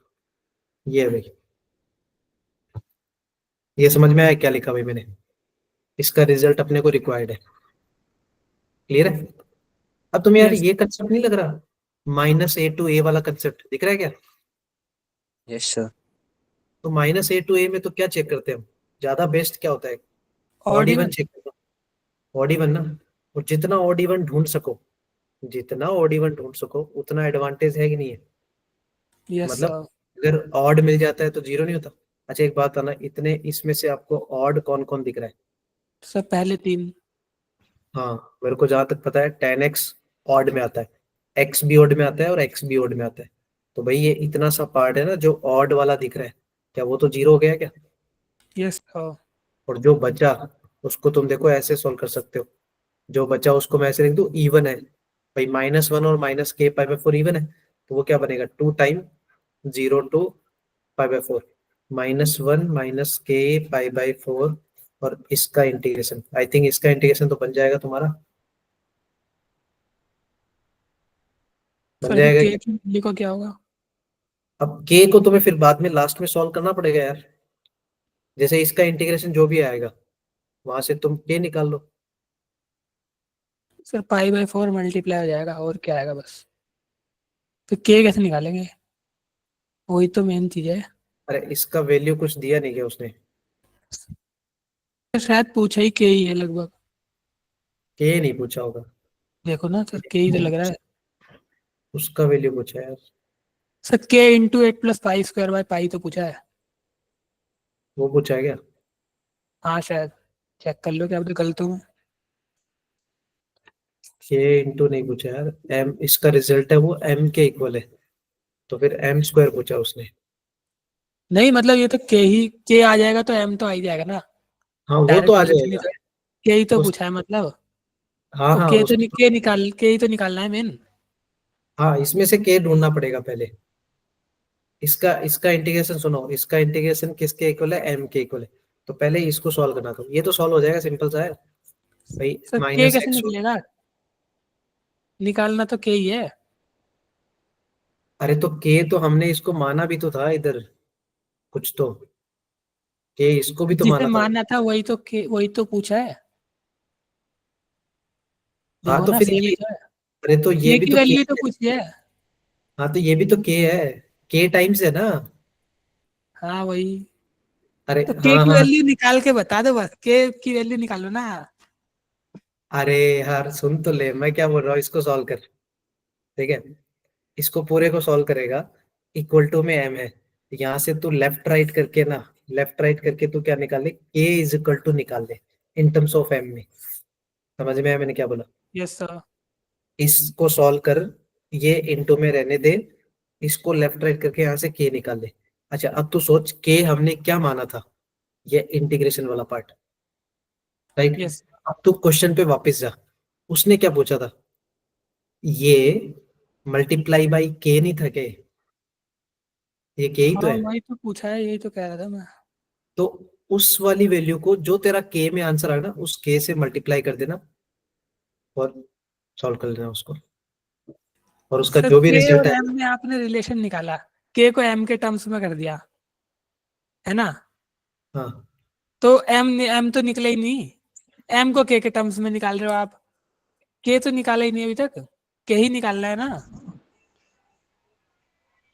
ये है भाई। ये समझ में आया क्या लिखा भाई मैंने? इसका रिजल्ट अपने को रिक्वायर्ड है। क्लियर है? अब तुम्हें यार Yes. ये कंसेप्ट नहीं लग रहा, -a to a वाला कंसेप्ट दिख रहा है क्या? Yes sir. तो -a to a में तो क्या चेक करते हैं हम? ज्यादा बेस्ट क्या होता है? Odd Odd even even? Check करते हैं, ऑड इवन ना। और जितना ऑड इवन ढूंढ सको, जितना ऑड इवन ढूंढ सको उतना एडवांटेज है कि नहीं है? Yes, मतलब sir. अगर ऑड मिल जाता है तो जीरो नहीं होता। अच्छा, एक बात आना, इतने इसमें से आपको ऑड कौन कौन दिख रहा है? सर पहले 3। हाँ, मेरे को जहां तक पता है tan x ऑड में आता है, x भी ऑड में आता है और x भी ऑड में आता है। तो भाई ये इतना सा पार्ट है ना जो ऑड वाला दिख रहा है, क्या वो तो जीरो हो गया क्या? Yes, sir. और जो बचा उसको तुम देखो ऐसे सॉल्व कर सकते हो, जो बचा उसको मैं ऐसे लिख दूं, इवन है भाई, -1 और -k/4 इवन है, तो वो क्या बनेगा? 2 टाइम 0 to π/4, -1 माइनस के π/4, और इसका इंटीग्रेशन, आई थिंक इसका इंटीग्रेशन तो बन जाएगा तुम्हारा, बन सर अभी जाएगा k क्या? की वैल्यू का क्या होगा? अब के को तुम्हें फिर बाद में लास्ट में सॉल्व करना पड़ेगा यार। जैसे इसका इंटीग्रेशन जो भी आएगा वहां से तुम के निकाल लो। सर π/4 मल्टीप्लाई हो जाएगा, और क्या आएगा बस। तो k कैसे निकालेंगे? वही तो मेन चीज है। अरे इसका वैल्यू कुछ दिया नहीं क्या उसने? सर शायद पूछा ही k ही है लगभग। के नहीं पूछा होगा, देखो ना सर, k ही तो लग रहा है। उसका वैल्यू पूछा है यार। Sir k into 8 plus pi square by pi तो पूछा है। वो पूछा है क्या? हाँ शायद, चेक कर लो क्या तो गलत हूँ मैं। के इंटू नहीं पूछा यार, एम इसका रिजल्ट है, वो एम के इक्वल है, तो फिर एम स्क्वायर पूछा उसने। नहीं मतलब ये तो k आ जाएगा तो m तो आ ही जाएगा ना। हाँ वो तो डायरेक्ट आ कैंसिल नहीं जाएगा। तो k ही तो उस पूछा है मतलब। हाँ तो हाँ k उस तो k निकाल k ही तो निकालना है मेन। हाँ, इसमें से के ढूंढना पड़ेगा पहले। इसका इसका इंटीग्रेशन सुनो, इसका इंटीग्रेशन किसके इक्वल है? एम के इक्वल है। तो पहले इसको सॉल्व करना, तो ये तो सॉल्व हो जाएगा, सिंपल सा है भाई। सर k माइनस कैसे एक्स, निकलेगा? निकालना तो k ही है। अरे तो के तो हमने इसको माना भी तो था इधर, कुछ तो के इसको भी तो जिसे माना था। मानना था वही तो पूछा है। हाँ देखो तो ना फिर सेम ही ये, तो है। अरे तो ये k भी की तो के वैल्यू तो है। पूछी है। हाँ तो ये भी तो के है, के टाइम्स है ना। हाँ वही। अरे तो k हाँ की हाँ, वैल्यू निकाल के बता दो बस, k की वैल्यू निकालो ना। अरे यार सुन तो ले, मैं क्या बोल रहा हूँ, इसको सॉल्व कर, ठीक है। इसको पूरे को सॉल्व करेगा, इक्वल टू में एम है, यहाँ से तू लेफ्ट राइट करके ना, लेफ्ट राइट करके तू क्या निकाल ले? के इज इक्वल टू निकाल ले, इन टर्म्स ऑफ एम में। समझ में आया मैंने क्या बोला? Yes sir. इसको सॉल्व कर, ये इनटू में रहने दे, इसको लेफ्ट राइट करके यहाँ से के निकाल ले। अच्छा अब तू सोच के हमने क्या माना था, ये इंटीग्रेशन वाला पार्ट, राइट। यस अब तू क्वेश्चन पे वापस जा, उसने क्या पूछा था, ये मल्टीप्लाई बाई के नहीं था के, ये के ही तो हाँ है। वही तो पूछा है, यही तो कह रहा था मैं। तो उस वाली वैल्यू को जो तेरा के में आंसर आएगा ना, उस के से मल्टीप्लाई कर देना और सॉल्व कर लेना उसको, और उसका सर जो भी के रिजल्ट और है। एम में आपने रिलेशन निकाला, के को एम के टर्म्स में कर दिया, है ना? हाँ तो एम तो निकला ही नहीं, एम को के टर्म्स में निकाल रहे हो आप, के तो निकाला ही नहीं अभी तक, के ही निकालना है ना।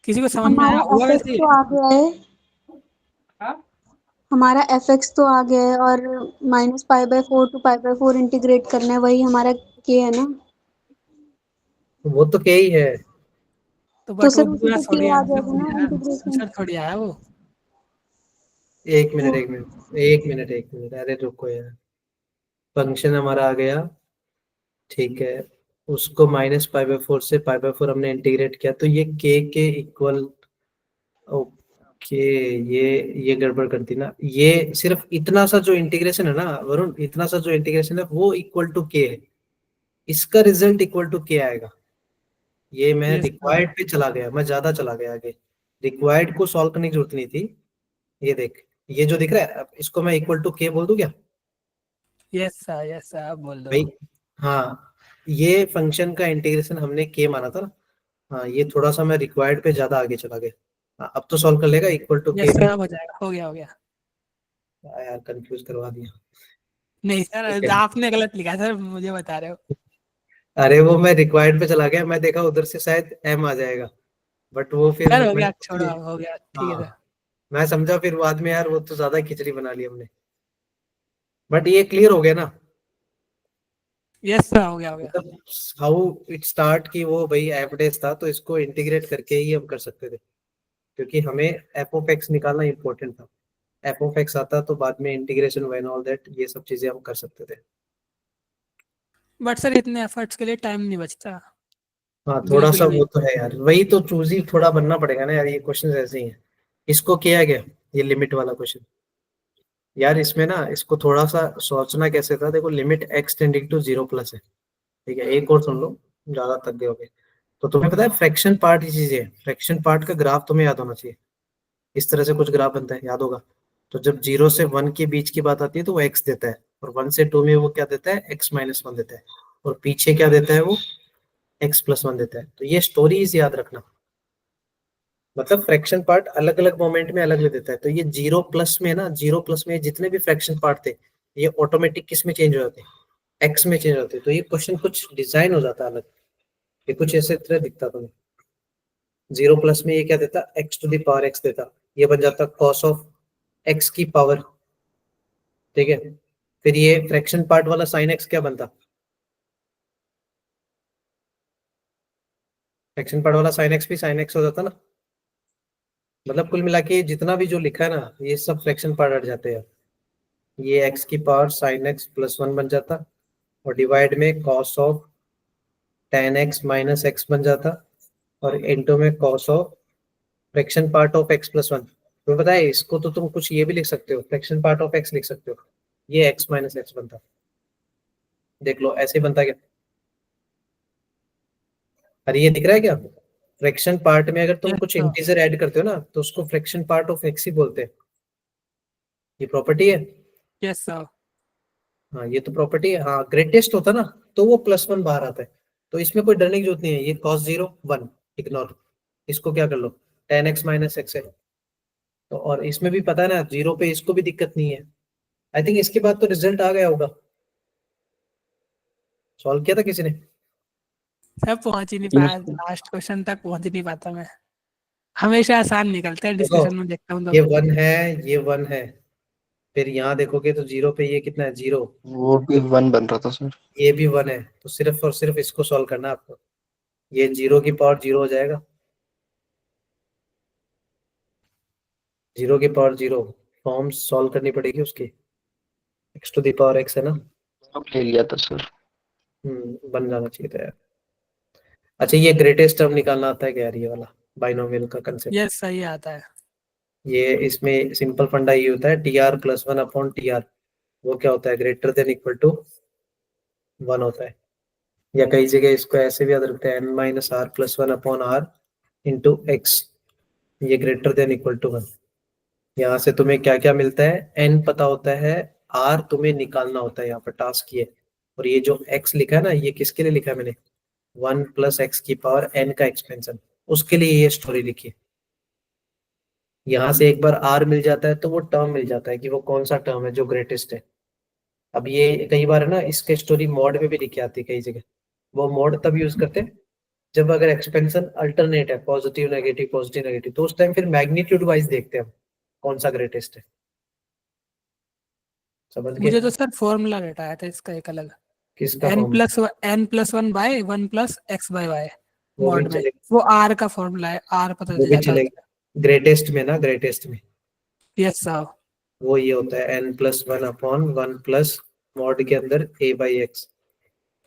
किसी को समझ में आया हमारा हुआ एफ वैसे ही? तो आ गया है, हाँ? हमारा एफ एक्स तो आ गया है, और -π/4 to π/4 इंटीग्रेट करना है, वही हमारा के है ना। वो तो के ही है। तो तो बट वो सर उसी पूरा पे के थोड़ी आ आंसर जाएगा थोड़ी ना आया, इंटीग्रेशन। आंसर थोड़ी आया वो। एक मिनट एक मिनट एक मिनट एक मिनट, अरे रुको यार, फंक्शन हमारा आ गया, ठीक है, उसको -π/4 से π/4 हमने इंटीग्रेट किया, तो ये के इक्वल, ओके, ये गड़बड़ करती ना, ये सिर्फ इतना सा जो इंटीग्रेशन है ना वरुण, इतना सा जो इंटीग्रेशन है वो इक्वल टू के है, इसका रिजल्ट इक्वल टू के आएगा। ये मैं यस सर। रिक्वायर्ड पे चला गया, मैं ज्यादा चला गया आगे, रिक्वायर्ड को सॉल्व करने की जरूरत नहीं थी। ये देख, ये जो दिख रहा है, अब इसको मैं इक्वल टू के बोल दूं क्या यस सर आप बोल दो। भाई? हाँ, ये फंक्शन का इंटीग्रेशन हमने के माना था ना। हाँ, ये थोड़ा सा मैं रिक्वायर्ड पे ज्यादा आगे चला गया। हाँ, अब तो सॉल्व कर लेगा इक्वल टू के यस सर में। अब हो जाएगा, हो गया हो गया। यार कंफ्यूज करवा दिया। नहीं ठीक सर है। आपने गलत लिखा सर, मुझे बता रहे हो। अरे वो मैं रिक्वायर्ड पे चला गया, मैं देखा उधर से शायद एम आ जाएगा, बट वो फिर सर हो मैं, गया, छोड़ो हो गया, ठीक है सर। हाँ मैं समझा फिर बाद में यार, वो तो ज्यादा खिचड़ी बना ली हमने, बट ये क्लियर हो गया ना। यस सर हो गया हो गया। मतलब हाउ इट स्टार्ट की वो भाई एफ डेज था, तो इसको इंटीग्रेट करके ही हम कर सकते थे, क्योंकि हमें एफ ऑफ एक्स निकालना इंपॉर्टेंट था। एफ ऑफ एक्स आता तो बाद में इंटीग्रेशन व्हेन ऑल दैट, ये सब चीजें हम कर सकते थे। बट सर इतने एफर्ट्स के लिए टाइम नहीं बचता, हाँ थोड़ा सा बिल्कुल भी। वो तो है यार, वही तो चूजी थोड़ा बनना पड़ेगा ना यार, ये क्वेश्चन ऐसे ही है। इसको किया गया, ये लिमिट वाला क्वेश्चन, यार इसमें ना इसको थोड़ा सा सोचना कैसे था, देखो limit x tending to 0 plus है, ठीक है, एक और सुन लो, ज्यादा थक गए होगे। तो तुम्हें पता है फ्रैक्शन पार्ट ही चीज है, फ्रैक्शन पार्ट का ग्राफ तुम्हें याद होना चाहिए, इस तरह से कुछ ग्राफ बनता है, याद होगा। तो जब 0 से 1 के बीच की बात आती है तो वो एक्स देता है, और 1 से 2 में वो क्या देता है, x-1 देता है, और पीछे क्या देता है वो, x+1 देता है। तो ये स्टोरीज याद रखना, मतलब फ्रैक्शन पार्ट अलग अलग मोमेंट में अलग अलग देता है। तो ये 0 प्लस में ना, 0 प्लस में जितने भी फ्रैक्शन पार्ट थे, ये ऑटोमेटिक किस में चेंज हो जाते हैं, एक्स में चेंज होते हैं। तो ये क्वेश्चन कुछ डिजाइन हो जाता है अलग, ये कुछ ऐसे तरह दिखता तुम्हें। 0 प्लस में ये क्या देता, x⁻x देता, ये बन जाता cos ऑफ x की पावर, ठीक है। फिर ये फ्रैक्शन पार्ट वाला साइन एक्स क्या बनता, फ्रैक्शन पार्ट वाला साइन एक्स भी साइन एक्स हो जाता ना। मतलब कुल मिला के जितना भी जो लिखा है ना, ये सब फ्रैक्शन पार्ट हट जाते हैं। ये x की पावर साइन एक्स प्लस 1 बन जाता, और डिवाइड में cos of tan x minus x बन जाता, और इनटू में cos of fraction part of x+1। तुम्हें पता है इसको तो तुम कुछ ये भी लिख सकते हो, फ्रैक्शन पार्ट ऑफ x लिख सकते हो, ये x माइनस एक्स बनता, देख लो ऐसे ही बनता क्या। अरे ये दिख रहा है क्या, फ्रैक्शन पार्ट में अगर तुम यस कुछ सर। इंटीजर ऐड करते हो ना, तो उसको फ्रैक्शन पार्ट ऑफ एक्स ही बोलते हैं, ये प्रॉपर्टी है। Yes sir. हाँ ये तो प्रॉपर्टी है, हाँ ग्रेटेस्ट होता ना, तो वो +1 बाहर आता है। तो इसमें कोई डरने की जरूरत नहीं है, ये cos 0 1 इग्नोर, इसको क्या कर लो, tan x माइनस एक्स है। तो और इसमें भी पता है ना, 0 पे इसको भी दिक्कत नहीं है। आई थिंक इसके बाद तो रिजल्ट आ गया होगा, सॉल्व किया था किसी ने। सर पहुंच ही नहीं पाया, लास्ट क्वेश्चन तक पहुंच ही नहीं पाता मैं, हमेशा आसान निकलते हैं देखो डिस्कशन में, देखता हूँ तो। ये 1 है, ये 1 है, फिर यहाँ देखोगे तो 0 पे ये कितना है, 0, वो भी 1 बन रहा था सर। ये भी 1 है, तो सिर्फ और सिर्फ इसको सॉल्व करना है आपको, ये 0 की पावर 0 हो जाएगा, 0 की पावर 0 फॉर्म सॉल्व करनी पड़ेगी उसकी, x⁻x है ना। अब ले लिया था सर। बन जाना चाहिए था यार। अच्छा ये ग्रेटेस्ट टर्म निकालना आता है क्या यार, ये वाला बाइनोमियल का कंसेप्ट। यस सही आता है। ये इसमें सिंपल फंडा ये होता है TR + 1 अपॉन TR, वो क्या होता है, ग्रेटर देन इक्वल टू 1 होता है। या कई जगह इसको ऐसे भी याद रखते हैं, n - r + 1 upon r into x, ये ग्रेटर देन इक्वल टू 1। यहाँ से तुम्हें क्या क्या मिलता है, n पता होता है, r तुम्हें निकालना होता है, यहाँ पर टास्क ये। और ये जो x लिखा है ना, ये किसके लिए लिखा है मैंने, 1 + x की पावर n का एक्सपेंशन, उसके लिए ये स्टोरी लिखी है। यहाँ से एक बार r मिल जाता है तो वो टर्म मिल जाता है कि वो कौन सा टर्म है जो ग्रेटेस्ट है। अब ये कई बार है ना, इसके स्टोरी मॉड में भी लिखी आती है कई जगह। वो मॉड तब यूज करते हैं जब अगर एक्सपेंशन अल्टरनेट है, पॉजिटिव नेगेटिव, तो उस टाइम फिर मैग्नीट्यूड वाइज देखते हैं हम कौन सा ग्रेटेस्ट है। समझ मुझे गए? तो सर फॉर्मूला रहता है था इसका एक अलग, किसका n फॉर्म? + 1 बाय 1 + x/y वो भी मॉड में, चलेगा, वो r का फॉर्मूला है, r पता वो चल भी जाता है। चलेगा। ग्रेटेस्ट में ना, ग्रेटेस्ट में यस सर। वो ये होता है n + 1 अपॉन 1 प्लस मॉड के अंदर a/x,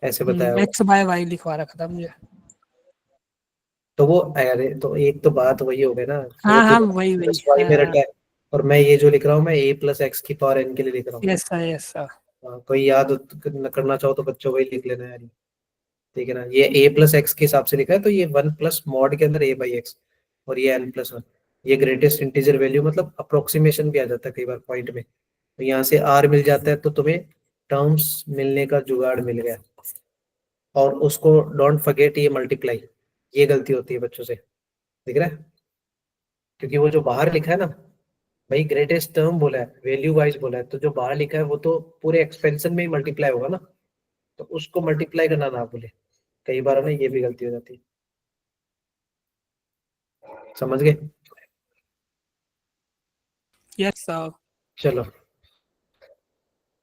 ऐसे बताया हुआ। x/y लिखवा रखा था मुझे। तो वो, अरे तो एक तो बात वही हो गई ना, वो हाँ तो वही प्लस y में रटा है, और मैं ये जो लिख रहा हूँ मैं a + x की पावर n के लिए लिख रहा हूँ। Yes sir. हाँ, कोई याद करना चाहो तो बच्चों वही लिख लेना यार, ठीक है ना। ये a + x के हिसाब से लिखा है, तो ये 1 प्लस मॉड के अंदर a/x, और ये n + 1, ये ग्रेटेस्ट इंटीजर वैल्यू, मतलब अप्रोक्सीमेशन भी आ जाता है कई बार पॉइंट में। तो यहाँ से r मिल जाता है तो तुम्हें टर्म्स मिलने का जुगाड़ मिल गया। और उसको डोंट फॉरगेट, ये मल्टीप्लाई, ये गलती होती है बच्चों से, दिख रहा है, क्योंकि वो जो बाहर लिखा है ना भाई, ग्रेटेस्ट टर्म बोला है, वैल्यू वाइज बोला है, तो जो बाहर लिखा है वो तो पूरे एक्सपेंशन में ही मल्टीप्लाई होगा ना, तो उसको मल्टीप्लाई करना ना भूले। कई बार है ना ये भी गलती हो जाती है। समझ गए? Yes sir. चलो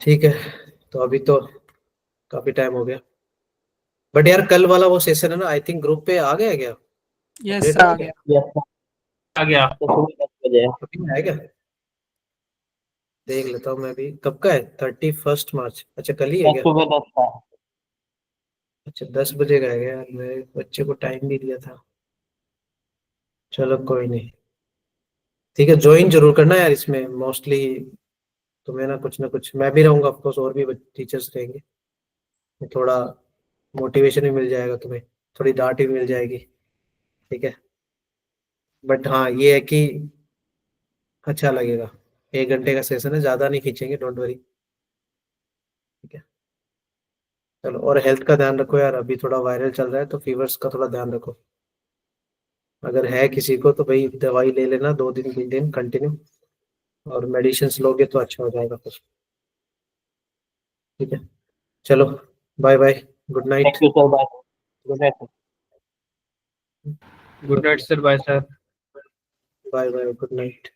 ठीक है, तो अभी तो काफी टाइम हो गया, बट यार कल वाला वो सेशन है ना, आई थिंक ग्रुप पे आ गया क्या? यस अपडेट सर आ आ गया? गया। आ गया तो सुबह 10 बजे। अभी में आया क्या? देख लेता हूँ मैं भी, कब का है, 31 मार्च, अच्छा कल ही है क्या? सुबह 10 का। अच्छा 10 बजे का है यार, मैं बच्चे को टाइम भी दिया था। चलो कोई नहीं, ठीक है, ज्वाइन जरूर करना यार इसमें, मोस्टली तुम्हें ना कुछ मैं भी रहूंगा ऑफकोर्स, और भी टीचर्स रहेंगे, तो थोड़ा मोटिवेशन भी मिल जाएगा तुम्हें, थोड़ी डांट भी मिल जाएगी, ठीक है। बट हाँ ये है कि अच्छा लगेगा, 1 घंटे का सेशन है, ज्यादा नहीं खींचेंगे, डोंट वरी, ठीक है। चलो, और हेल्थ का ध्यान रखो यार, अभी थोड़ा वायरल चल रहा है तो फीवर्स का थोड़ा ध्यान रखो। अगर है किसी को तो भाई दवाई ले लेना 2 दिन 3 दिन कंटिन्यू, और मेडिसिन लोगे तो अच्छा हो जाएगा कुछ, ठीक है। चलो bye bye, good night. Thank you sir, bye. Good night. Good night sir, bye sir. Bye bye, good night.